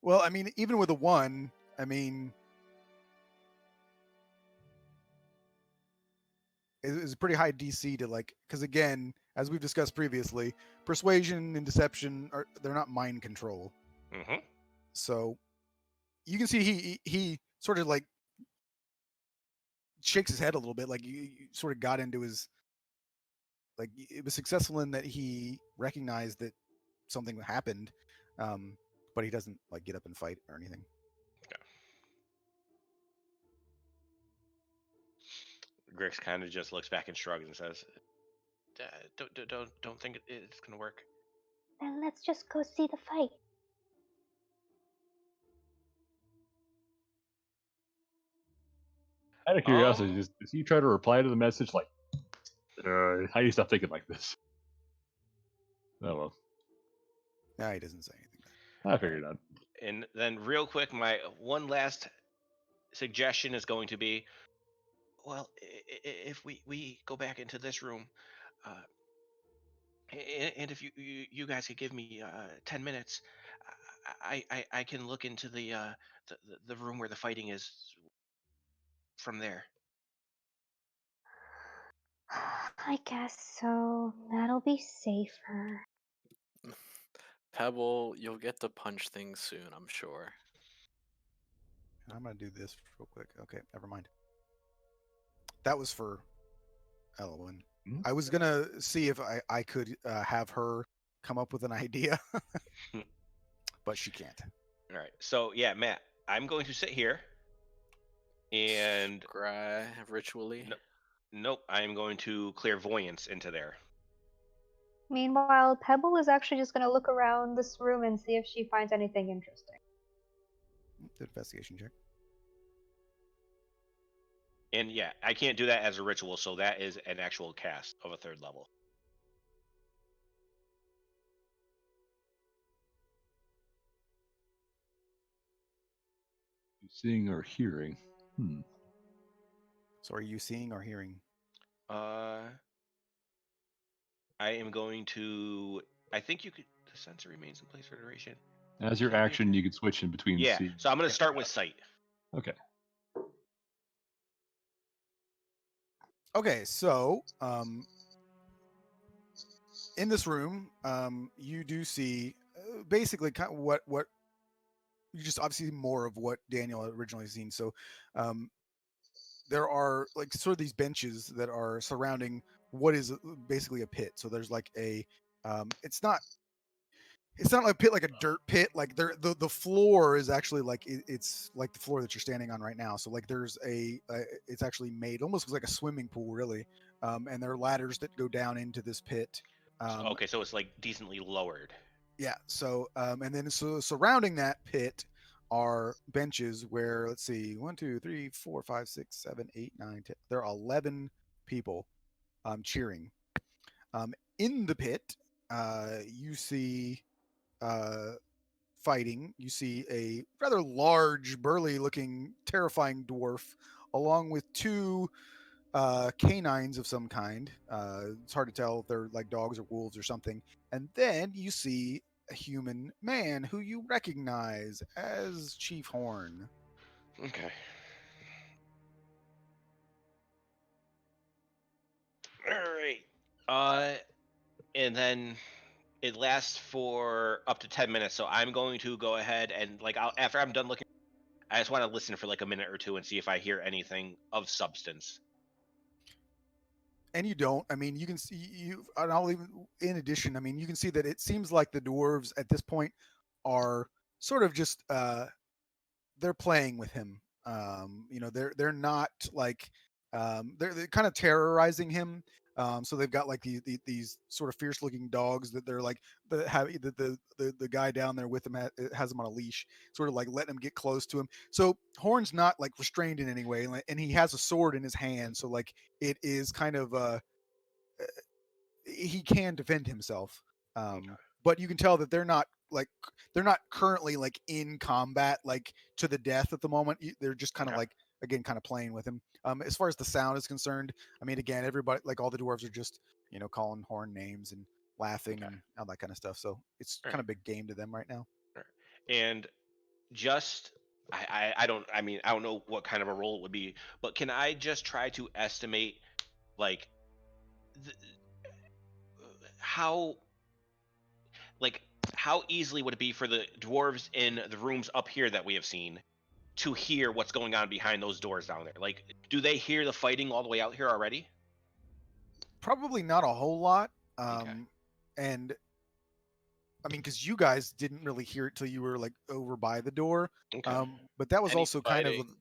Well, I mean even with a 1, I mean it's a pretty high DC to because again, as we've discussed previously, persuasion and deception they're not mind control. Mm-hmm. So you can see he sort of shakes his head a little bit, like you sort of got into his it was successful in that he recognized that something happened, but he doesn't get up and fight or anything. Grix kind of just looks back and shrugs and says, "Don't think it's gonna work." Then let's just go see the fight. Out of curiosity, does he try to reply to the message like, "How do you stop thinking like this?" Oh well. No, he doesn't say anything. I figured out. And then, real quick, my one last suggestion is going to be, well, if we go back into this room, and if you guys could give me 10 minutes, I can look into the room where the fighting is from there. I guess so. That'll be safer. Pebble, you'll get to punch things soon, I'm sure. I'm gonna do this real quick. Okay, never mind. That was for Elwyn. Mhm. I was gonna see if I could have her come up with an idea, but she can't. All right. So yeah, Matt, I'm going to sit here, and Cry ritually. nope, I am going to clairvoyance into there. Meanwhile, Pebble is actually just going to look around this room and see if she finds anything interesting. Investigation check. And yeah, I can't do that as a ritual, so that is an actual cast of a 3rd level. Seeing or hearing. So are you seeing or hearing? I am going to. I think you could. The sensor remains in place for duration. As your action, you can switch in between. Yeah. So I'm going to start with sight. Okay. Okay, so in this room, you do see basically kind of what you just obviously more of what Daniel had originally seen. So there are sort of these benches that are surrounding what is basically a pit. So there's a it's not like a pit, like a dirt pit. Like the floor is actually it's like the floor that you're standing on right now. So there's it's actually made almost like a swimming pool, really. And there are ladders that go down into this pit. Okay, so it's decently lowered. Yeah. So and then so surrounding that pit are benches where, let's see, 1, 2, 3, 4, 5, 6, 7, 8, 9, 10. There are 11 people cheering. In the pit, you see fighting. You see a rather large, burly-looking, terrifying dwarf along with two canines of some kind. It's hard to tell if they're like dogs or wolves or something. And then you see a human man who you recognize as Chief Horn. Okay. All right. And then it lasts for up to 10 minutes. So I'm going to go ahead and after I'm done looking, I just want to listen for like a minute or two and see if I hear anything of substance. And you don't. I mean, you can see and I'll even. In addition, I mean, you can see that it seems like the dwarves at this point are sort of just they're playing with him. They're not like they're kind of terrorizing him. So they've got like these sort of fierce looking dogs that they're like the guy down there with them has them on a leash, sort of like letting him get close to him. So Horn's not like restrained in any way, and he has a sword in his hand. So like it is kind of he can defend himself. Okay. But you can tell that they're not currently like in combat like to the death at the moment. They're just kind of Okay. like again kind of playing with him. As far as the sound is concerned, I mean again everybody like all the dwarves are just calling Horn names and laughing Okay. and all that kind of stuff. So it's All kind right. of big game to them right now. All right. And just I don't know what kind of a roll it would be, but can I just try to estimate like th- how how easily would it be for the dwarves in the rooms up here that we have seen to hear what's going on behind those doors down there? Like, do they hear the fighting all the way out here already? Probably not a whole lot. Okay. And I mean, because you guys didn't really hear it till you were like over by the door. Okay. But that was Any also kind of fighting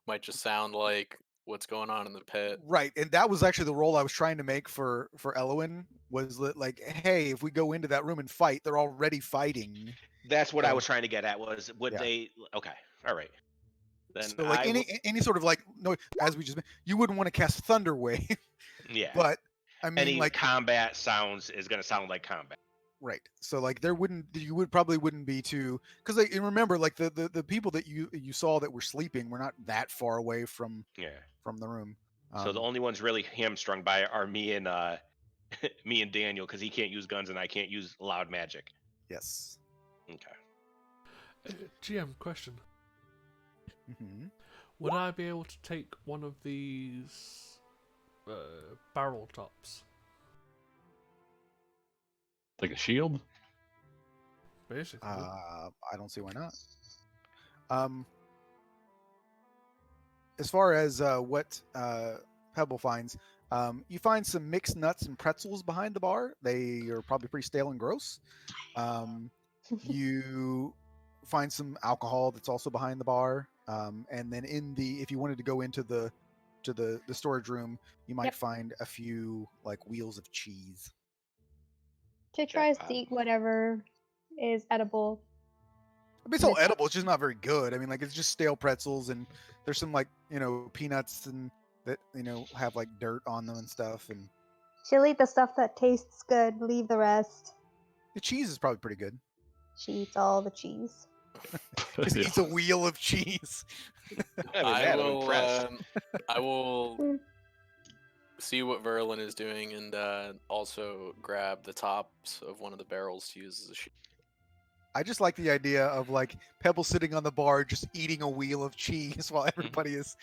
might just sound like what's going on in the pit. right, and that was actually the role I was trying to make for Elowen was that like, hey, if we go into that room and fight, they're already fighting. That's what I So was trying to get at was would yeah. they okay. All right. Then So like I will any sort of like no, as we just you wouldn't want to cast Thunder Wave, yeah. but I mean Any like combat sounds is going to sound like combat. right. So like you probably wouldn't be too because like, and remember like the people that you saw that were sleeping were not that far away from Yeah. the room. So the only ones really hamstrung by it are me and me and Daniel because he can't use guns and I can't use loud magic. Yes. Okay. GM question. Mm-hmm. Would I be able to take one of these barrel tops? Like a shield? Basically. I don't see why not. As far as what Pebble finds, you find some mixed nuts and pretzels behind the bar. They are probably pretty stale and gross. You find some alcohol that's also behind the bar, and then if you wanted to go into the storage room, you might Yep. find a few like wheels of cheese. She tries Jackpot. to eat whatever is edible. I mean, it's all edible. It's just not very good. I mean, like it's just stale pretzels, and there's some like peanuts and that have like dirt on them and stuff. And She'll eat the stuff that tastes good, leave the rest. the cheese is probably pretty good. She eats all the cheese. Just Yeah. eats a wheel of cheese. I I'm will. impressed. I will see what Verlin is doing and also grab the tops of one of the barrels to use as a shield. I just like the idea of like Pebble sitting on the bar just eating a wheel of cheese while everybody is.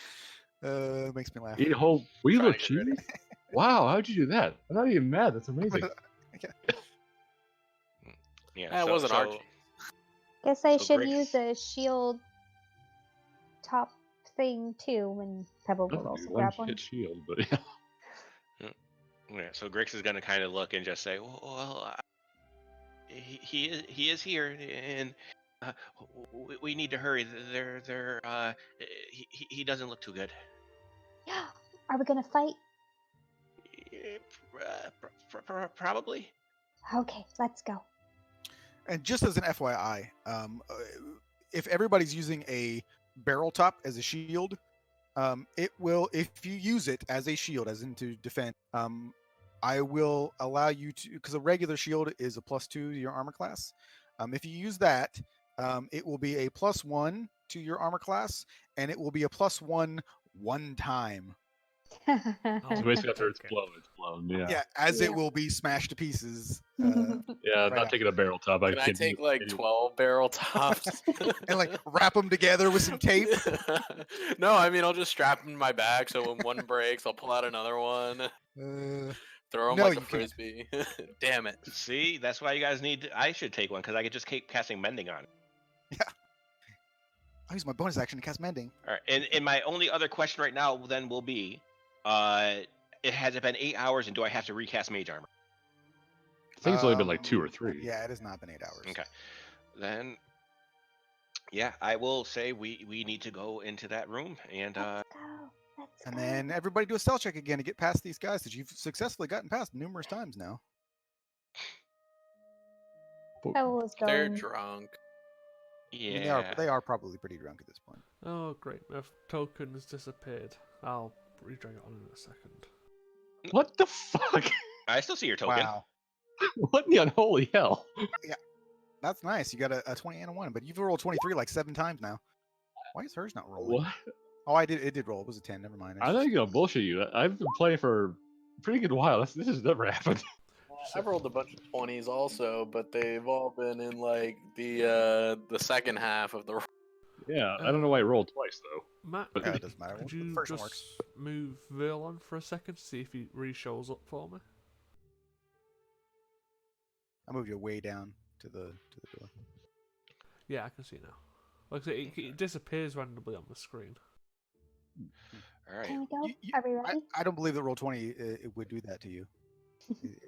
Makes me laugh. Eat a whole wheel Trying of to get ready. cheese? Wow, how'd you do that? I'm not even mad. That's amazing. Yeah. That wasn't our cheese. Guess I So should Griggs- use a shield top thing too when Pebble will also One grab one. hit shield, but yeah. Yeah. So Grix is going to kind of look and just say, "Well, he is here, and we need to hurry. He doesn't look too good." Are we gonna fight? Probably. Okay, let's go. And just as an FYI, if everybody's using a barrel top as a shield, it will, if you use it as a shield, as into defense, I will allow you to, because a regular shield is a +2 to your armor class. If you use that, it will be a +1 to your armor class, and it will be a +1 one time. Oh, So basically, after it's okay. blown, it's blown. Yeah. Yeah, as it Yeah. will be smashed to pieces. Yeah, Right not taking a barrel top. Can I can't do take it. like 12 barrel tops? And like wrap them together with some tape. No, I mean I'll just strap them to my back so when one breaks, I'll pull out another one, throw them No, like a you can't. frisbee. Damn it! See, that's why you guys need. I should take one because I could just keep casting mending on it. I'll use my bonus action to cast mending. All right, and my only other question right now then will be, it has it been 8 hours, and do I have to recast mage armor? I think it's only been like 2 or 3. Yeah, it has not been 8 hours. Okay, then, yeah, I will say we need to go into that room and Let's go. Let's And go. then everybody do a stealth check again to get past these guys that you've successfully gotten past numerous times now. I was They're going. drunk. I yeah. mean, they are probably pretty drunk at this point. Oh, great. My token has disappeared. I'll redrag it on in a second. What the fuck? I still see your token. Wow, What in the unholy hell? that's nice. You got a 20 and a 1, but you've rolled 23 like 7 times now. Why is hers not rolling? What? Oh, it did roll. It was a 10. Never mind. I know you're gonna bullshit you. I've been playing for a pretty good while. This has never happened. I've rolled a bunch of 20s also, but they've all been in like the second half of the. Yeah, I don't know why I rolled twice though. Matt, But Yeah, it doesn't matter. could The you first one just works. move Verl on for a second to see if he re-shows up for me? I moved you way down to the door. Yeah, I can see now. Like I say, it disappears randomly on the screen. All right. Can we go? You- Are we ready? I don't believe that roll 20 it would do that to you.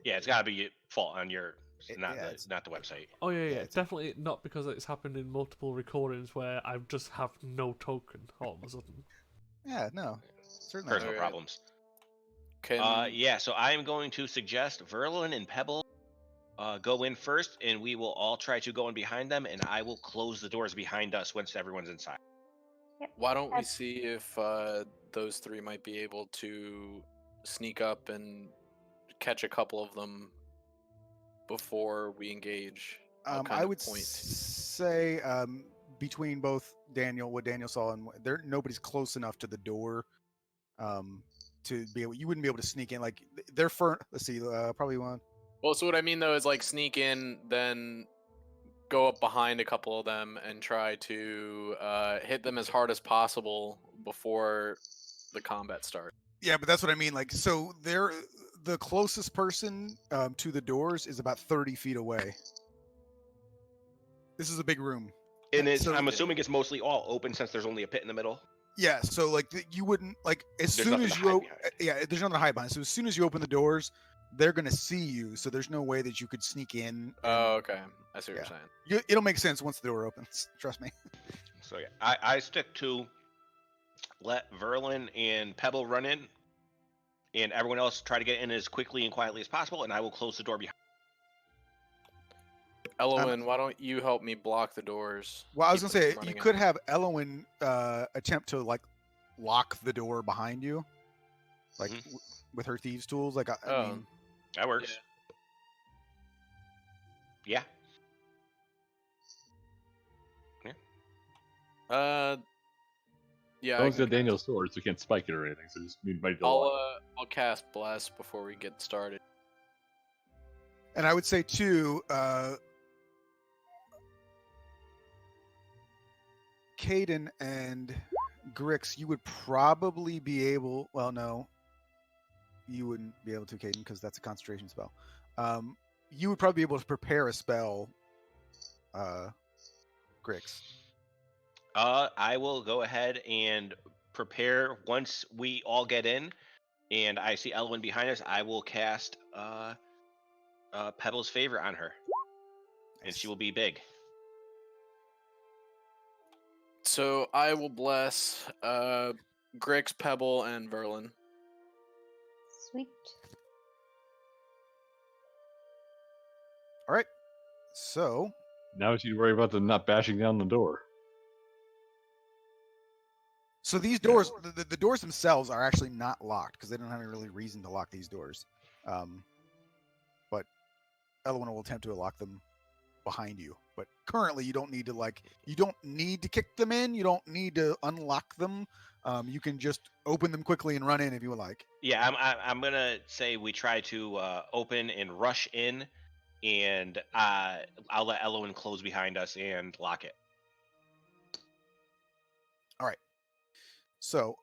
Yeah, it's got to be fault on your, not yeah, the website. Oh yeah, Yeah, it's definitely not because it's happened in multiple recordings where I just have no token all of a sudden. Yeah, no, certainly. Personal Alright. problems. Can Yeah, so I am going to suggest Verlin and Pebble go in first, and we will all try to go in behind them, and I will close the doors behind us once everyone's inside. why don't we That's- see if those three might be able to sneak up and catch a couple of them before we engage? I'll kind I of would point. say between both what Daniel saw, and nobody's close enough to the door to be able. You wouldn't be able to sneak in. Like they're let's see, probably one. Well, so what I mean though is like sneak in, then go up behind a couple of them and try to hit them as hard as possible before the combat starts. Yeah, but that's what I mean. Like, so they're the closest person to the doors is about 30 feet away. This is a big room. And So- I'm assuming it's mostly all open since there's only a pit in the middle. Yeah, so like you wouldn't like as There's soon nothing as to you hide open. Yeah, there's nothing to hide behind. So as soon as you open the doors, they're gonna see you. So there's no way that you could sneak in. and- Oh, okay. I see what Yeah. you're saying. It'll make sense once the door opens. Trust me. So yeah, I stick to let Verlin and Pebble run in, and everyone else try to get in as quickly and quietly as possible, and I will close the door behind. Elowen, why don't you help me block the doors? Well, I was Keep gonna them say from you running could out. have Elowen attempt to like lock the door behind you, like Mhm. with her thieves' tools. Like I Oh. mean, That works. Yeah. Yeah. I Those can got Daniel's sword, so you can't spike it or anything. So just need might I'll cast bless before we get started. and I would say too, Caden and Grix, you would probably be able. Well, no, you wouldn't be able to, Caden, because that's a concentration spell. You would probably be able to prepare a spell, Grix. I will go ahead and prepare once we all get in, and I see Elwyn behind us. I will cast Pebble's favor on her, and she will be big. So I will bless Grix, Pebble, and Verlin. Sweet. All right. So Now you worry about them not bashing down the door. So these doors, the doors themselves are actually not locked because they don't have any really reason to lock these doors. But Eleanor will attempt to lock them behind you. But currently, you don't need to kick them in. You don't need to unlock them. You can just open them quickly and run in if you would like. Yeah, I'm gonna say we try to open and rush in, and I'll let Elowen close behind us and lock it. All right. So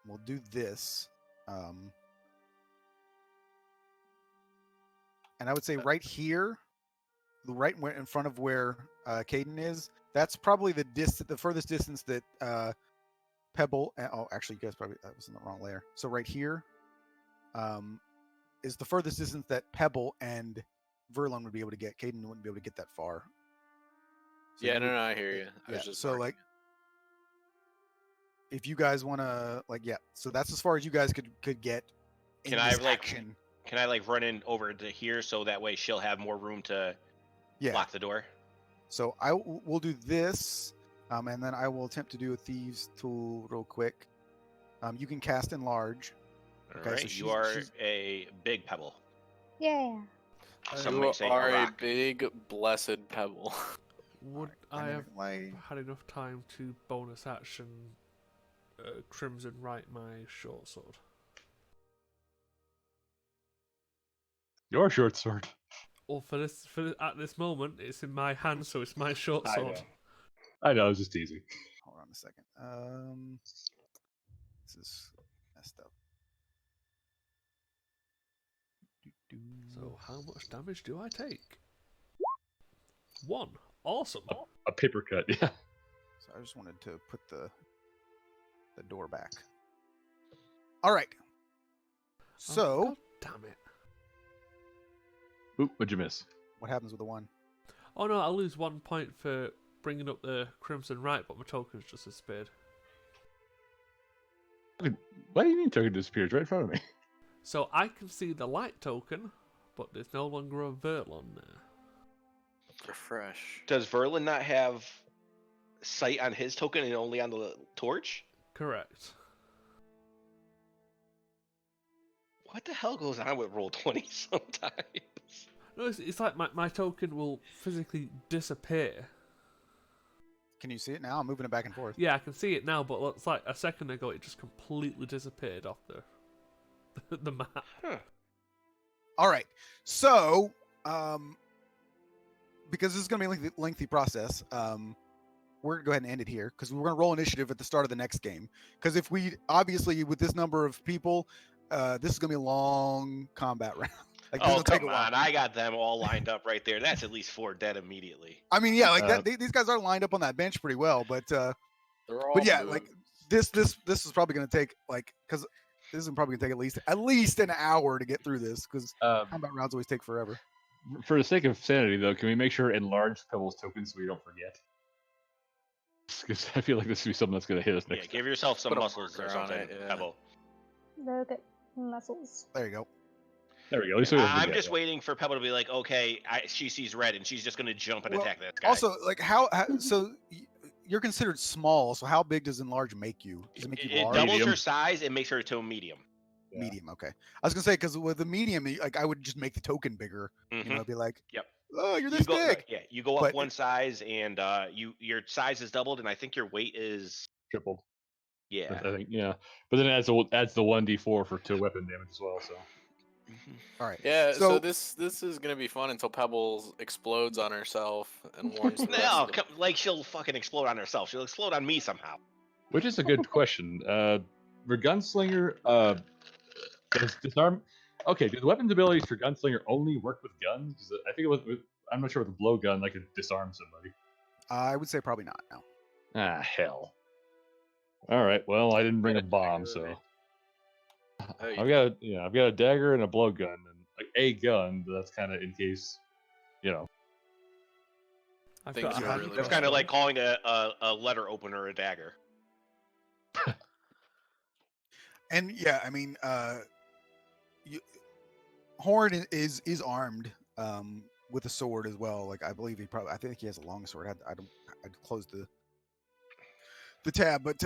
we'll do this. And I would say right here, right in front of where Caden is, that's probably the furthest distance that Pebble. Oh, actually, you guys probably that was in the wrong layer. So right here is the furthest distance that Pebble and Verlon would be able to get. Caden wouldn't be able to get that far. So Yeah, you would- I hear you. I Yeah. was just So marking like, if you guys want to so that's as far as you guys could get. In Can I, this like, action? Can I run in over to here so that way she'll have more room to lock the door? So we'll do this, and then I will attempt to do a thieves tool real quick. You can cast enlarge. All Okay, right, so you are a big pebble. Yeah. Some you might say are a a rock. big blessed pebble. Would Alright, I have like, had enough time to bonus action Crimson Right my short sword? Your short sword. Well, at this moment, it's in my hand, so it's my short sword. I know, I was just teasing. hold on a second. This is messed up. So, how much damage do I take? 1. Awesome. A paper cut, yeah. So I just wanted to put the door back. All right. So God damn it. Oop, what'd you miss? what happens with the 1? Oh no, I'll lose 1 point for bringing up the Crimson Right, but my token's just disappeared. What do you mean token disappears right in front of me? So I can see the light token, but there's no longer a Verlon there. Refresh. Does Verlin not have sight on his token and only on the torch? Correct. What the hell goes on with Roll20 sometimes? No, it's like my token will physically disappear. Can you see it now? I'm moving it back and forth. Yeah, I can see it now, but it's like a second ago it just completely disappeared off the map. Huh. All right. So, because this is going to be a lengthy process, we're going to go ahead and end it here because we're going to roll initiative at the start of the next game. Because if we, obviously, with this number of people, this is going to be a long combat round. Like, Oh, this'll take come a while. on. I got them all lined up right there. That's at least 4 dead immediately. I mean, yeah, like these guys are lined up on that bench pretty well, but yeah, moving. like this is probably going to take because this is probably going to take at least an hour to get through this because combat rounds always take forever. For the sake of sanity, though, can we make sure enlarge Pebble's token so we don't forget? Because I feel like this will be something that's going to hit us Yeah, next time. give yourself some Put a muscles or marker on something, it, yeah. Pebble. Look at muscles. There you go. There we go. At least we don't I'm forget, just yeah. waiting for Pebble to be like, okay, she sees red and she's just going to jump and Well, attack that guy. Also, like how so you're considered small. So how big does enlarge make you? Does it make you it large? doubles Medium. her size and makes her to a medium. Yeah. Medium. Okay. I was gonna say because with the medium, like I would just make the token bigger. Mhm. You know, be like, Yep. oh, you're this big. Yeah, you go up But- one size and your size is doubled and I think your weight is Tripled. yeah. I think, yeah. But then it adds the 1d4 to weapon damage as well, so. All right. Yeah, So- so this is gonna be fun until Pebbles explodes on herself and warns the rest No, of them. like she'll fucking explode on herself. She'll explode on me somehow. Which is a good question. For Gunslinger, does disarm. Okay, do the weapons abilities for Gunslinger only work with guns? 'Cause I think I'm not sure with a blowgun, I could disarm somebody. I would say probably not. No. Ah, hell. All right. Well, I didn't bring a bomb, so Oh, you I've got a dagger and a blowgun, and like a gun. But that's kind of in case, you know. I've Things got a are hand really That's bad. kind of like calling a letter opener a dagger. And yeah, I mean, Horn is armed with a sword as well. Like I believe I think he has a long sword. I'd close the tab, but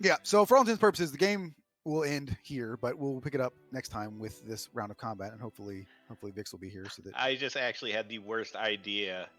yeah. So for all intents and purposes, the game we'll end here, but we'll pick it up next time with this round of combat, and hopefully Vix will be here so that I just actually had the worst idea